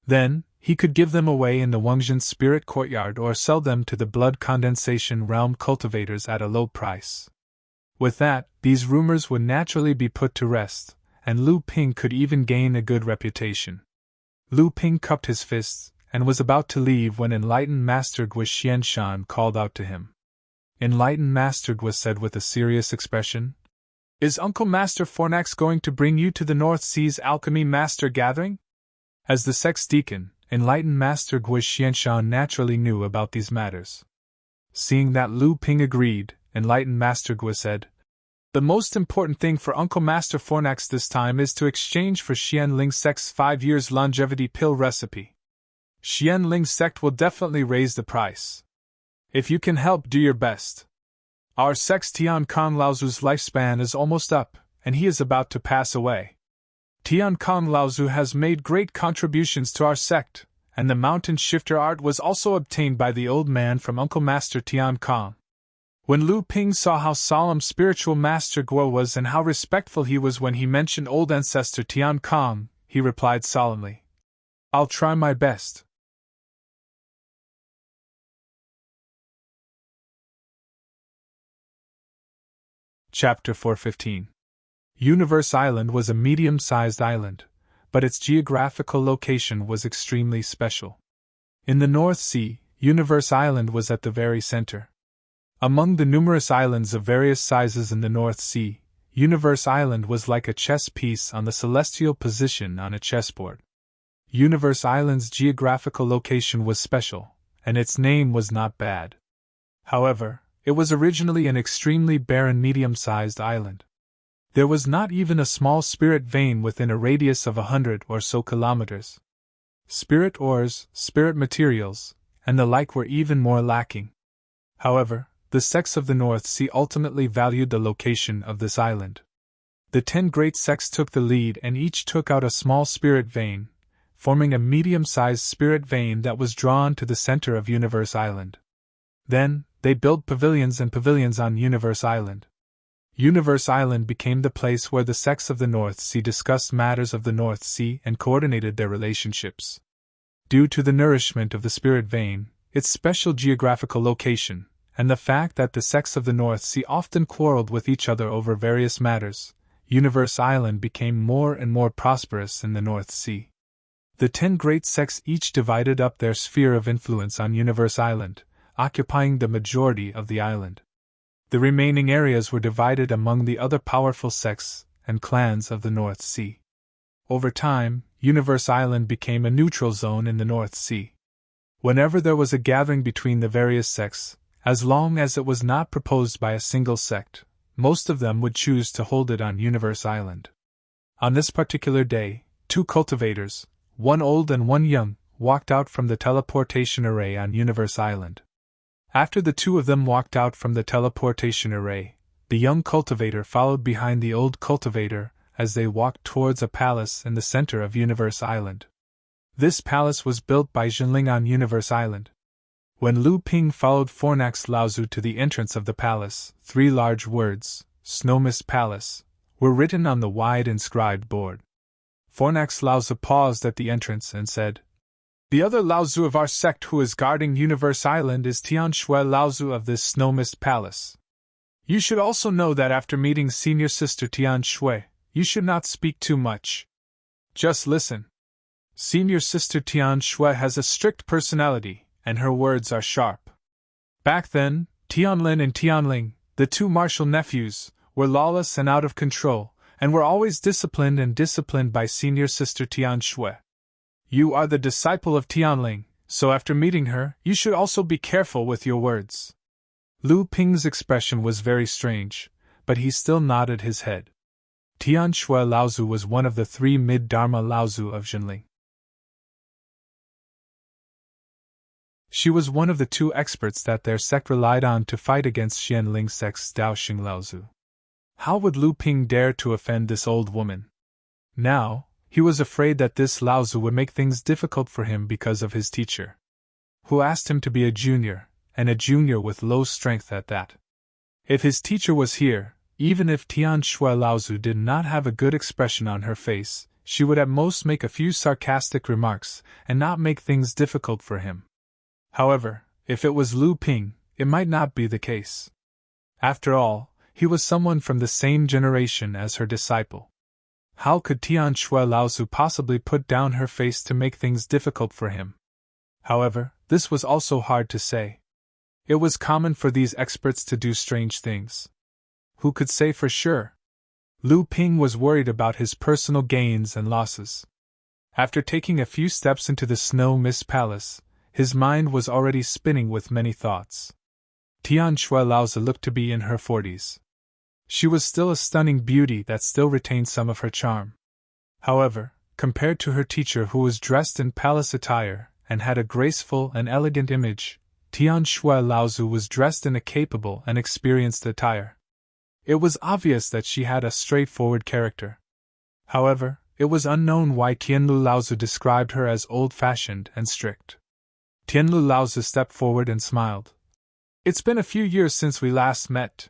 Then, he could give them away in the Wangzhen Spirit Courtyard or sell them to the blood condensation realm cultivators at a low price. With that, these rumors would naturally be put to rest, and Lu Ping could even gain a good reputation. Lu Ping cupped his fists and was about to leave when enlightened Master Gui Xianshan called out to him. Enlightened Master Gui said with a serious expression, Is Uncle Master Fornax going to bring you to the North Seas Alchemy Master Gathering? As the sect's deacon, enlightened Master Gui Xianshan naturally knew about these matters. Seeing that Lu Ping agreed, enlightened Master Gui said, The most important thing for Uncle Master Fornax this time is to exchange for Xianling Sect's 5 years longevity pill recipe. Xianling's sect will definitely raise the price. If you can help, do your best. Our sect's Tiankong Laozu's lifespan is almost up, and he is about to pass away. Tiankong Laozu has made great contributions to our sect, and the mountain shifter art was also obtained by the old man from Uncle Master Tiankong. When Lu Ping saw how solemn spiritual Master Guo was and how respectful he was when he mentioned old ancestor Tiankong, he replied solemnly, "I'll try my best." Chapter 415. Universe Island was a medium-sized island, but its geographical location was extremely special. In the North Sea, Universe Island was at the very center. Among the numerous islands of various sizes in the North Sea, Universe Island was like a chess piece on the celestial position on a chessboard. Universe Island's geographical location was special, and its name was not bad. However, it was originally an extremely barren medium-sized island. There was not even a small spirit vein within a radius of 100 or so kilometers. Spirit ores, spirit materials, and the like were even more lacking. However, the sects of the North Sea ultimately valued the location of this island. The 10 great sects took the lead and each took out a small spirit vein, forming a medium-sized spirit vein that was drawn to the center of Universe Island. Then, they built pavilions and pavilions on Universe Island. Universe Island became the place where the sects of the North Sea discussed matters of the North Sea and coordinated their relationships. Due to the nourishment of the spirit vein, its special geographical location, and the fact that the sects of the North Sea often quarreled with each other over various matters, Universe Island became more and more prosperous in the North Sea. The 10 great sects each divided up their sphere of influence on Universe Island, occupying the majority of the island. The remaining areas were divided among the other powerful sects and clans of the North Sea. Over time, Universe Island became a neutral zone in the North Sea. Whenever there was a gathering between the various sects, as long as it was not proposed by a single sect, most of them would choose to hold it on Universe Island. On this particular day, 2 cultivators, one old and one young, walked out from the teleportation array on Universe Island. After the 2 of them walked out from the teleportation array, the young cultivator followed behind the old cultivator as they walked towards a palace in the center of Universe Island. This palace was built by Jinling on Universe Island. When Lu Ping followed Fornax Laozu to the entrance of the palace, 3 large words, Snow Mist Palace, were written on the wide inscribed board. Fornax Laozu paused at the entrance and said, "The other Laozu of our sect who is guarding Universe Island is Tian Shui Laozu of this Snow Mist Palace. You should also know that after meeting Senior Sister Tian Shui, you should not speak too much. Just listen. Senior Sister Tian Shui has a strict personality, and her words are sharp. Back then, Tianlin and Tianling, the 2 martial nephews, were lawless and out of control, and were always disciplined by Senior Sister Tian Shui. You are the disciple of Tianling, so after meeting her, you should also be careful with your words." Lu Ping's expression was very strange, but he still nodded his head. Tian Shui Laozu was one of the 3 mid-Dharma Laozu of Jinling. She was one of the 2 experts that their sect relied on to fight against Xianling sect's Daoxing Laozu. How would Lu Ping dare to offend this old woman? Now, he was afraid that this Laozu would make things difficult for him because of his teacher, who asked him to be a junior, and a junior with low strength at that. If his teacher was here, even if Tian Shui Laozu did not have a good expression on her face, she would at most make a few sarcastic remarks and not make things difficult for him. However, if it was Lu Ping, it might not be the case. After all, he was someone from the same generation as her disciple. How could Tian Shui Laozu possibly put down her face to make things difficult for him? However, this was also hard to say. It was common for these experts to do strange things. Who could say for sure? Lu Ping was worried about his personal gains and losses. After taking a few steps into the Snow Mist Palace, his mind was already spinning with many thoughts. Tian Shui Laozu looked to be in her 40s. She was still a stunning beauty that still retained some of her charm. However, compared to her teacher who was dressed in palace attire and had a graceful and elegant image, Tian Shui Laozu was dressed in a capable and experienced attire. It was obvious that she had a straightforward character. However, it was unknown why Tianlu Laozu described her as old-fashioned and strict. Tianlu Laozu stepped forward and smiled. It's been a few years since we last met.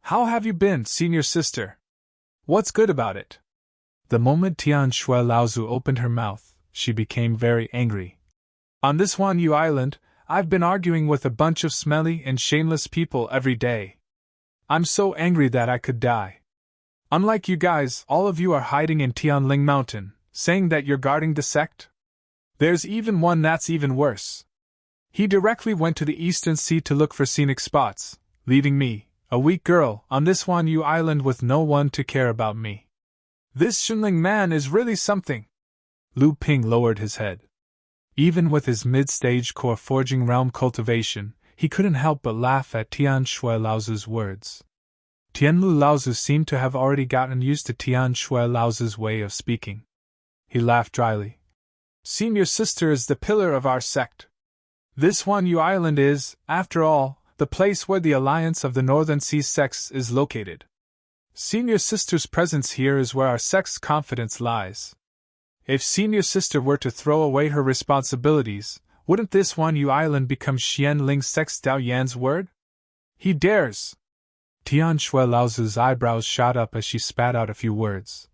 How have you been, senior sister? What's good about it? The moment Tian Shui Laozu opened her mouth, she became very angry. On this Huanyu Island, I've been arguing with a bunch of smelly and shameless people every day. I'm so angry that I could die. Unlike you guys, all of you are hiding in Tianling Mountain, saying that you're guarding the sect. There's even one that's even worse. He directly went to the Eastern Sea to look for scenic spots, leaving me, a weak girl, on this Huanyu Island with no one to care about me. This Xunling man is really something. Lu Ping lowered his head. Even with his mid-stage core forging realm cultivation, he couldn't help but laugh at Tian Shui Laozu's words. Tianlu Laozu seemed to have already gotten used to Tian Shui Laozu's way of speaking. He laughed dryly. Senior sister is the pillar of our sect. This Huanyu Island is, after all, the place where the alliance of the Northern Sea sects is located. Senior sister's presence here is where our sect's confidence lies. If senior sister were to throw away her responsibilities, wouldn't this Huanyu Island become Xianling sect's Dao Yan's word? He dares! Tian Shui Laozu's eyebrows shot up as she spat out a few words.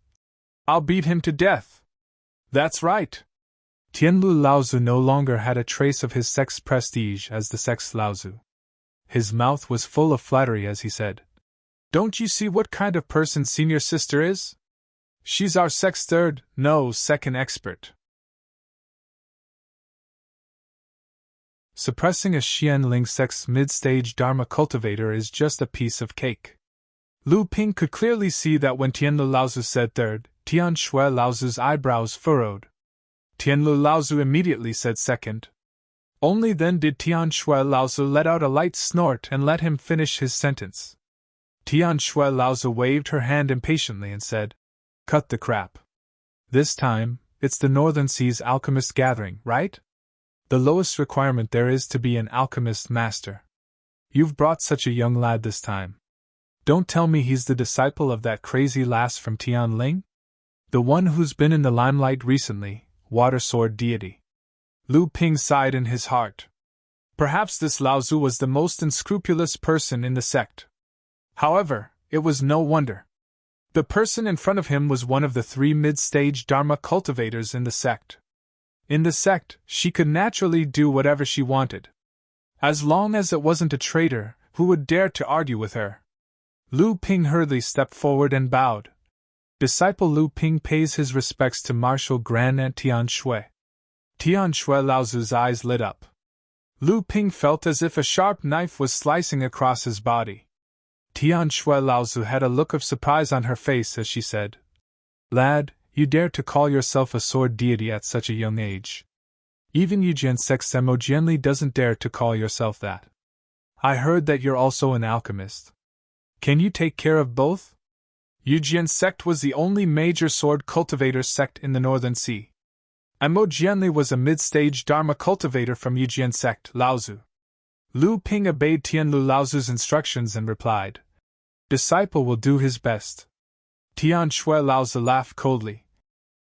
I'll beat him to death! That's right! Tianlu Laozu no longer had a trace of his sect's prestige as the sect's Laozu. His mouth was full of flattery as he said, Don't you see what kind of person senior sister is? She's our sect's third, no, second expert. Suppressing a Xianling sect's mid-stage Dharma cultivator is just a piece of cake. Lu Ping could clearly see that when Tianlu Laozu said third, Tian Shui Laozu's eyebrows furrowed. Tianlu Laozu immediately said second. Only then did Tian Shui Laozu let out a light snort and let him finish his sentence. Tian Shui Laozu waved her hand impatiently and said, Cut the crap. This time, it's the Northern Seas Alchemist Gathering, right? The lowest requirement there is to be an alchemist master. You've brought such a young lad this time. Don't tell me he's the disciple of that crazy lass from Tianling? The one who's been in the limelight recently, Water Sword Deity. Lu Ping sighed in his heart. Perhaps this Laozu was the most unscrupulous person in the sect. However, it was no wonder. The person in front of him was one of the 3 mid-stage Dharma cultivators in the sect. In the sect, she could naturally do whatever she wanted. As long as it wasn't a traitor who would dare to argue with her. Lu Ping hurriedly stepped forward and bowed. Disciple Lu Ping pays his respects to Martial Grand Aunt Tian Shui. Tian Shui Laozu's eyes lit up. Lu Ping felt as if a sharp knife was slicing across his body. Tian Shui Laozu had a look of surprise on her face as she said, Lad, you dare to call yourself a sword deity at such a young age. Even Yujian Sect Semo Jianli doesn't dare to call yourself that. I heard that you're also an alchemist. Can you take care of both? Yujian Sect was the only major sword cultivator sect in the Northern Sea. Mo Jianli was a mid-stage Dharma cultivator from Yujian Sect, Laozu. Lu Ping obeyed Tianlu Laozu's instructions and replied, Disciple will do his best. Tian Shui Laozu laughed coldly.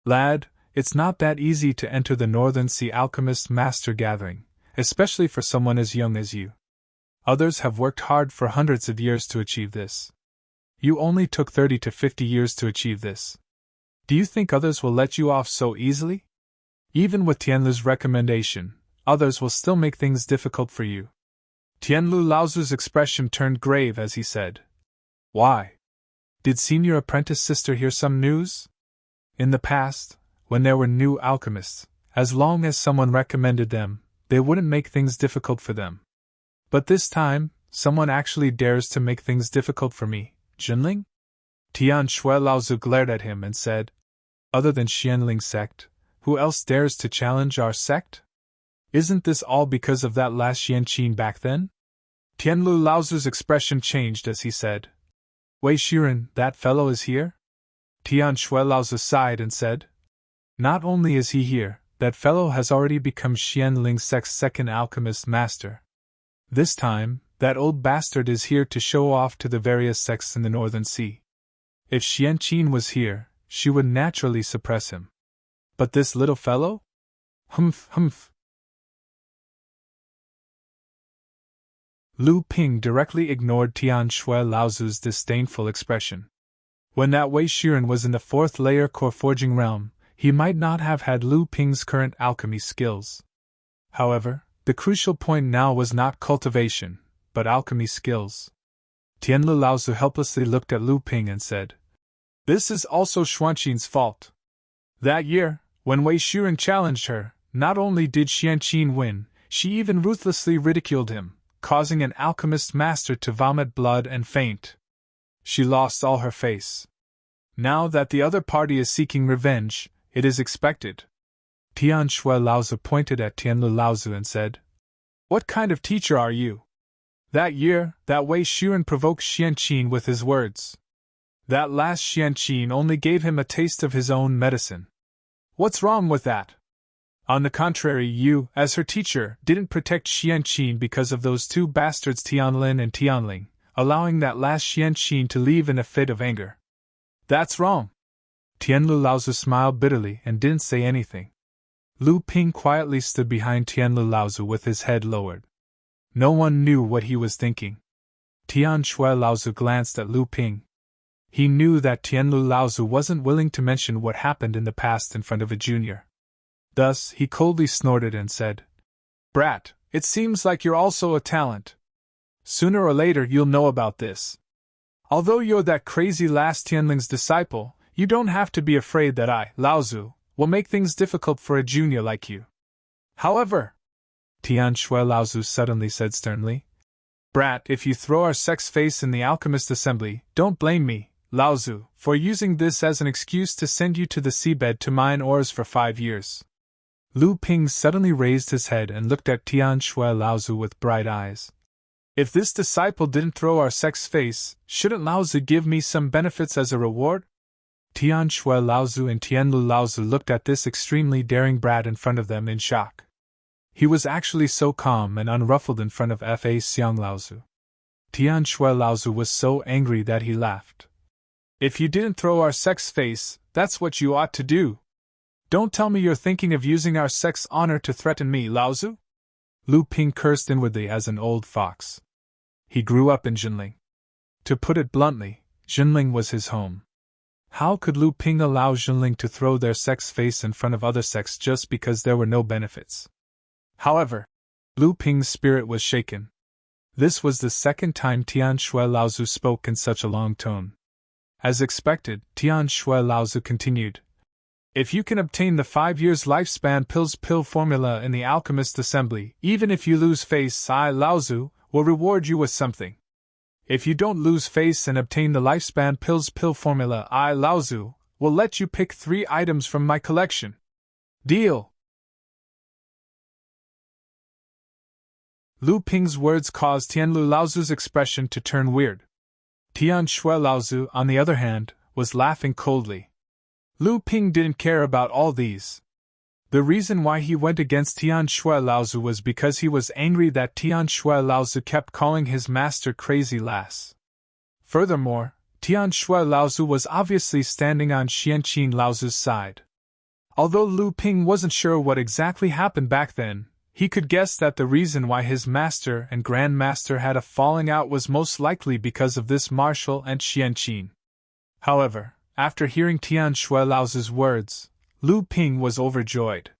Lad, it's not that easy to enter the Northern Sea Alchemist Master Gathering, especially for someone as young as you. Others have worked hard for hundreds of years to achieve this. You only took 30 to 50 years to achieve this. Do you think others will let you off so easily? Even with Tianlu's recommendation, others will still make things difficult for you. Tianlu Laozu's expression turned grave as he said, Why? Did senior apprentice sister hear some news? In the past, when there were new alchemists, as long as someone recommended them, they wouldn't make things difficult for them. But this time, someone actually dares to make things difficult for me, Jinling? Tian Shui Laozu glared at him and said, Other than Xianling sect, who else dares to challenge our sect? Isn't this all because of that last Xianqin back then? Tianlu Laozu's expression changed as he said, Wei Shiren, that fellow is here? Tian Shui Laozu sighed and said, Not only is he here, that fellow has already become Xian Ling Sec's second alchemist master. This time, that old bastard is here to show off to the various sects in the Northern Sea. If Xian Qin was here, she would naturally suppress him. But this little fellow? Humph, humph. Lu Ping directly ignored Tian Shui Laozu's disdainful expression. When that Wei Shiren was in the fourth layer core forging realm, he might not have had Lu Ping's current alchemy skills. However, the crucial point now was not cultivation, but alchemy skills. Tianlu Laozu helplessly looked at Lu Ping and said, "This is also Xuanqin's fault. That year, when Wei Shiren challenged her, not only did Xianqin win, she even ruthlessly ridiculed him, causing an alchemist master to vomit blood and faint. She lost all her face. Now that the other party is seeking revenge, it is expected." Tian Shui Laozu pointed at Tianlu Laozu and said, "What kind of teacher are you? That year, that Wei Shiren provoked Xianqin with his words. That last Xianqin only gave him a taste of his own medicine. What's wrong with that? On the contrary, you, as her teacher, didn't protect Xianqin because of those two bastards Tianlin and Tianling, allowing that last Xianqin to leave in a fit of anger. That's wrong." Tianlu Laozu smiled bitterly and didn't say anything. Lu Ping quietly stood behind Tianlu Laozu with his head lowered. No one knew what he was thinking. Tian Shui Laozu glanced at Lu Ping. He knew that Tianlu Laozu wasn't willing to mention what happened in the past in front of a junior. Thus, he coldly snorted and said, "Brat, it seems like you're also a talent. Sooner or later you'll know about this. Although you're that crazy last Tianling's disciple, you don't have to be afraid that I, Laozu, will make things difficult for a junior like you. However," Tian Shui Laozu suddenly said sternly, "Brat, if you throw our sect's face in the alchemist assembly, don't blame me, Laozu, for using this as an excuse to send you to the seabed to mine ores for 5 years. Lu Ping suddenly raised his head and looked at Tian Shui Laozu with bright eyes. "If this disciple didn't throw our sect's face, shouldn't Laozu give me some benefits as a reward?" Tian Shui Laozu and Tianlu Laozu looked at this extremely daring brat in front of them in shock. He was actually so calm and unruffled in front of Fa Xiang Laozu. Tian Shui Laozu was so angry that he laughed. "If you didn't throw our sect's face, that's what you ought to do. Don't tell me you're thinking of using our sect's honor to threaten me, Laozu?" Lu Ping cursed inwardly as an old fox. He grew up in Jinling. To put it bluntly, Jinling was his home. How could Lu Ping allow Jinling to throw their sect's face in front of other sects just because there were no benefits? However, Lu Ping's spirit was shaken. This was the second time Tian Shui Laozu spoke in such a long tone. As expected, Tian Shui Laozu continued, "If you can obtain the 5 years lifespan pill formula in the alchemist assembly, even if you lose face, I, Laozu, will reward you with something. If you don't lose face and obtain the lifespan pill formula, I, Laozu, will let you pick 3 items from my collection. Deal?" Lu Ping's words caused Tianlu Laozu's expression to turn weird. Tian Shui Laozu, on the other hand, was laughing coldly. Lu Ping didn't care about all these. The reason why he went against Tian Shui Laozu was because he was angry that Tian Shui Laozu kept calling his master crazy lass. Furthermore, Tian Shui Laozu was obviously standing on Xianqin Laozu's side. Although Lu Ping wasn't sure what exactly happened back then, he could guess that the reason why his master and grandmaster had a falling out was most likely because of this martial and Xianqin. However, after hearing Tian Shui Laozu's words, Lu Ping was overjoyed.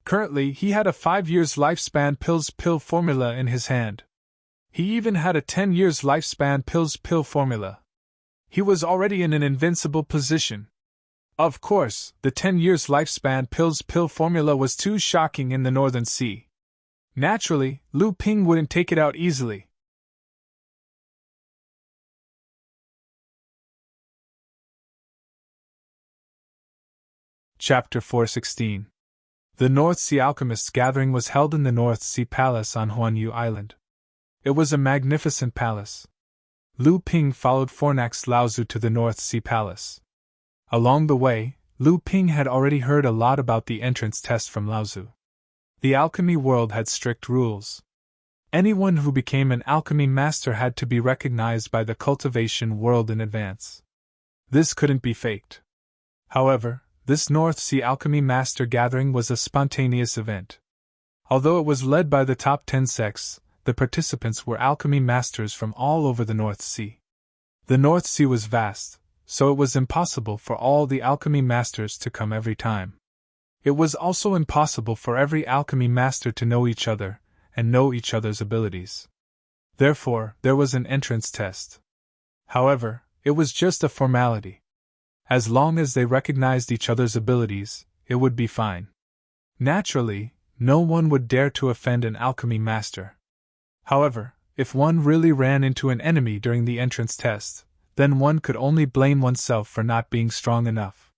Currently, he had a 5 years lifespan pill formula in his hand. He even had a 10 years lifespan pill formula. He was already in an invincible position. Of course, the 10 years lifespan pill formula was too shocking in the Northern Sea. Naturally, Lu Ping wouldn't take it out easily. Chapter 416. The North Sea Alchemists' Gathering was held in the North Sea Palace on Huanyu Island. It was a magnificent palace. Lu Ping followed Fornax Laozu to the North Sea Palace. Along the way, Lu Ping had already heard a lot about the entrance test from Lao Tzu. The alchemy world had strict rules. Anyone who became an alchemy master had to be recognized by the cultivation world in advance. This couldn't be faked. However, this North Sea Alchemy Master Gathering was a spontaneous event. Although it was led by the top 10 sects, the participants were alchemy masters from all over the North Sea. The North Sea was vast, so it was impossible for all the alchemy masters to come every time. It was also impossible for every alchemy master to know each other and know each other's abilities. Therefore, there was an entrance test. However, it was just a formality. As long as they recognized each other's abilities, it would be fine. Naturally, no one would dare to offend an alchemy master. However, if one really ran into an enemy during the entrance test, then one could only blame oneself for not being strong enough.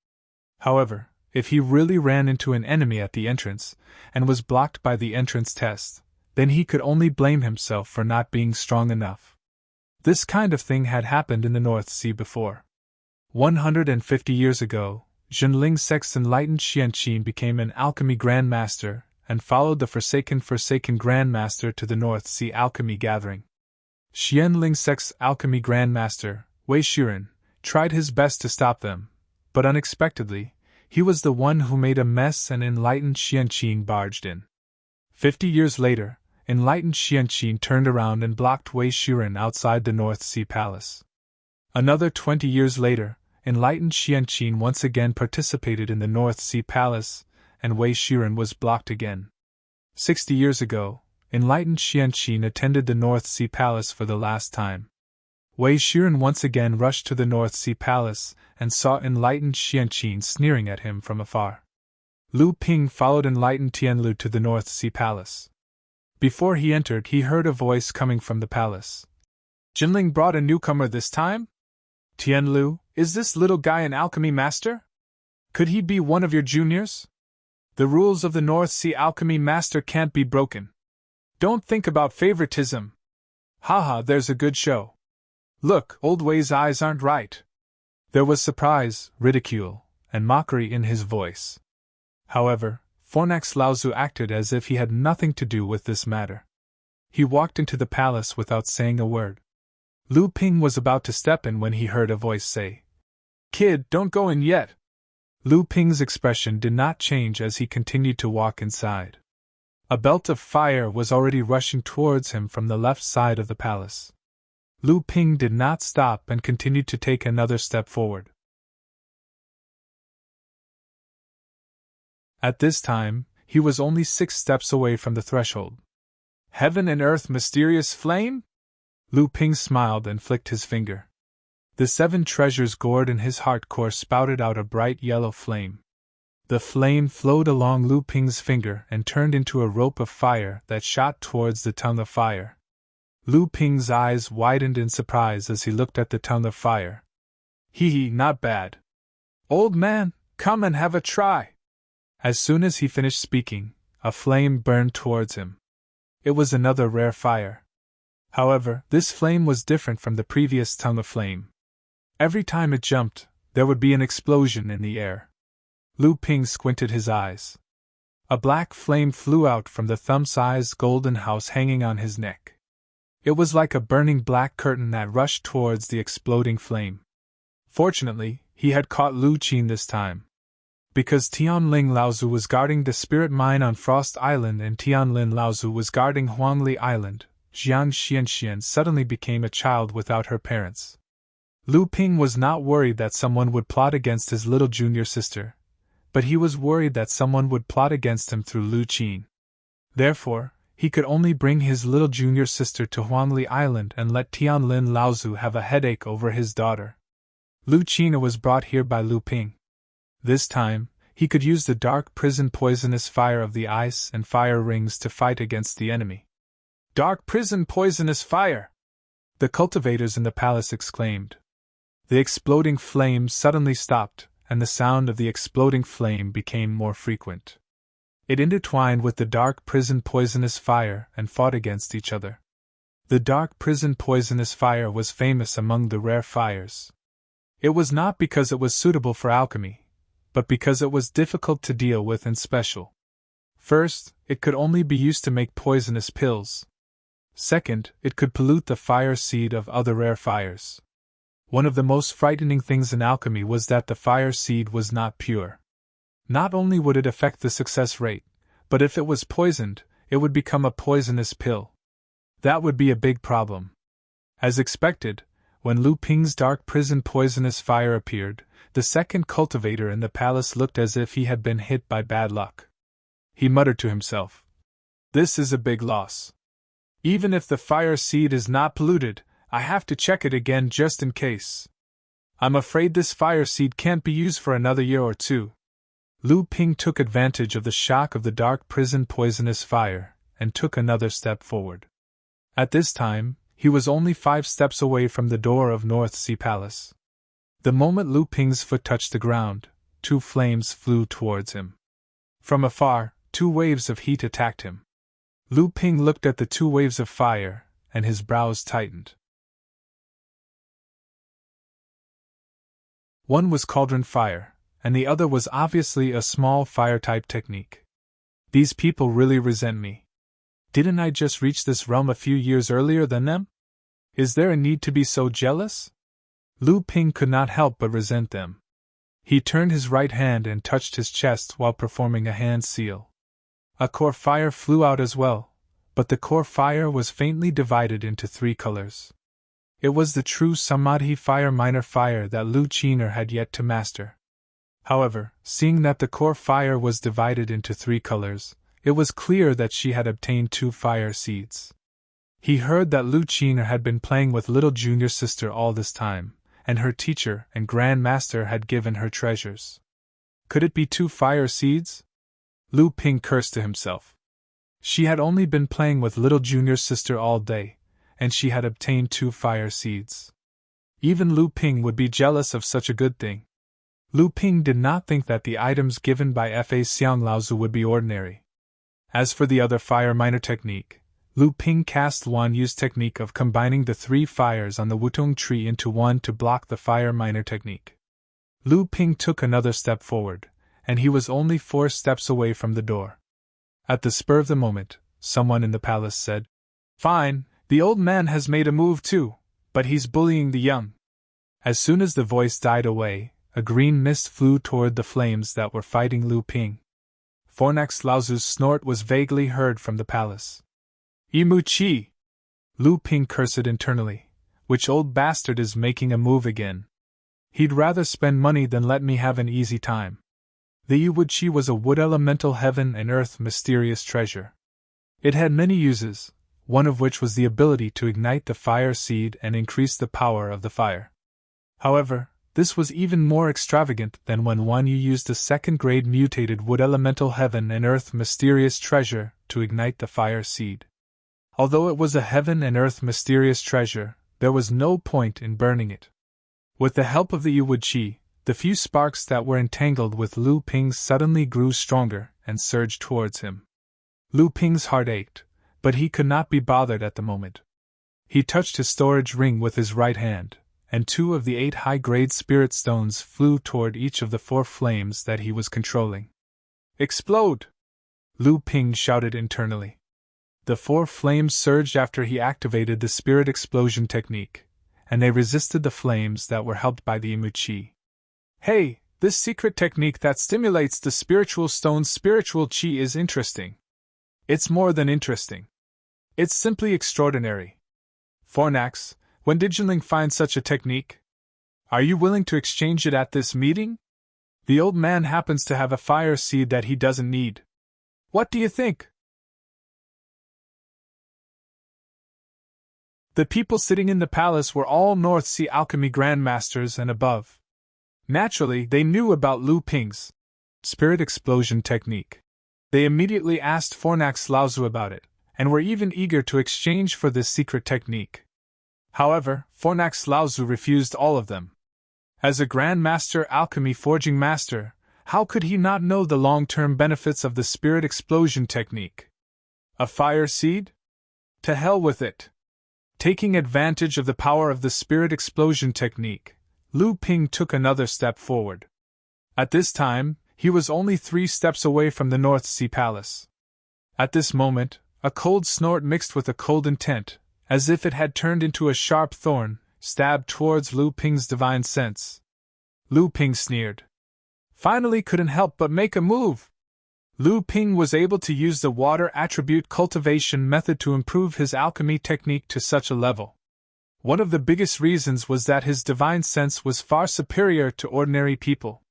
However, if he really ran into an enemy at the entrance and was blocked by the entrance test, then he could only blame himself for not being strong enough. This kind of thing had happened in the North Sea before. 150 years ago, Zhenling Sect's enlightened Xianqin became an alchemy grandmaster and followed the forsaken grandmaster to the North Sea Alchemy Gathering. Xianling Sect's alchemy grandmaster, Wei Shiren, tried his best to stop them, but unexpectedly, he was the one who made a mess and enlightened Xianqin barged in. 50 years later, enlightened Xianqin turned around and blocked Wei Shiren outside the North Sea Palace. Another 20 years later, enlightened Xianqin once again participated in the North Sea Palace, and Wei Shiren was blocked again. 60 years ago, enlightened Xianqin attended the North Sea Palace for the last time. Wei Shiren once again rushed to the North Sea Palace and saw enlightened Xianqin sneering at him from afar. Lu Ping followed enlightened Tianlu to the North Sea Palace. Before he entered, he heard a voice coming from the palace. Jinling brought a newcomer this time? Tianlu, is this little guy an alchemy master? Could he be one of your juniors? The rules of the North Sea Alchemy Master can't be broken. Don't think about favoritism. Haha, there's a good show. Look, old Wei's eyes aren't right. There was surprise, ridicule, and mockery in his voice. However, Fornax Lao Tzu acted as if he had nothing to do with this matter. He walked into the palace without saying a word. Lu Ping was about to step in when he heard a voice say, "Kid, don't go in yet." Lu Ping's expression did not change as he continued to walk inside. A belt of fire was already rushing towards him from the left side of the palace. Lu Ping did not stop and continued to take another step forward. At this time, he was only 6 steps away from the threshold. Heaven and earth mysterious flame? Lu Ping smiled and flicked his finger. The 7 treasures gourd in his heart core spouted out a bright yellow flame. The flame flowed along Lu Ping's finger and turned into a rope of fire that shot towards the tongue of fire. Lu Ping's eyes widened in surprise as he looked at the tongue of fire. Hee, not bad. Old man, come and have a try. As soon as he finished speaking, a flame burned towards him. It was another rare fire. However, this flame was different from the previous tongue of flame. Every time it jumped, there would be an explosion in the air. Lu Ping squinted his eyes. A black flame flew out from the thumb-sized golden house hanging on his neck. It was like a burning black curtain that rushed towards the exploding flame. Fortunately, he had caught Lu Qin this time. Because Tianling Lao Tzu was guarding the spirit mine on Frost Island and Tianlin Lao Tzu was guarding Huangli Island, Jiang Xianxian suddenly became a child without her parents. Lu Ping was not worried that someone would plot against his little junior sister, but he was worried that someone would plot against him through Lu Qin. Therefore, he could only bring his little junior sister to Huangli Island and let Tianlin Lao Tzu have a headache over his daughter. Lu Qin was brought here by Lu Ping. This time, he could use the dark prison poisonous fire of the ice and fire rings to fight against the enemy. Dark prison poisonous fire! The cultivators in the palace exclaimed. The exploding flame suddenly stopped, and the sound of the exploding flame became more frequent. It intertwined with the dark prison poisonous fire and fought against each other. The dark prison poisonous fire was famous among the rare fires. It was not because it was suitable for alchemy, but because it was difficult to deal with and special. First, it could only be used to make poisonous pills. Second, it could pollute the fire seed of other rare fires. One of the most frightening things in alchemy was that the fire seed was not pure. Not only would it affect the success rate, but if it was poisoned, it would become a poisonous pill. That would be a big problem. As expected, when Lu Ping's dark prison poisonous fire appeared, the second cultivator in the palace looked as if he had been hit by bad luck. He muttered to himself, "This is a big loss. Even if the fire seed is not polluted, I have to check it again just in case. I'm afraid this fire seed can't be used for another year or two." Lu Ping took advantage of the shock of the dark prison poisonous fire, and took another step forward. At this time, he was only 5 steps away from the door of North Sea Palace. The moment Lu Ping's foot touched the ground, 2 flames flew towards him. From afar, 2 waves of heat attacked him. Lu Ping looked at the 2 waves of fire, and his brows tightened. One was cauldron fire, and the other was obviously a small fire-type technique. These people really resent me. Didn't I just reach this realm a few years earlier than them? Is there a need to be so jealous? Lu Ping could not help but resent them. He turned his right hand and touched his chest while performing a hand seal. A core fire flew out as well, but the core fire was faintly divided into 3 colors. It was the true Samadhi fire minor fire that Lu Qiner had yet to master. However, seeing that the core fire was divided into 3 colors, it was clear that she had obtained 2 fire seeds. He heard that Lu Qiner had been playing with little junior sister all this time, and her teacher and Grand Master had given her treasures. Could it be 2 fire seeds? Lu Ping cursed to himself. She had only been playing with little junior sister all day, and she had obtained 2 fire seeds. Even Lu Ping would be jealous of such a good thing. Lu Ping did not think that the items given by Fa Xiang Laozu would be ordinary. As for the other fire minor technique, Lu Ping cast Wan Yu's technique of combining the 3 fires on the Wutung tree into one to block the fire minor technique. Lu Ping took another step forward, and he was only 4 steps away from the door. At the spur of the moment, someone in the palace said, "Fine, the old man has made a move too, but he's bullying the young." As soon as the voice died away, a green mist flew toward the flames that were fighting Lu Ping. Fornax Laozu's snort was vaguely heard from the palace. "Imu Chi!" Lu Ping cursed internally. Which old bastard is making a move again? He'd rather spend money than let me have an easy time. The Iwu Chi was a wood elemental heaven and earth mysterious treasure. It had many uses, one of which was the ability to ignite the fire seed and increase the power of the fire. However, this was even more extravagant than when Wan Yu used the 2nd-grade mutated wood elemental heaven and earth mysterious treasure to ignite the fire seed. Although it was a heaven and earth mysterious treasure, there was no point in burning it. With the help of the Iwu Chi, the few sparks that were entangled with Lu Ping suddenly grew stronger and surged towards him. Lu Ping's heart ached, but he could not be bothered at the moment. He touched his storage ring with his right hand, and 2 of the 8 high-grade spirit stones flew toward each of the 4 flames that he was controlling. "Explode!" Lu Ping shouted internally. The 4 flames surged after he activated the spirit explosion technique, and they resisted the flames that were helped by the Imu Chi. "Hey, this secret technique that stimulates the spiritual stone's spiritual chi is interesting. It's more than interesting. It's simply extraordinary. Fornax, when did Jinling find such a technique? Are you willing to exchange it at this meeting? The old man happens to have a fire seed that he doesn't need. What do you think?" The people sitting in the palace were all North Sea alchemy grandmasters and above. Naturally, they knew about Lu Ping's spirit explosion technique. They immediately asked Fornax Laozu about it, and were even eager to exchange for this secret technique. However, Fornax Laozu refused all of them. As a Grand Master Alchemy Forging Master, how could he not know the long-term benefits of the spirit explosion technique? A fire seed? To hell with it! Taking advantage of the power of the spirit explosion technique, Lu Ping took another step forward. At this time, he was only 3 steps away from the North Sea Palace. At this moment, a cold snort mixed with a cold intent, as if it had turned into a sharp thorn, stabbed towards Lu Ping's divine sense. Lu Ping sneered. Finally couldn't help but make a move. Lu Ping was able to use the water attribute cultivation method to improve his alchemy technique to such a level. One of the biggest reasons was that his divine sense was far superior to ordinary people.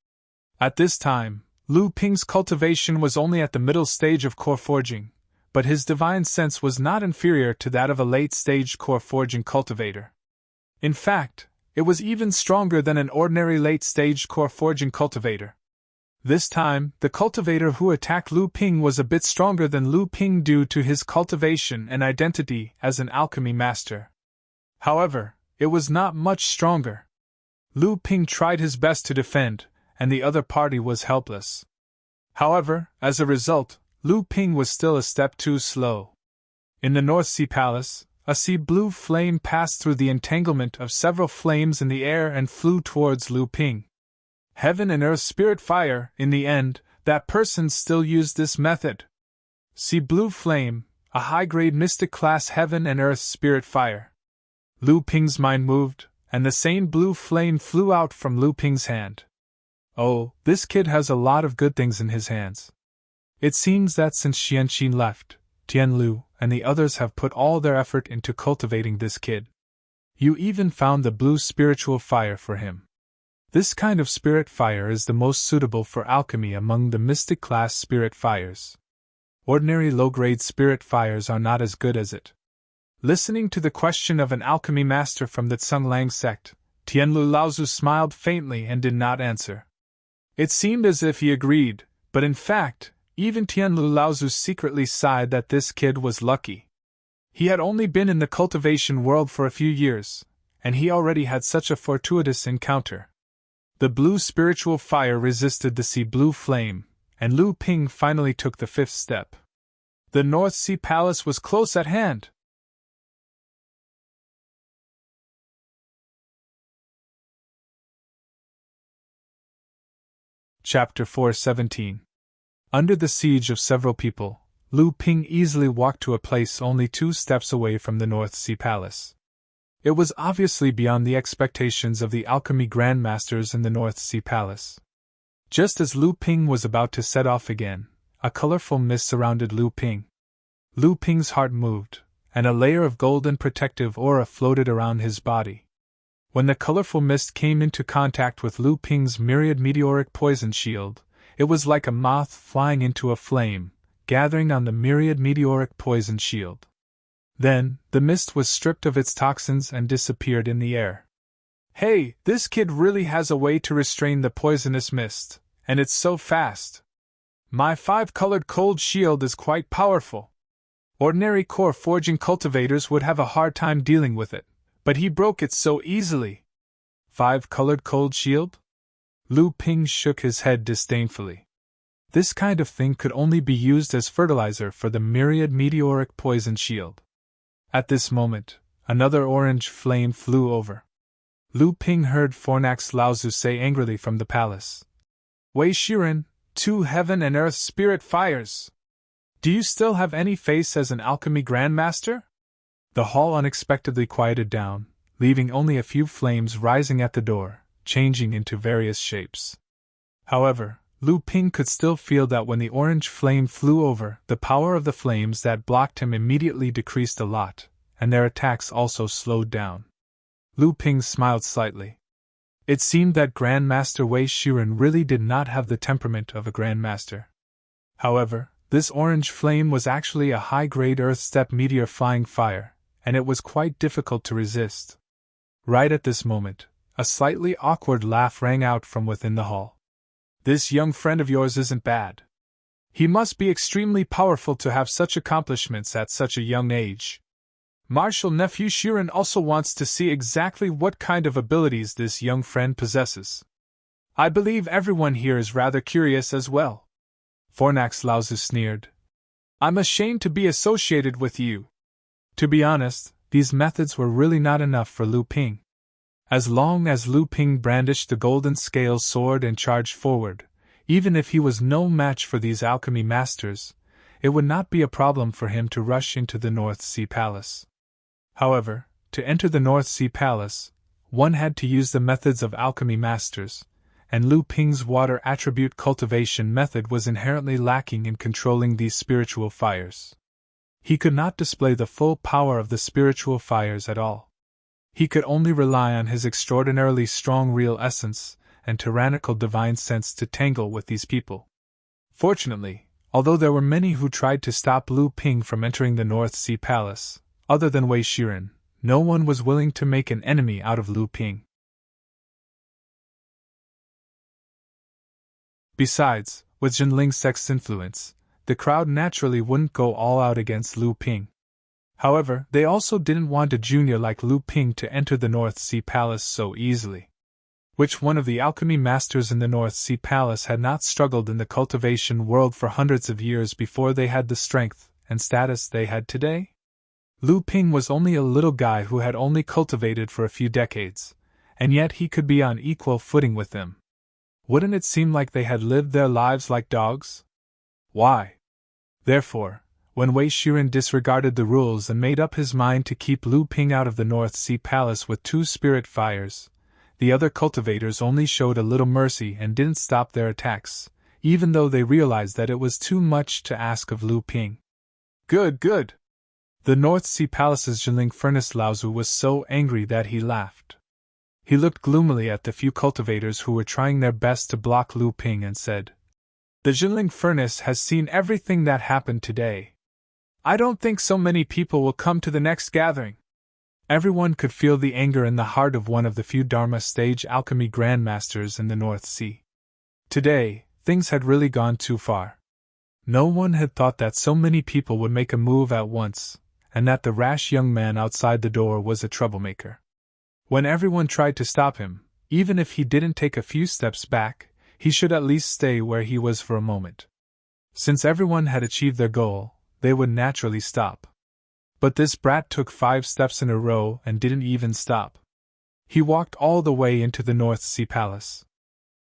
At this time, Lu Ping's cultivation was only at the middle stage of core forging, but his divine sense was not inferior to that of a late-stage core forging cultivator. In fact, it was even stronger than an ordinary late-stage core forging cultivator. This time, the cultivator who attacked Lu Ping was a bit stronger than Lu Ping due to his cultivation and identity as an alchemy master. However, it was not much stronger. Lu Ping tried his best to defend, and the other party was helpless. However, as a result, Lu Ping was still a step too slow. In the North Sea Palace, a sea blue flame passed through the entanglement of several flames in the air and flew towards Lu Ping. Heaven and Earth Spirit Fire, in the end, that person still used this method. Sea Blue Flame, a high-grade mystic class Heaven and Earth Spirit Fire. Lu Ping's mind moved, and the same blue flame flew out from Lu Ping's hand. Oh, this kid has a lot of good things in his hands. It seems that since Xianqin left, Tianlu and the others have put all their effort into cultivating this kid. You even found the blue spiritual fire for him. This kind of spirit fire is the most suitable for alchemy among the mystic class spirit fires. Ordinary low-grade spirit fires are not as good as it. Listening to the question of an alchemy master from the Tsunglang sect, Tianlu Laozu smiled faintly and did not answer. It seemed as if he agreed, but in fact, even Tianlu Laozu secretly sighed that this kid was lucky. He had only been in the cultivation world for a few years, and he already had such a fortuitous encounter. The blue spiritual fire resisted the sea blue flame, and Lu Ping finally took the 5th step. The North Sea Palace was close at hand. Chapter 4:17. Under the siege of several people, Lu Ping easily walked to a place only 2 steps away from the North Sea Palace. It was obviously beyond the expectations of the alchemy grandmasters in the North Sea Palace. Just as Lu Ping was about to set off again, a colorful mist surrounded Lu Ping. Lu Ping's heart moved, and a layer of golden protective aura floated around his body. When the colorful mist came into contact with Lu Ping's myriad meteoric poison shield, it was like a moth flying into a flame, gathering on the myriad meteoric poison shield. Then, the mist was stripped of its toxins and disappeared in the air. Hey, this kid really has a way to restrain the poisonous mist, and it's so fast. My 5-colored cold shield is quite powerful. Ordinary core forging cultivators would have a hard time dealing with it, but he broke it so easily. 5-colored cold shield? Lu Ping shook his head disdainfully. This kind of thing could only be used as fertilizer for the myriad meteoric poison shield. At this moment, another orange flame flew over. Lu Ping heard Fornax Laozu say angrily from the palace. Wei Shiren, 2 heaven and earth spirit fires! Do you still have any face as an alchemy grandmaster? The hall unexpectedly quieted down, leaving only a few flames rising at the door, changing into various shapes. However, Lu Ping could still feel that when the orange flame flew over, the power of the flames that blocked him immediately decreased a lot, and their attacks also slowed down. Lu Ping smiled slightly. It seemed that Grandmaster Wei Shiren really did not have the temperament of a Grandmaster. However, this orange flame was actually a high-grade earth-step meteor flying fire, and it was quite difficult to resist. Right at this moment, a slightly awkward laugh rang out from within the hall. This young friend of yours isn't bad. He must be extremely powerful to have such accomplishments at such a young age. Martial nephew Shiren also wants to see exactly what kind of abilities this young friend possesses. I believe everyone here is rather curious as well. Fornax Laozu sneered. I'm ashamed to be associated with you. To be honest, these methods were really not enough for Lu Ping. As long as Lu Ping brandished the golden scale sword and charged forward, even if he was no match for these alchemy masters, it would not be a problem for him to rush into the North Sea Palace. However, to enter the North Sea Palace, one had to use the methods of alchemy masters, and Lu Ping's water attribute cultivation method was inherently lacking in controlling these spiritual fires. He could not display the full power of the spiritual fires at all. He could only rely on his extraordinarily strong real essence and tyrannical divine sense to tangle with these people. Fortunately, although there were many who tried to stop Lu Ping from entering the North Sea Palace, other than Wei Shiren, no one was willing to make an enemy out of Lu Ping. Besides, with Jinling Sect's influence, the crowd naturally wouldn't go all out against Lu Ping. However, they also didn't want a junior like Lu Ping to enter the North Sea Palace so easily. Which one of the alchemy masters in the North Sea Palace had not struggled in the cultivation world for hundreds of years before they had the strength and status they had today? Lu Ping was only a little guy who had only cultivated for a few decades, and yet he could be on equal footing with them. Wouldn't it seem like they had lived their lives like dogs? Why? Therefore, when Wei Shiren disregarded the rules and made up his mind to keep Lu Ping out of the North Sea Palace with 2 spirit fires, the other cultivators only showed a little mercy and didn't stop their attacks, even though they realized that it was too much to ask of Lu Ping. Good. The North Sea Palace's Jinling Furnace Laozu was so angry that he laughed. He looked gloomily at the few cultivators who were trying their best to block Lu Ping and said, "The Jinling Furnace has seen everything that happened today. I don't think so many people will come to the next gathering." Everyone could feel the anger in the heart of one of the few Dharma stage alchemy grandmasters in the North Sea. Today, things had really gone too far. No one had thought that so many people would make a move at once, and that the rash young man outside the door was a troublemaker. When everyone tried to stop him, even if he didn't take a few steps back, he should at least stay where he was for a moment. Since everyone had achieved their goal, they would naturally stop. But this brat took 5 steps in a row and didn't even stop. He walked all the way into the North Sea Palace.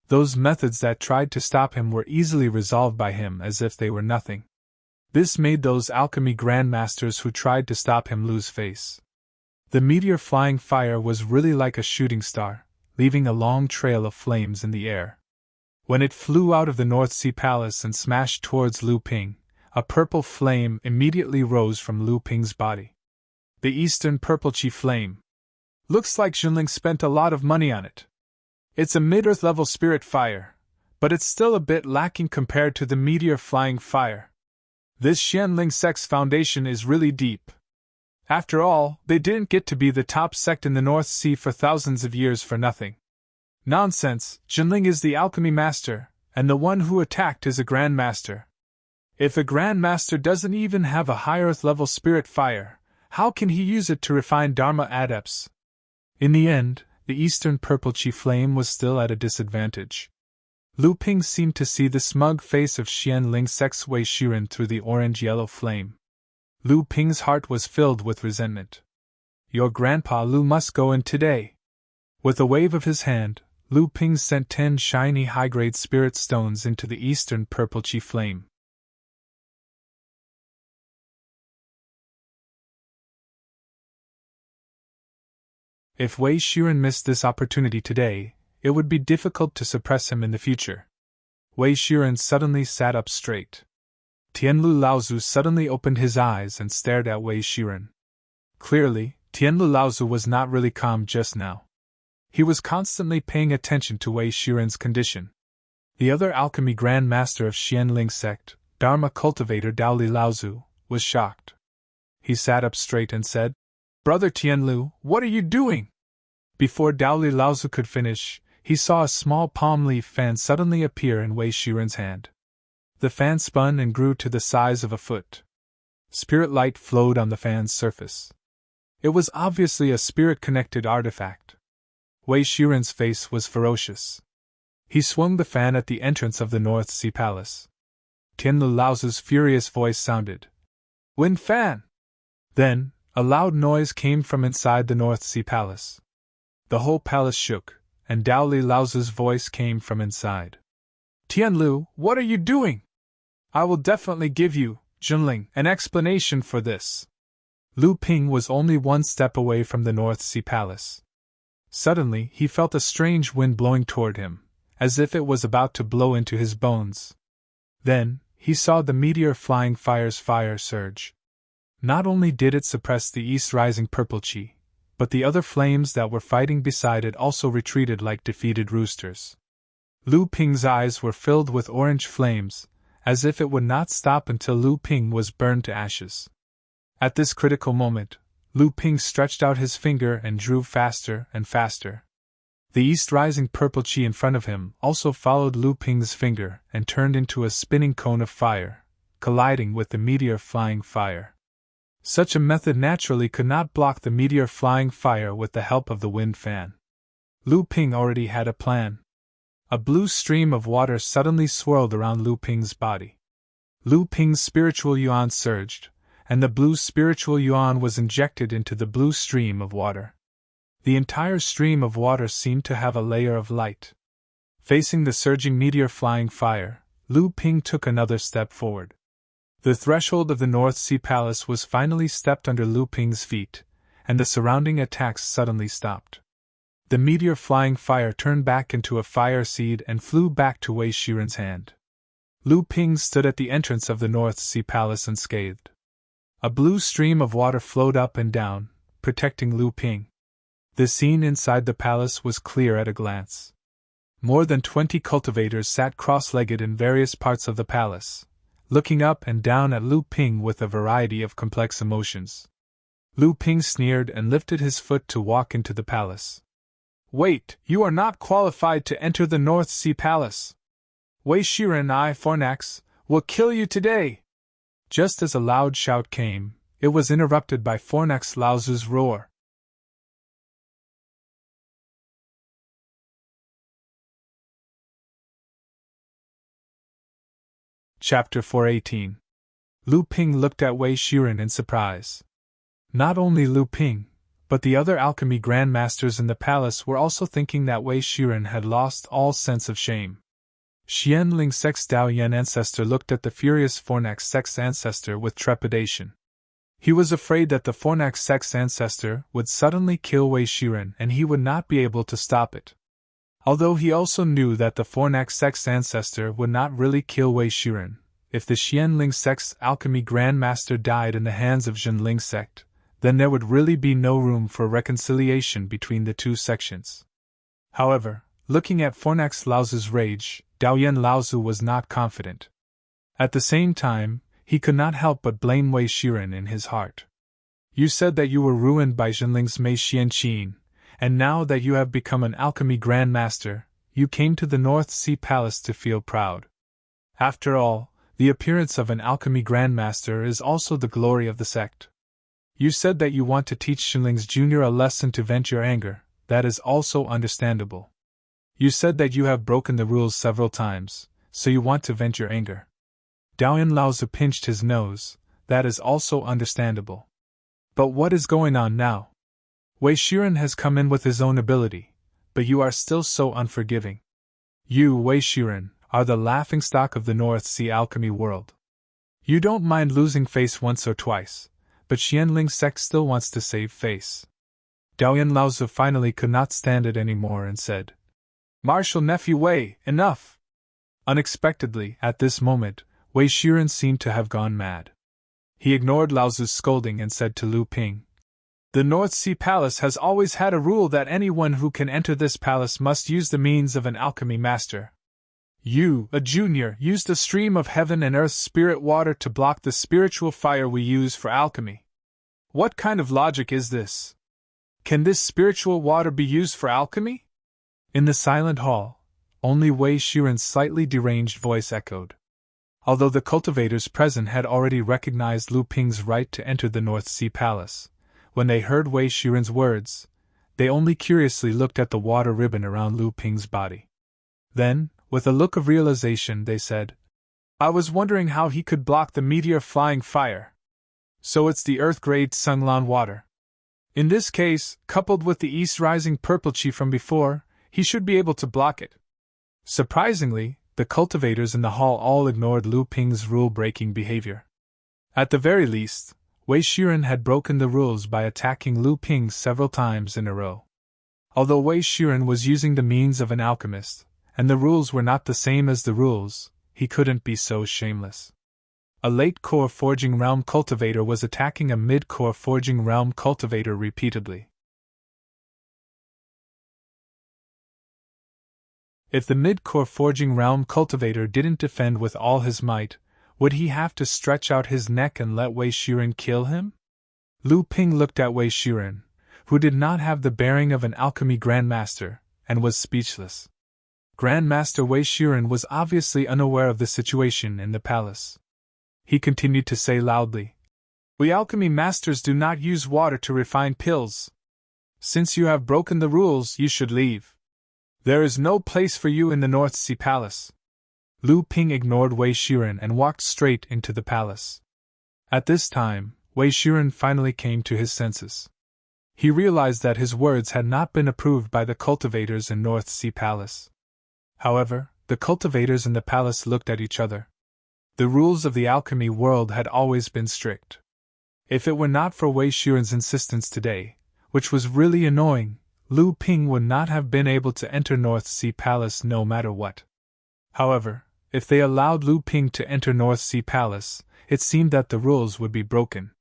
Those methods that tried to stop him were easily resolved by him as if they were nothing. This made those alchemy grandmasters who tried to stop him lose face. The meteor flying fire was really like a shooting star, leaving a long trail of flames in the air. When it flew out of the North Sea Palace and smashed towards Lu Ping, a purple flame immediately rose from Lu Ping's body. The Eastern Purple Chi Flame. Looks like Jinling spent a lot of money on it. It's a mid-earth level spirit fire, but it's still a bit lacking compared to the meteor flying fire. This Xianling sect's foundation is really deep. After all, they didn't get to be the top sect in the North Sea for thousands of years for nothing. Nonsense, Jinling is the alchemy master, and the one who attacked is a grandmaster. If a grandmaster doesn't even have a high earth level spirit fire, how can he use it to refine Dharma adepts? In the end, the Eastern Purple Chi Flame was still at a disadvantage. Lu Ping seemed to see the smug face of Xianling sect's Wei Shiren through the orange-yellow flame. Lu Ping's heart was filled with resentment. "Your grandpa Lu must go in today." With a wave of his hand, Lu Ping sent 10 shiny high-grade spirit stones into the Eastern Purple Chi Flame. If Wei Shiren missed this opportunity today, it would be difficult to suppress him in the future. Wei Shiren suddenly sat up straight. Tianlu Laozu suddenly opened his eyes and stared at Wei Shiren. Clearly, Tianlu Laozu was not really calm just now. He was constantly paying attention to Wei Shiren's condition. The other alchemy grand master of Xianling sect, Dharma cultivator Daoli Laozu, was shocked. He sat up straight and said, "Brother Tianlu, what are you doing?" Before Daoli Laozu could finish, he saw a small palm leaf fan suddenly appear in Wei Shiren's hand. The fan spun and grew to the size of a foot. Spirit light flowed on the fan's surface. It was obviously a spirit-connected artifact. Wei Shiren's face was ferocious. He swung the fan at the entrance of the North Sea Palace. Tianlu Laozu's furious voice sounded, "Wind fan!" Then, a loud noise came from inside the North Sea Palace. The whole palace shook, and Dao Li Laozu's voice came from inside. Tianlu, what are you doing? I will definitely give you, Junling, an explanation for this. Lu Ping was only one step away from the North Sea Palace. Suddenly, he felt a strange wind blowing toward him, as if it was about to blow into his bones. Then, he saw the meteor flying fire's fire surge. Not only did it suppress the east-rising purple chi, but the other flames that were fighting beside it also retreated like defeated roosters. Lu Ping's eyes were filled with orange flames, as if it would not stop until Lu Ping was burned to ashes. At this critical moment, Lu Ping stretched out his finger and drew faster and faster. The east-rising purple chi in front of him also followed Lu Ping's finger and turned into a spinning cone of fire, colliding with the meteor flying fire. Such a method naturally could not block the meteor flying fire with the help of the wind fan. Lu Ping already had a plan. A blue stream of water suddenly swirled around Lu Ping's body. Lu Ping's spiritual yuan surged, and the blue spiritual yuan was injected into the blue stream of water. The entire stream of water seemed to have a layer of light. Facing the surging meteor flying fire, Lu Ping took another step forward. The threshold of the North Sea Palace was finally stepped under Lu Ping's feet, and the surrounding attacks suddenly stopped. The meteor flying fire turned back into a fire seed and flew back to Wei Shiren's hand. Lu Ping stood at the entrance of the North Sea Palace unscathed. A blue stream of water flowed up and down, protecting Lu Ping. The scene inside the palace was clear at a glance. More than 20 cultivators sat cross-legged in various parts of the palace, looking up and down at Lu Ping with a variety of complex emotions. Lu Ping sneered and lifted his foot to walk into the palace. Wait, you are not qualified to enter the North Sea Palace. Wei Shiren I, Fornax, will kill you today! Just as a loud shout came, it was interrupted by Fornax Laozu's roar. Chapter 418. Lu Ping looked at Wei Shiren in surprise. Not only Lu Ping, but the other alchemy grandmasters in the palace were also thinking that Wei Shiren had lost all sense of shame. Xian Ling Sek's Dao Yan ancestor looked at the furious Fornax Sek's ancestor with trepidation. He was afraid that the Fornax Sek's ancestor would suddenly kill Wei Shiren and he would not be able to stop it. Although he also knew that the Fornax Sek's ancestor would not really kill Wei Shiren, if the Xianling Sek's alchemy grandmaster died in the hands of Zhenling sect, then there would really be no room for reconciliation between the two sections. However, looking at Fornax Laozu's rage, Daoyan Laozu was not confident. At the same time, he could not help but blame Wei Shiren in his heart. You said that you were ruined by Zhenling's Mei Xianqin, and now that you have become an alchemy grandmaster, you came to the North Sea Palace to feel proud. After all, the appearance of an alchemy grandmaster is also the glory of the sect. You said that you want to teach Zhenling's junior a lesson to vent your anger. That is also understandable. You said that you have broken the rules several times, so you want to vent your anger. Daoyan Laozu pinched his nose. That is also understandable. But what is going on now? Wei Shiren has come in with his own ability, but you are still so unforgiving. You, Wei Shiren, are the laughingstock of the North Sea alchemy world. You don't mind losing face once or twice, but Xianling sect still wants to save face. Daoyan Laozu finally could not stand it anymore and said, Martial nephew Wei, enough! Unexpectedly, at this moment, Wei Shiren seemed to have gone mad. He ignored Laozu's scolding and said to Lu Ping, The North Sea Palace has always had a rule that anyone who can enter this palace must use the means of an alchemy master. You, a junior, used a stream of heaven and earth spirit water to block the spiritual fire we use for alchemy. What kind of logic is this? Can this spiritual water be used for alchemy? In the silent hall, only Wei Shiren's slightly deranged voice echoed. Although the cultivators present had already recognized Lu Ping's right to enter the North Sea Palace, when they heard Wei Shiren's words, they only curiously looked at the water ribbon around Lu Ping's body. Then, with a look of realization, they said, I was wondering how he could block the meteor flying fire. So it's the earth-grade Sunglan water. In this case, coupled with the east rising purple chi from before, he should be able to block it. Surprisingly, the cultivators in the hall all ignored Lu Ping's rule-breaking behavior. At the very least, Wei Shiren had broken the rules by attacking Lu Ping several times in a row. Although Wei Shiren was using the means of an alchemist, and the rules were not the same as the rules, he couldn't be so shameless. A late-core forging realm cultivator was attacking a mid-core forging realm cultivator repeatedly. If the mid-core forging realm cultivator didn't defend with all his might, would he have to stretch out his neck and let Wei Shiren kill him? Lu Ping looked at Wei Shiren, who did not have the bearing of an alchemy grandmaster, and was speechless. Grandmaster Wei Shiren was obviously unaware of the situation in the palace. He continued to say loudly, "We alchemy masters do not use water to refine pills. Since you have broken the rules, you should leave. There is no place for you in the North Sea Palace." Lu Ping ignored Wei Shiren and walked straight into the palace. At this time, Wei Shiren finally came to his senses. He realized that his words had not been approved by the cultivators in North Sea Palace. However, the cultivators in the palace looked at each other. The rules of the alchemy world had always been strict. If it were not for Wei Shiren's insistence today, which was really annoying, Lu Ping would not have been able to enter North Sea Palace no matter what. However, if they allowed Lu Ping to enter North Sea Palace, it seemed that the rules would be broken.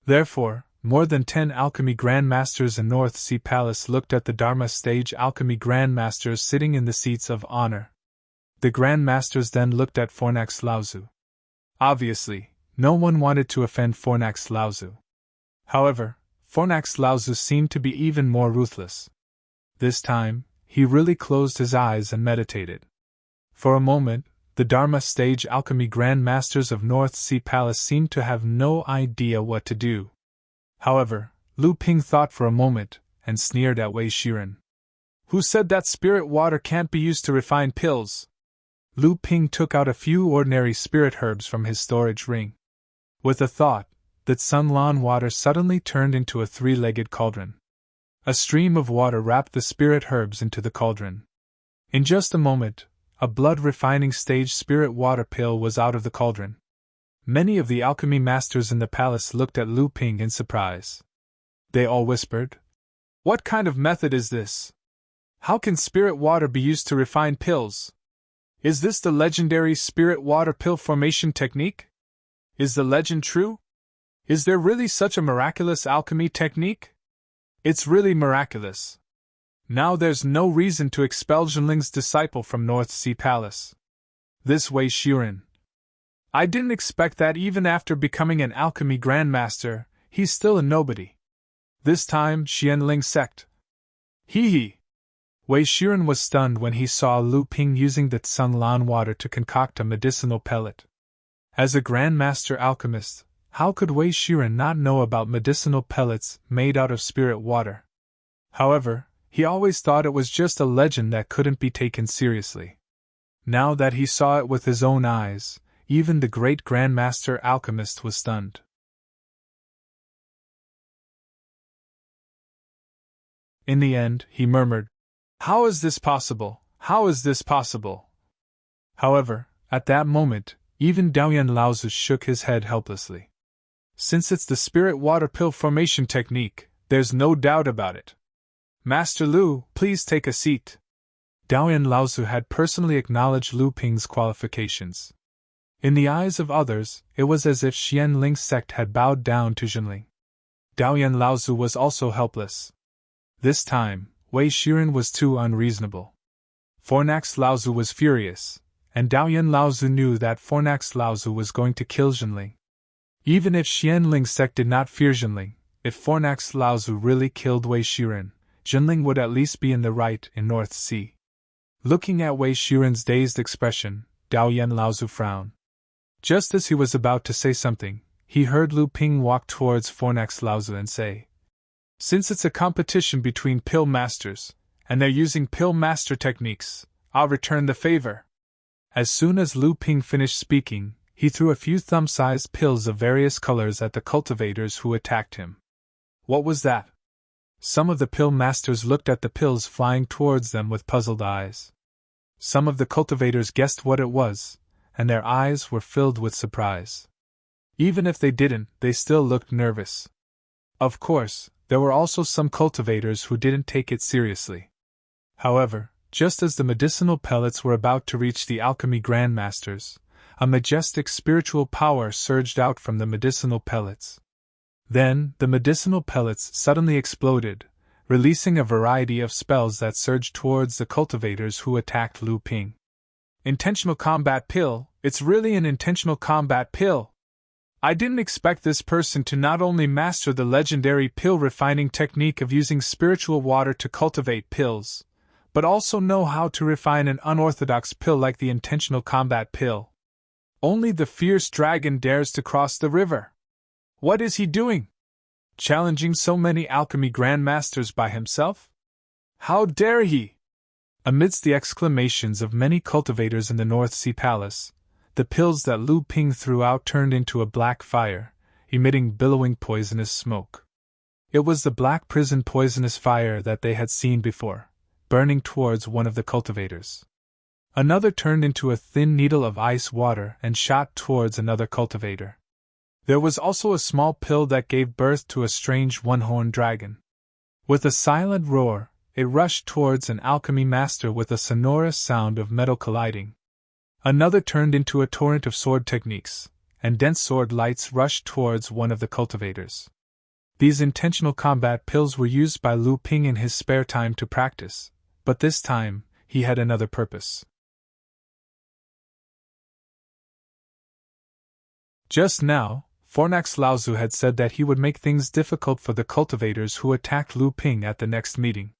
Therefore, more than 10 alchemy grandmasters in North Sea Palace looked at the Dharma stage alchemy grandmasters sitting in the seats of honor. The grandmasters then looked at Fornax Laozu. Obviously, no one wanted to offend Fornax Laozu. However, Fornax Laozu seemed to be even more ruthless. This time, he really closed his eyes and meditated. For a moment, the Dharma stage alchemy grandmasters of North Sea Palace seemed to have no idea what to do. However, Lu Ping thought for a moment, and sneered at Wei Shiren. "Who said that spirit water can't be used to refine pills?" Lu Ping took out a few ordinary spirit herbs from his storage ring. With a thought, that Sunlan water suddenly turned into a three-legged cauldron. A stream of water wrapped the spirit herbs into the cauldron. In just a moment, a blood-refining stage spirit water pill was out of the cauldron. Many of the alchemy masters in the palace looked at Lu Ping in surprise. They all whispered, "What kind of method is this? How can spirit water be used to refine pills? Is this the legendary spirit water pill formation technique? Is the legend true? Is there really such a miraculous alchemy technique? It's really miraculous. Now there's no reason to expel Jinling's disciple from North Sea Palace. This Wei Shiren. I didn't expect that even after becoming an alchemy grandmaster, he's still a nobody. This time, Xianling sect. Hee. Wei Shiren was stunned when he saw Lu Ping using the Sunlan water to concoct a medicinal pellet. As a grandmaster alchemist, how could Wei Shiren not know about medicinal pellets made out of spirit water? However, he always thought it was just a legend that couldn't be taken seriously. Now that he saw it with his own eyes, even the great grandmaster alchemist was stunned. In the end, he murmured, "How is this possible? How is this possible?" However, at that moment, even Daoyan Laozu shook his head helplessly. "Since it's the spirit water pill formation technique, there's no doubt about it. Master Lu, please take a seat." Daoyan Laozu had personally acknowledged Lu Ping's qualifications. In the eyes of others, it was as if Xianling's sect had bowed down to Jinling. Daoyan Laozu was also helpless. This time, Wei Shiren was too unreasonable. Fornax Laozu was furious, and Daoyan Laozu knew that Fornax Laozu was going to kill Jinling. Even if Xianling's sect did not fear Jinling, if Fornax Laozu really killed Wei Shiren, Jinling would at least be in the right in North Sea. Looking at Wei Shiren's dazed expression, Daoyan Laozu frowned. Just as he was about to say something, he heard Lu Ping walk towards Fornax Laozu and say, "Since it's a competition between pill masters, and they're using pill master techniques, I'll return the favor." As soon as Lu Ping finished speaking, he threw a few thumb-sized pills of various colors at the cultivators who attacked him. What was that? Some of the pill masters looked at the pills flying towards them with puzzled eyes. Some of the cultivators guessed what it was, and their eyes were filled with surprise. Even if they didn't, they still looked nervous. Of course, there were also some cultivators who didn't take it seriously. However, just as the medicinal pellets were about to reach the alchemy grandmasters, a majestic spiritual power surged out from the medicinal pellets. Then, the medicinal pellets suddenly exploded, releasing a variety of spells that surged towards the cultivators who attacked Lu Ping. Intentional combat pill, it's really an intentional combat pill! I didn't expect this person to not only master the legendary pill refining technique of using spiritual water to cultivate pills, but also know how to refine an unorthodox pill like the intentional combat pill. Only the fierce dragon dares to cross the river. What is he doing? Challenging so many alchemy grandmasters by himself? How dare he? Amidst the exclamations of many cultivators in the North Sea Palace, the pills that Lu Ping threw out turned into a black fire, emitting billowing poisonous smoke. It was the black prison poisonous fire that they had seen before, burning towards one of the cultivators. Another turned into a thin needle of ice water and shot towards another cultivator. There was also a small pill that gave birth to a strange one-horned dragon. With a silent roar, it rushed towards an alchemy master with a sonorous sound of metal colliding. Another turned into a torrent of sword techniques, and dense sword lights rushed towards one of the cultivators. These intentional combat pills were used by Lu Ping in his spare time to practice, but this time, he had another purpose. Just now, Fornax Laozu had said that he would make things difficult for the cultivators who attacked Lu Ping at the next meeting.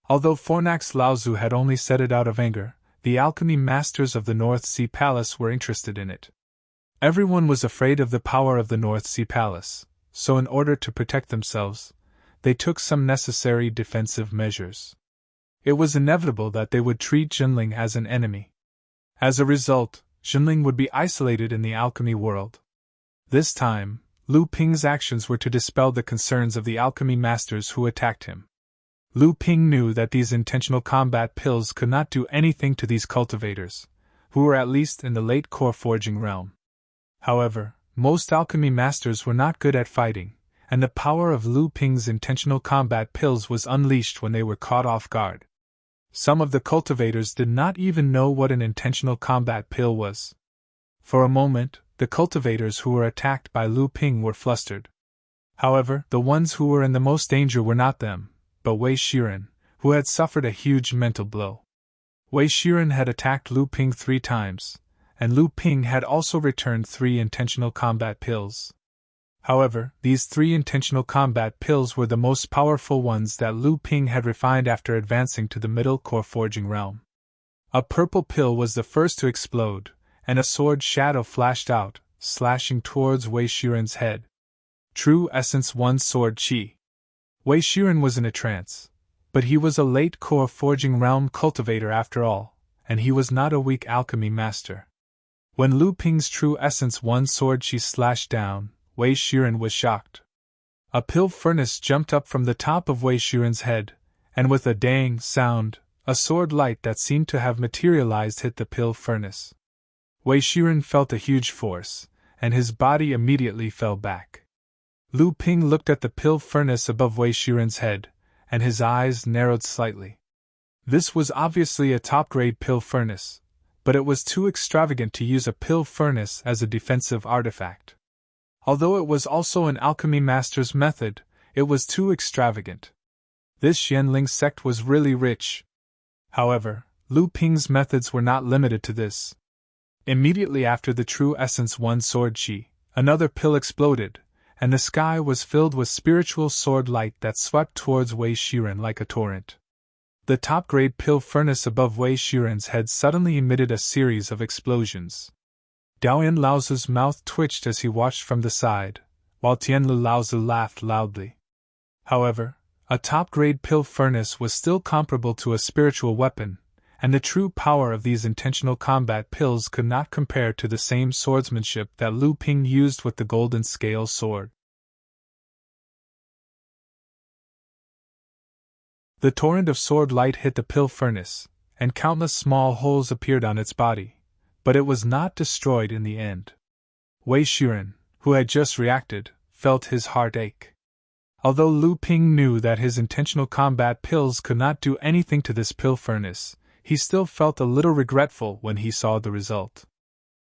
Although Fornax Laozu had only said it out of anger, the alchemy masters of the North Sea Palace were interested in it. Everyone was afraid of the power of the North Sea Palace, so in order to protect themselves, they took some necessary defensive measures. It was inevitable that they would treat Jinling as an enemy. As a result, Jinling would be isolated in the alchemy world. This time, Lu Ping's actions were to dispel the concerns of the alchemy masters who attacked him. Lu Ping knew that these intentional combat pills could not do anything to these cultivators, who were at least in the late core forging realm. However, most alchemy masters were not good at fighting, and the power of Lu Ping's intentional combat pills was unleashed when they were caught off guard. Some of the cultivators did not even know what an intentional combat pill was. For a moment, the cultivators who were attacked by Lu Ping were flustered. However, the ones who were in the most danger were not them, but Wei Shiren, who had suffered a huge mental blow. Wei Shiren had attacked Lu Ping 3 times, and Lu Ping had also returned 3 intentional combat pills. However, these 3 intentional combat pills were the most powerful ones that Lu Ping had refined after advancing to the middle core forging realm. A purple pill was the first to explode, and a sword shadow flashed out, slashing towards Wei Shiren's head. True Essence 1 Sword Chi. Wei Shiren was in a trance, but he was a late core forging realm cultivator after all, and he was not a weak alchemy master. When Lu Ping's True Essence 1 Sword Chi slashed down, Wei Shiren was shocked. A pill furnace jumped up from the top of Wei Shiren's head, and with a dang sound, a sword light that seemed to have materialized hit the pill furnace. Wei Shiren felt a huge force, and his body immediately fell back. Lu Ping looked at the pill furnace above Wei Shiren's head, and his eyes narrowed slightly. This was obviously a top-grade pill furnace, but it was too extravagant to use a pill furnace as a defensive artifact. Although it was also an alchemy master's method, it was too extravagant. This Xianling sect was really rich. However, Lu Ping's methods were not limited to this. Immediately after the True Essence 1 Sword Chi, another pill exploded, and the sky was filled with spiritual sword light that swept towards Wei Shiren like a torrent. The top-grade pill furnace above Wei Shiren's head suddenly emitted a series of explosions. Daoyan Laozu's mouth twitched as he watched from the side, while Tianlu Laozu laughed loudly. However, a top-grade pill furnace was still comparable to a spiritual weapon, and the true power of these intentional combat pills could not compare to the same swordsmanship that Lu Ping used with the golden scale sword. The torrent of sword light hit the pill furnace, and countless small holes appeared on its body, but it was not destroyed in the end. Wei Shiren, who had just reacted, felt his heart ache. Although Lu Ping knew that his intentional combat pills could not do anything to this pill furnace, he still felt a little regretful when he saw the result.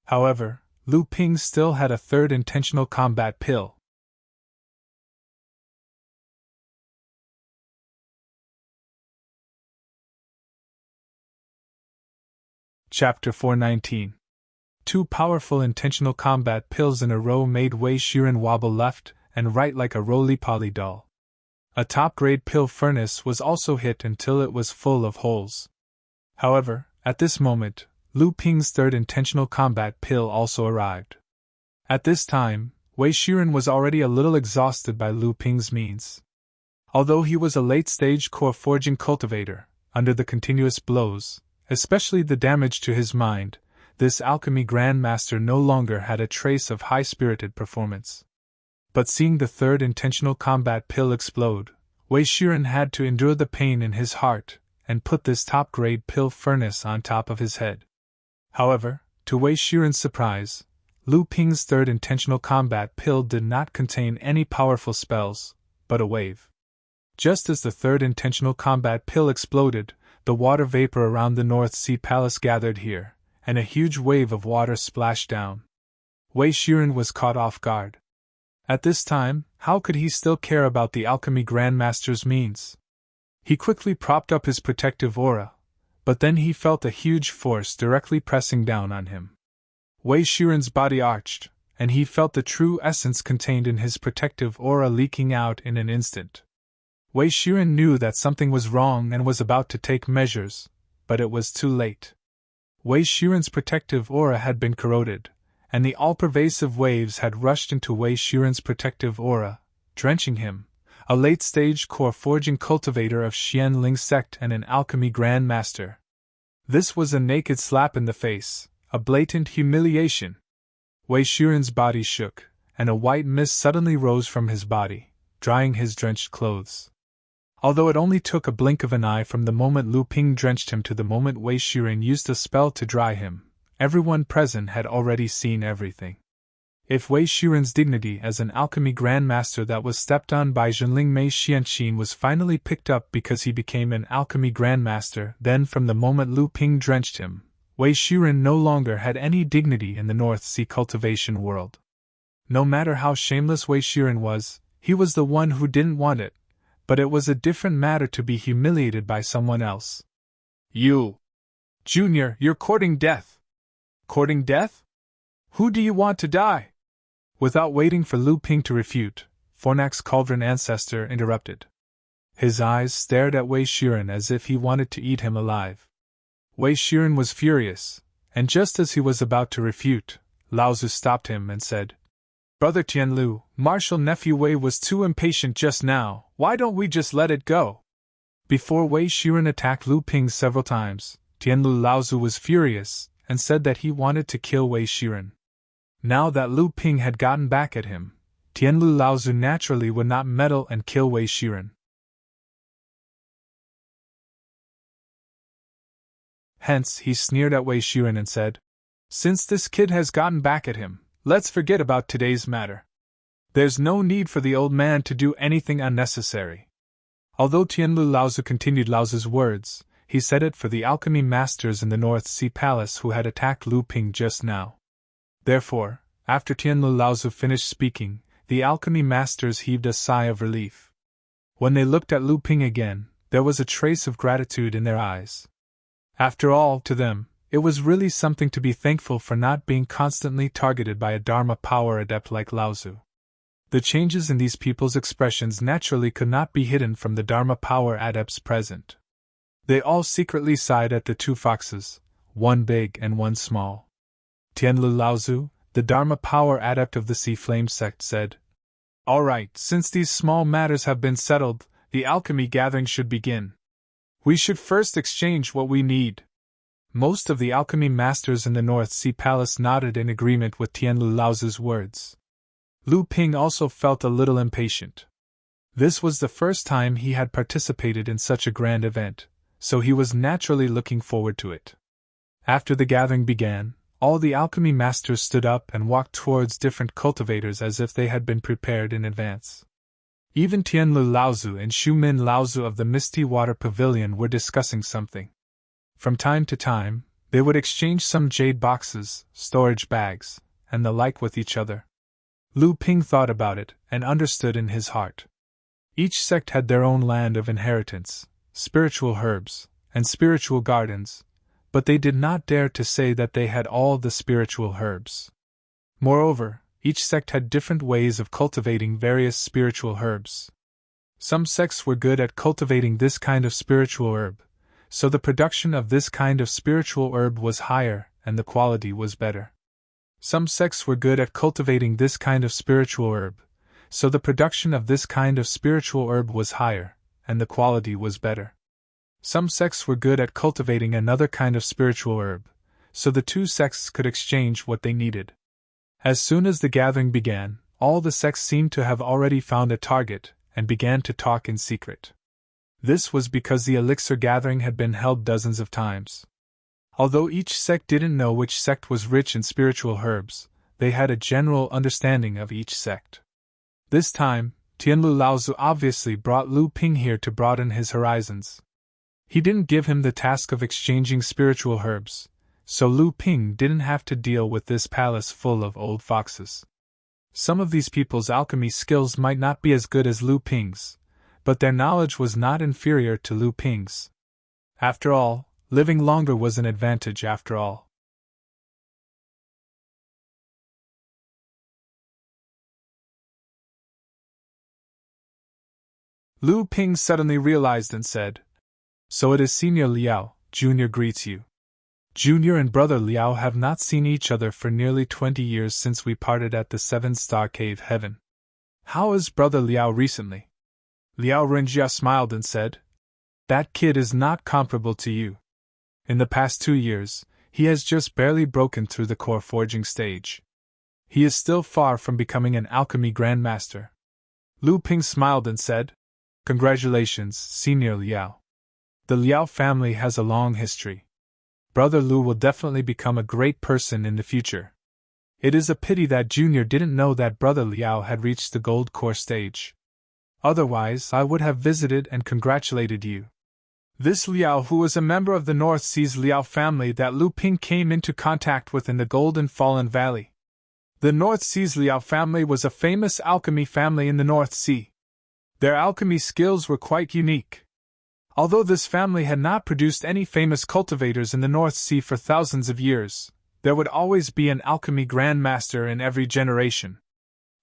However, Lu Ping still had a third intentional combat pill. Chapter 419. Two powerful intentional combat pills in a row made Wei Shiren wobble left and right like a roly-poly doll. A top-grade pill furnace was also hit until it was full of holes. However, at this moment, Lu Ping's third intentional combat pill also arrived. At this time, Wei Shiren was already a little exhausted by Lu Ping's means. Although he was a late-stage core forging cultivator, under the continuous blows, especially the damage to his mind, this alchemy grandmaster no longer had a trace of high-spirited performance. But seeing the third intentional combat pill explode, Wei Shiren had to endure the pain in his heart and put this top-grade pill furnace on top of his head. However, to Wei Shiren's surprise, Lu Ping's third intentional combat pill did not contain any powerful spells, but a wave. Just as the third intentional combat pill exploded, the water vapor around the North Sea Palace gathered here, and a huge wave of water splashed down. Wei Shiren was caught off guard. At this time, how could he still care about the alchemy grandmaster's means? He quickly propped up his protective aura, but then he felt a huge force directly pressing down on him. Wei Shiren's body arched, and he felt the true essence contained in his protective aura leaking out in an instant. Wei Shiren knew that something was wrong and was about to take measures, but it was too late. Wei Shiren's protective aura had been corroded, and the all-pervasive waves had rushed into Wei Shiren's protective aura, drenching him, a late-stage core forging cultivator of Xianling sect and an alchemy grandmaster. This was a naked slap in the face, a blatant humiliation. Wei Shiren's body shook, and a white mist suddenly rose from his body, drying his drenched clothes. Although it only took a blink of an eye from the moment Lu Ping drenched him to the moment Wei Shiren used a spell to dry him, everyone present had already seen everything. If Wei Shiren's dignity as an alchemy grandmaster that was stepped on by Zhenling Mei Xianqin was finally picked up because he became an alchemy grandmaster, then from the moment Lu Ping drenched him, Wei Shiren no longer had any dignity in the North Sea cultivation world. No matter how shameless Wei Shiren was, he was the one who didn't want it, but it was a different matter to be humiliated by someone else. You! Junior, you're courting death! Courting death? Who do you want to die? Without waiting for Lu Ping to refute, Fornak's Cauldron ancestor interrupted. His eyes stared at Wei Shiren as if he wanted to eat him alive. Wei Shiren was furious, and just as he was about to refute, Laozu stopped him and said, Brother Tianlu, Martial Nephew Wei was too impatient just now, why don't we just let it go? Before Wei Shiren attacked Lu Ping several times, Tianlu Laozu was furious, and said that he wanted to kill Wei Shiren. Now that Lu Ping had gotten back at him, Tianlu Laozu naturally would not meddle and kill Wei Shiren. Hence, he sneered at Wei Shiren and said, Since this kid has gotten back at him, let's forget about today's matter. There's no need for the old man to do anything unnecessary. Although Tianlu Laozu continued Laozu's words, he said it for the alchemy masters in the North Sea Palace who had attacked Lu Ping just now. Therefore, after Tianlu Laozu finished speaking, the alchemy masters heaved a sigh of relief. When they looked at Lu Ping again, there was a trace of gratitude in their eyes. After all, to them, it was really something to be thankful for not being constantly targeted by a Dharma power adept like Laozu. The changes in these people's expressions naturally could not be hidden from the Dharma power adepts present. They all secretly sighed at the two foxes, one big and one small. Tianlu Laozu, the Dharma power adept of the Sea Flame sect, said, All right, since these small matters have been settled, the alchemy gathering should begin. We should first exchange what we need. Most of the alchemy masters in the North Sea Palace nodded in agreement with Tianlu Laozu's words. Lu Ping also felt a little impatient. This was the first time he had participated in such a grand event, so he was naturally looking forward to it. After the gathering began, all the alchemy masters stood up and walked towards different cultivators as if they had been prepared in advance. Even Tianlu Laozu and Shumin Laozu of the Misty Water Pavilion were discussing something. From time to time, they would exchange some jade boxes, storage bags, and the like with each other. Lu Ping thought about it and understood in his heart. Each sect had their own land of inheritance, spiritual herbs, and spiritual gardens, but they did not dare to say that they had all the spiritual herbs. Moreover, each sect had different ways of cultivating various spiritual herbs. Some sects were good at cultivating this kind of spiritual herb, so the production of this kind of spiritual herb was higher and the quality was better. Some sects were good at cultivating this kind of spiritual herb, so the production of this kind of spiritual herb was higher and the quality was better. Some sects were good at cultivating another kind of spiritual herb, so the two sects could exchange what they needed. As soon as the gathering began, all the sects seemed to have already found a target and began to talk in secret. This was because the elixir gathering had been held dozens of times. Although each sect didn't know which sect was rich in spiritual herbs, they had a general understanding of each sect. This time, Tianlu Laozu obviously brought Lu Ping here to broaden his horizons. He didn't give him the task of exchanging spiritual herbs, so Lu Ping didn't have to deal with this palace full of old foxes. Some of these people's alchemy skills might not be as good as Lu Ping's, but their knowledge was not inferior to Lu Ping's. After all, living longer was an advantage after all. Lu Ping suddenly realized and said, "So it is Senior Liao, Junior greets you. Junior and Brother Liao have not seen each other for nearly 20 years since we parted at the 7-star cave heaven. How is Brother Liao recently?" Liao Renjia smiled and said, "That kid is not comparable to you. In the past 2 years, he has just barely broken through the core forging stage. He is still far from becoming an alchemy grandmaster." Lu Ping smiled and said, "Congratulations, Senior Liao. The Liao family has a long history. Brother Lu will definitely become a great person in the future. It is a pity that Junior didn't know that Brother Liao had reached the gold core stage. Otherwise, I would have visited and congratulated you." This Liao, who was a member of the North Sea's Liao family that Lu Ping came into contact with in the Golden Fallen Valley. The North Sea's Liao family was a famous alchemy family in the North Sea. Their alchemy skills were quite unique. Although this family had not produced any famous cultivators in the North Sea for thousands of years, there would always be an alchemy grandmaster in every generation.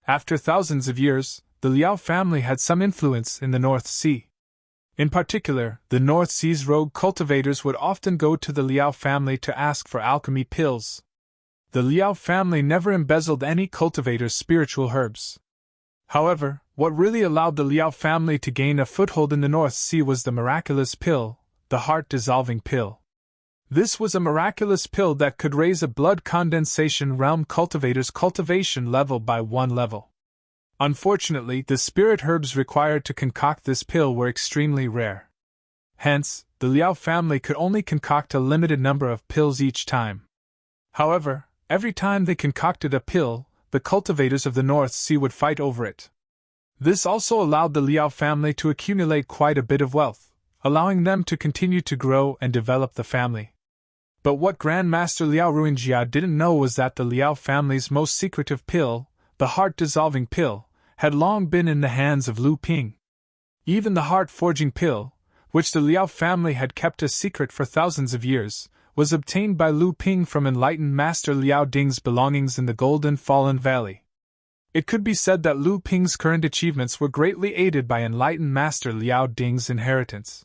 After thousands of years, the Liao family had some influence in the North Sea. In particular, the North Sea's rogue cultivators would often go to the Liao family to ask for alchemy pills. The Liao family never embezzled any cultivator's spiritual herbs. However, what really allowed the Liao family to gain a foothold in the North Sea was the miraculous pill, the heart-dissolving pill. This was a miraculous pill that could raise a blood condensation realm cultivator's cultivation level by 1 level. Unfortunately, the spirit herbs required to concoct this pill were extremely rare. Hence, the Liao family could only concoct a limited number of pills each time. However, every time they concocted a pill, the cultivators of the North Sea would fight over it. This also allowed the Liao family to accumulate quite a bit of wealth, allowing them to continue to grow and develop the family. But what Grandmaster Liao Ruinjia didn't know was that the Liao family's most secretive pill, the heart-dissolving pill, had long been in the hands of Lu Ping. Even the heart-forging pill, which the Liao family had kept a secret for thousands of years, was obtained by Lu Ping from enlightened Master Liao Ding's belongings in the Golden Fallen Valley. It could be said that Lu Ping's current achievements were greatly aided by enlightened Master Liao Ding's inheritance.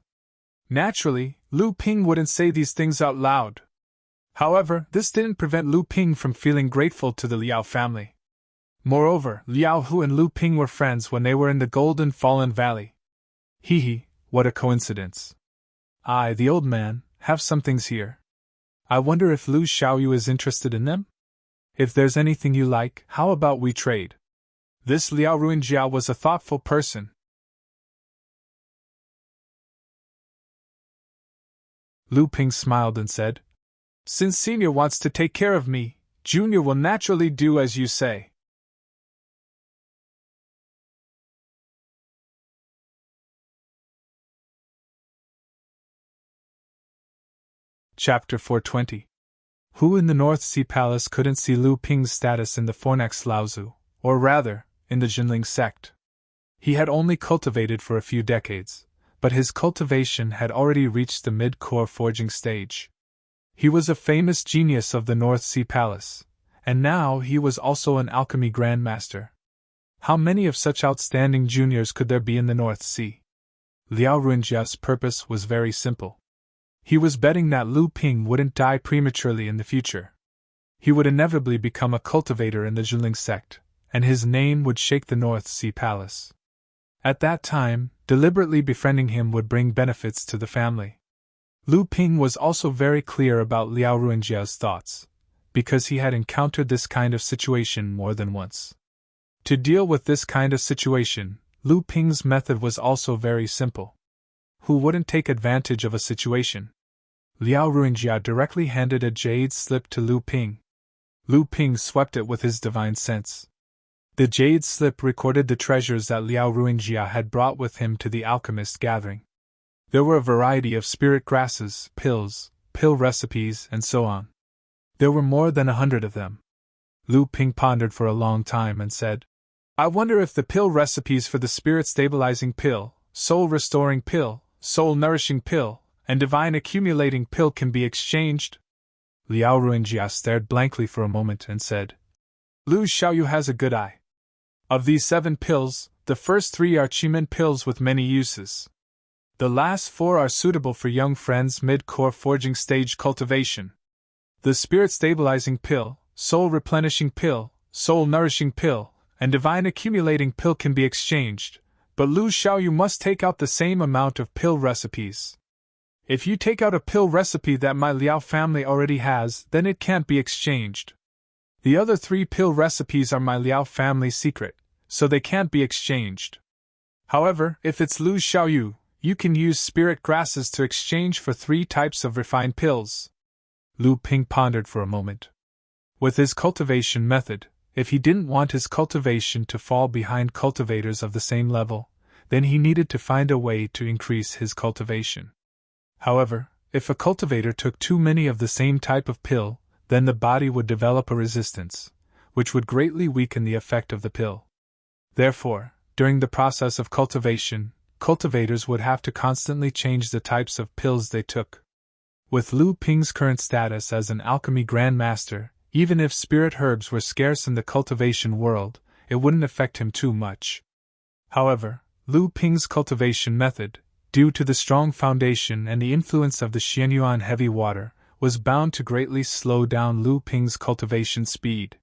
Naturally, Lu Ping wouldn't say these things out loud. However, this didn't prevent Lu Ping from feeling grateful to the Liao family. Moreover, Liao Hu and Lu Ping were friends when they were in the Golden Fallen Valley. Hee, what a coincidence. I, the old man, have some things here. I wonder if Lu Xiaoyu is interested in them? If there's anything you like, how about we trade? This Liao Ruinjia was a thoughtful person. Lu Ping smiled and said, "Since Senior wants to take care of me, Junior will naturally do as you say." Chapter 420. Who in the North Sea Palace couldn't see Lu Ping's status in the Fornax Laozu, or rather, in the Jinling sect? He had only cultivated for a few decades, but his cultivation had already reached the mid-core forging stage. He was a famous genius of the North Sea Palace, and now he was also an alchemy grandmaster. How many of such outstanding juniors could there be in the North Sea? Liao Runjia's purpose was very simple. He was betting that Lu Ping wouldn't die prematurely in the future. He would inevitably become a cultivator in the Jinling sect, and his name would shake the North Sea Palace. At that time, deliberately befriending him would bring benefits to the family. Lu Ping was also very clear about Liao Runjia's thoughts, because he had encountered this kind of situation more than once. To deal with this kind of situation, Lu Ping's method was also very simple. Who wouldn't take advantage of a situation? Liao Runjia directly handed a jade slip to Lu Ping. Lu Ping swept it with his divine sense. The jade slip recorded the treasures that Liao Runjia had brought with him to the alchemist gathering. There were a variety of spirit grasses, pills, pill recipes, and so on. There were more than 100 of them. Lu Ping pondered for a long time and said, "I wonder if the pill recipes for the spirit-stabilizing pill, soul-restoring pill, soul-nourishing pill, and divine-accumulating pill can be exchanged?" Liao Runjia stared blankly for a moment and said, "Lu Xiaoyu has a good eye. Of these 7 pills, the first 3 are Qimeng pills with many uses. The last 4 are suitable for young friends' mid-core forging stage cultivation. The spirit-stabilizing pill, soul-replenishing pill, soul-nourishing pill, and divine-accumulating pill can be exchanged, but Lu Xiaoyu must take out the same amount of pill recipes. If you take out a pill recipe that my Liao family already has, then it can't be exchanged. The other 3 pill recipes are my Liao family's secret, so they can't be exchanged. However, if it's Lu Xiaoyu, you can use spirit grasses to exchange for 3 types of refined pills." Lu Ping pondered for a moment. With his cultivation method, if he didn't want his cultivation to fall behind cultivators of the same level, then he needed to find a way to increase his cultivation. However, if a cultivator took too many of the same type of pill, then the body would develop a resistance, which would greatly weaken the effect of the pill. Therefore, during the process of cultivation, cultivators would have to constantly change the types of pills they took. With Lu Ping's current status as an alchemy grandmaster, even if spirit herbs were scarce in the cultivation world, it wouldn't affect him too much. However, Lu Ping's cultivation method, due to the strong foundation and the influence of the Xianyuan heavy water, was bound to greatly slow down Lu Ping's cultivation speed.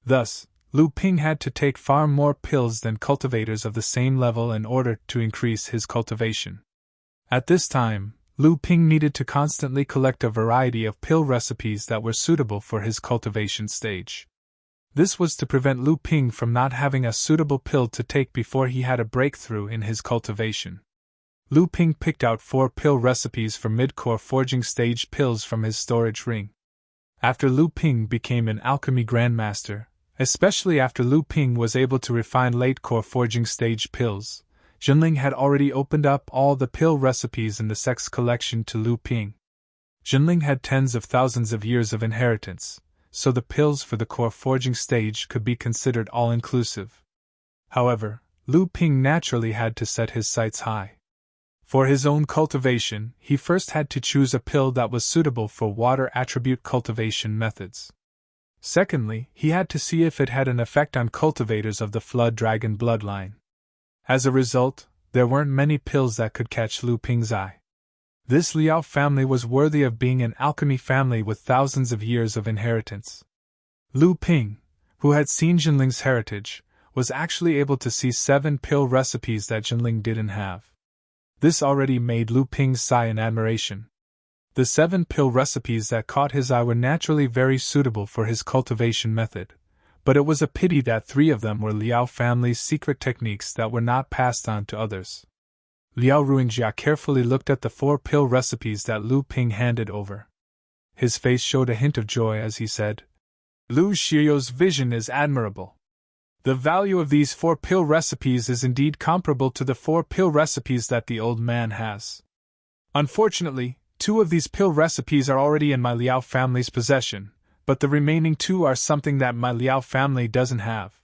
Thus, Lu Ping had to take far more pills than cultivators of the same level in order to increase his cultivation. At this time, Lu Ping needed to constantly collect a variety of pill recipes that were suitable for his cultivation stage. This was to prevent Lu Ping from not having a suitable pill to take before he had a breakthrough in his cultivation. Lu Ping picked out 4 pill recipes for mid-core forging stage pills from his storage ring. After Lu Ping became an alchemy grandmaster, especially after Lu Ping was able to refine late-core forging stage pills, Jinling had already opened up all the pill recipes in the sect's collection to Lu Ping. Jinling had tens of thousands of years of inheritance, so the pills for the core forging stage could be considered all-inclusive. However, Lu Ping naturally had to set his sights high. For his own cultivation, he first had to choose a pill that was suitable for water attribute cultivation methods. Secondly, he had to see if it had an effect on cultivators of the Flood Dragon bloodline. As a result, there weren't many pills that could catch Lu Ping's eye. This Liao family was worthy of being an alchemy family with thousands of years of inheritance. Lu Ping, who had seen Jinling's heritage, was actually able to see 7 pill recipes that Jinling didn't have. This already made Lu Ping sigh in admiration. The 7 pill recipes that caught his eye were naturally very suitable for his cultivation method, but it was a pity that 3 of them were Liao family's secret techniques that were not passed on to others. Liao Ruingjia carefully looked at the 4 pill recipes that Lu Ping handed over. His face showed a hint of joy as he said, "Lu Xiao's vision is admirable. The value of these 4 pill recipes is indeed comparable to the 4 pill recipes that the old man has. Unfortunately, 2 of these pill recipes are already in my Liao family's possession, but the remaining 2 are something that my Liao family doesn't have.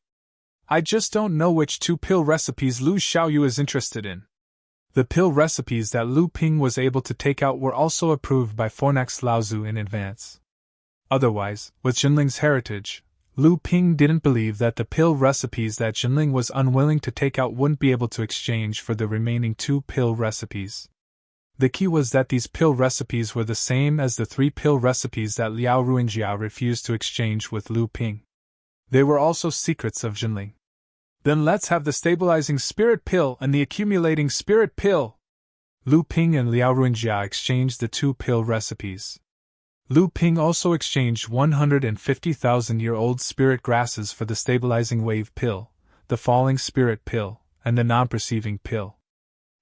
I just don't know which 2 pill recipes Lu Xiaoyu is interested in." The pill recipes that Lu Ping was able to take out were also approved by Fornax Laozu in advance. Otherwise, with Jinling's heritage, Lu Ping didn't believe that the pill recipes that Jinling was unwilling to take out wouldn't be able to exchange for the remaining 2 pill recipes. The key was that these pill recipes were the same as the 3 pill recipes that Liao Ruingjia refused to exchange with Lu Ping. They were also secrets of Jinling. "Then let's have the stabilizing spirit pill and the accumulating spirit pill." Lu Ping and Liao Ruingjia exchanged the 2 pill recipes. Lu Ping also exchanged 150,000-year-old spirit grasses for the stabilizing wave pill, the falling spirit pill, and the non-perceiving pill.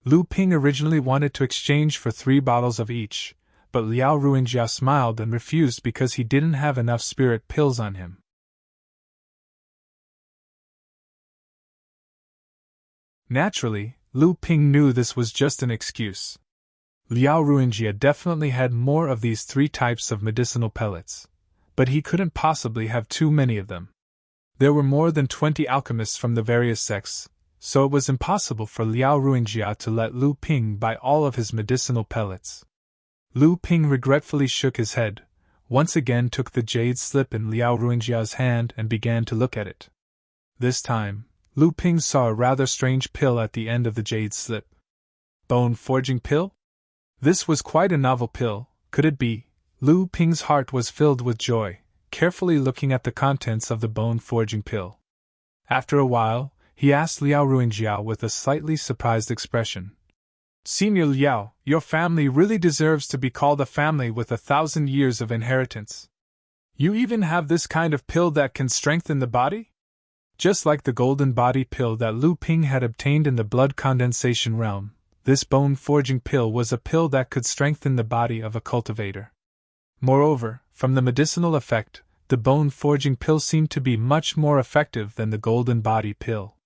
Lu Ping originally wanted to exchange for 3 bottles of each, but Liao Ruingjia smiled and refused because he didn't have enough spirit pills on him. Naturally, Lu Ping knew this was just an excuse. Liao Ruingjia definitely had more of these 3 types of medicinal pellets, but he couldn't possibly have too many of them. There were more than 20 alchemists from the various sects, so it was impossible for Liao Ruingjia to let Lu Ping buy all of his medicinal pellets. Lu Ping regretfully shook his head, once again took the jade slip in Liao Ruingjia's hand and began to look at it. This time, Lu Ping saw a rather strange pill at the end of the jade slip. Bone forging pill? This was quite a novel pill, could it be? Lu Ping's heart was filled with joy, carefully looking at the contents of the bone forging pill. After a while, he asked Liao Ruingjia with a slightly surprised expression, "Senior Liao, your family really deserves to be called a family with 1,000 years of inheritance. You even have this kind of pill that can strengthen the body?" Just like the golden body pill that Lu Ping had obtained in the blood condensation realm, this bone forging pill was a pill that could strengthen the body of a cultivator. Moreover, from the medicinal effect, the bone forging pill seemed to be much more effective than the golden body pill.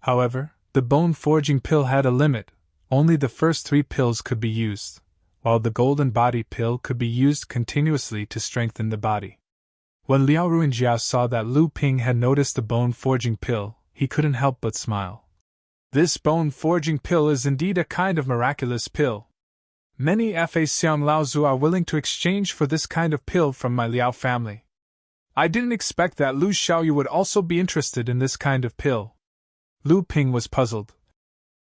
However, the bone forging pill had a limit. Only the first 3 pills could be used, while the golden body pill could be used continuously to strengthen the body. When Liao Ruingjia saw that Lu Ping had noticed the bone forging pill, he couldn't help but smile. "This bone forging pill is indeed a kind of miraculous pill. Many Fa Xiang Laozu are willing to exchange for this kind of pill from my Liao family. I didn't expect that Lu Xiaoyu would also be interested in this kind of pill." Lu Ping was puzzled.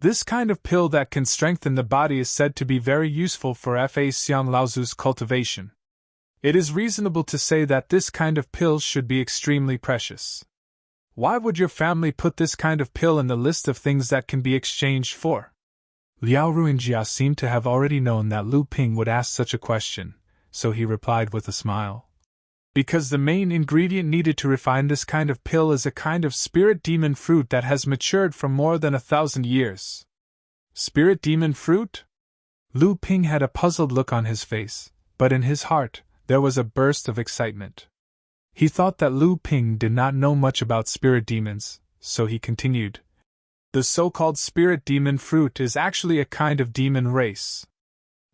This kind of pill that can strengthen the body is said to be very useful for Fa Xiang Laozu's cultivation. It is reasonable to say that this kind of pill should be extremely precious. Why would your family put this kind of pill in the list of things that can be exchanged for? Liao Ruingjia seemed to have already known that Lu Ping would ask such a question, so he replied with a smile. "Because the main ingredient needed to refine this kind of pill is a kind of spirit demon fruit that has matured for more than 1,000 years. Spirit demon fruit?" Lu Ping had a puzzled look on his face, but in his heart, there was a burst of excitement. He thought that Lu Ping did not know much about spirit demons, so he continued. "The so-called spirit demon fruit is actually a kind of demon race.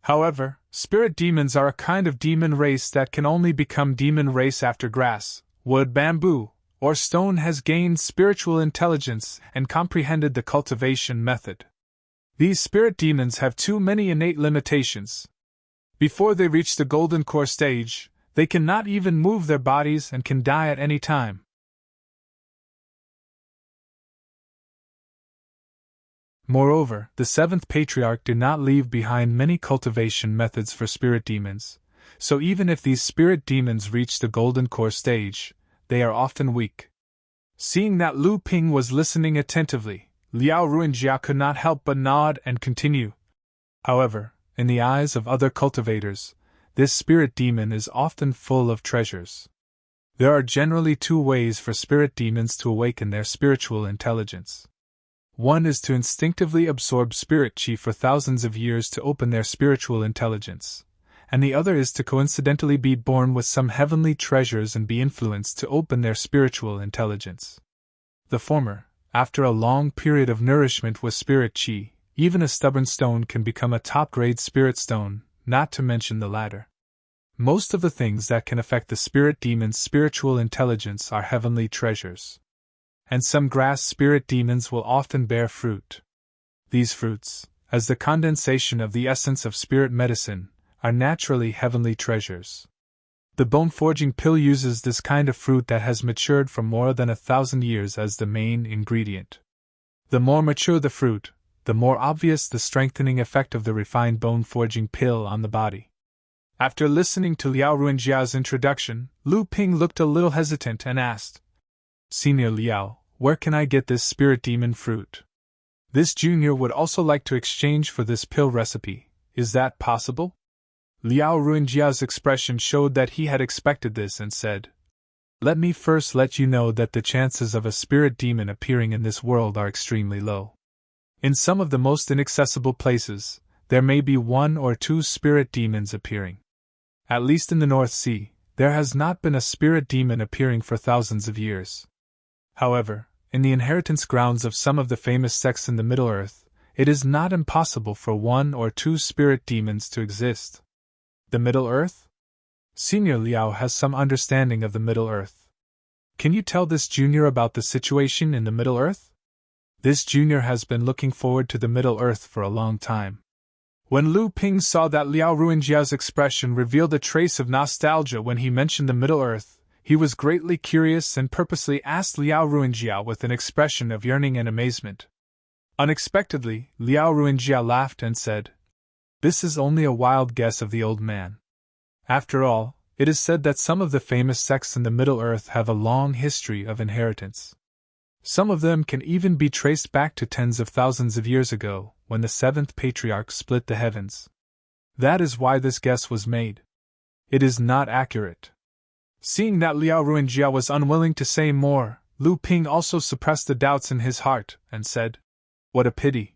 However, spirit demons are a kind of demon race that can only become demon race after grass, wood, bamboo, or stone has gained spiritual intelligence and comprehended the cultivation method. These spirit demons have too many innate limitations. Before they reach the golden core stage, they cannot even move their bodies and can die at any time. Moreover, the 7th patriarch did not leave behind many cultivation methods for spirit demons, so even if these spirit demons reach the golden core stage, they are often weak." Seeing that Lu Ping was listening attentively, Liao Ruingjia could not help but nod and continue. "However, in the eyes of other cultivators, this spirit demon is often full of treasures. There are generally two ways for spirit demons to awaken their spiritual intelligence. One is to instinctively absorb spirit chi for thousands of years to open their spiritual intelligence, and the other is to coincidentally be born with some heavenly treasures and be influenced to open their spiritual intelligence. The former, after a long period of nourishment with spirit chi, even a stubborn stone can become a top-grade spirit stone, not to mention the latter. Most of the things that can affect the spirit demon's spiritual intelligence are heavenly treasures. And some grass spirit demons will often bear fruit. These fruits, as the condensation of the essence of spirit medicine, are naturally heavenly treasures. The bone-forging pill uses this kind of fruit that has matured for more than 1,000 years as the main ingredient. The more mature the fruit, the more obvious the strengthening effect of the refined bone-forging pill on the body. After listening to Liao Ruinjia's introduction, Lu Ping looked a little hesitant and asked, "Senior Liao, where can I get this spirit demon fruit? This junior would also like to exchange for this pill recipe. Is that possible?" Liao Ruinjia's expression showed that he had expected this and said, "Let me first let you know that the chances of a spirit demon appearing in this world are extremely low. In some of the most inaccessible places, there may be 1 or 2 spirit demons appearing. At least in the North Sea, there has not been a spirit demon appearing for thousands of years. However, in the inheritance grounds of some of the famous sects in the Middle Earth, it is not impossible for 1 or 2 spirit demons to exist." The Middle Earth? Senior Liao has some understanding of the Middle Earth. Can you tell this junior about the situation in the Middle Earth? This junior has been looking forward to the Middle Earth for a long time. When Lu Ping saw that Liao Ruinjia's expression revealed a trace of nostalgia when he mentioned the Middle Earth, he was greatly curious and purposely asked Liao Ruinjia with an expression of yearning and amazement. Unexpectedly, Liao Ruinjia laughed and said, "This is only a wild guess of the old man. After all, it is said that some of the famous sects in the Middle Earth have a long history of inheritance. Some of them can even be traced back to tens of thousands of years ago, when the 7th patriarch split the heavens. That is why this guess was made. It is not accurate." Seeing that Liao Ruinjia was unwilling to say more, Lu Ping also suppressed the doubts in his heart, and said, "What a pity."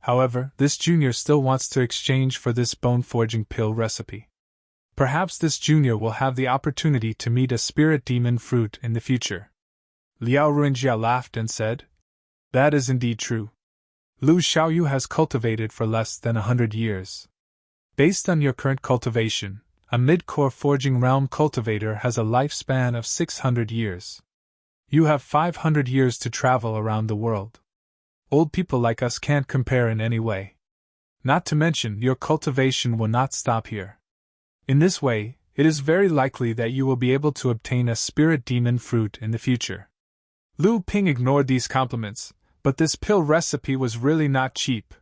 However, this junior still wants to exchange for this bone-forging pill recipe. Perhaps this junior will have the opportunity to meet a spirit demon fruit in the future. Liao Ruinjia laughed and said, "That is indeed true. Lu Xiaoyu has cultivated for less than 100 years. Based on your current cultivation, a mid-core forging realm cultivator has a lifespan of 600 years. You have 500 years to travel around the world. Old people like us can't compare in any way. Not to mention, your cultivation will not stop here. In this way, it is very likely that you will be able to obtain a spirit demon fruit in the future." Lu Ping ignored these compliments, but this pill recipe was really not cheap.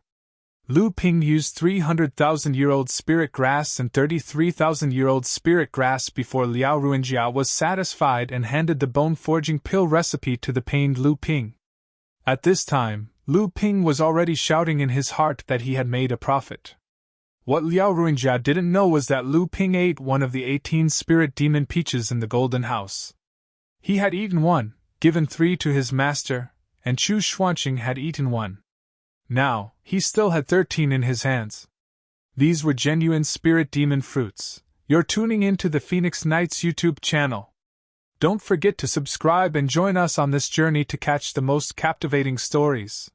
Lu Ping used 300,000-year-old spirit grass and 33,000-year-old spirit grass before Liao Ruinjia was satisfied and handed the bone-forging pill recipe to the pained Lu Ping. At this time, Lu Ping was already shouting in his heart that he had made a profit. What Liao Ruinjia didn't know was that Lu Ping ate one of the 18 spirit demon peaches in the Golden House. He had eaten one, given 3 to his master, and Chu Xuanqing had eaten one. Now, he still had 13 in his hands. These were genuine spirit demon fruits. You're tuning into the Phoenix Knights YouTube channel. Don't forget to subscribe and join us on this journey to catch the most captivating stories.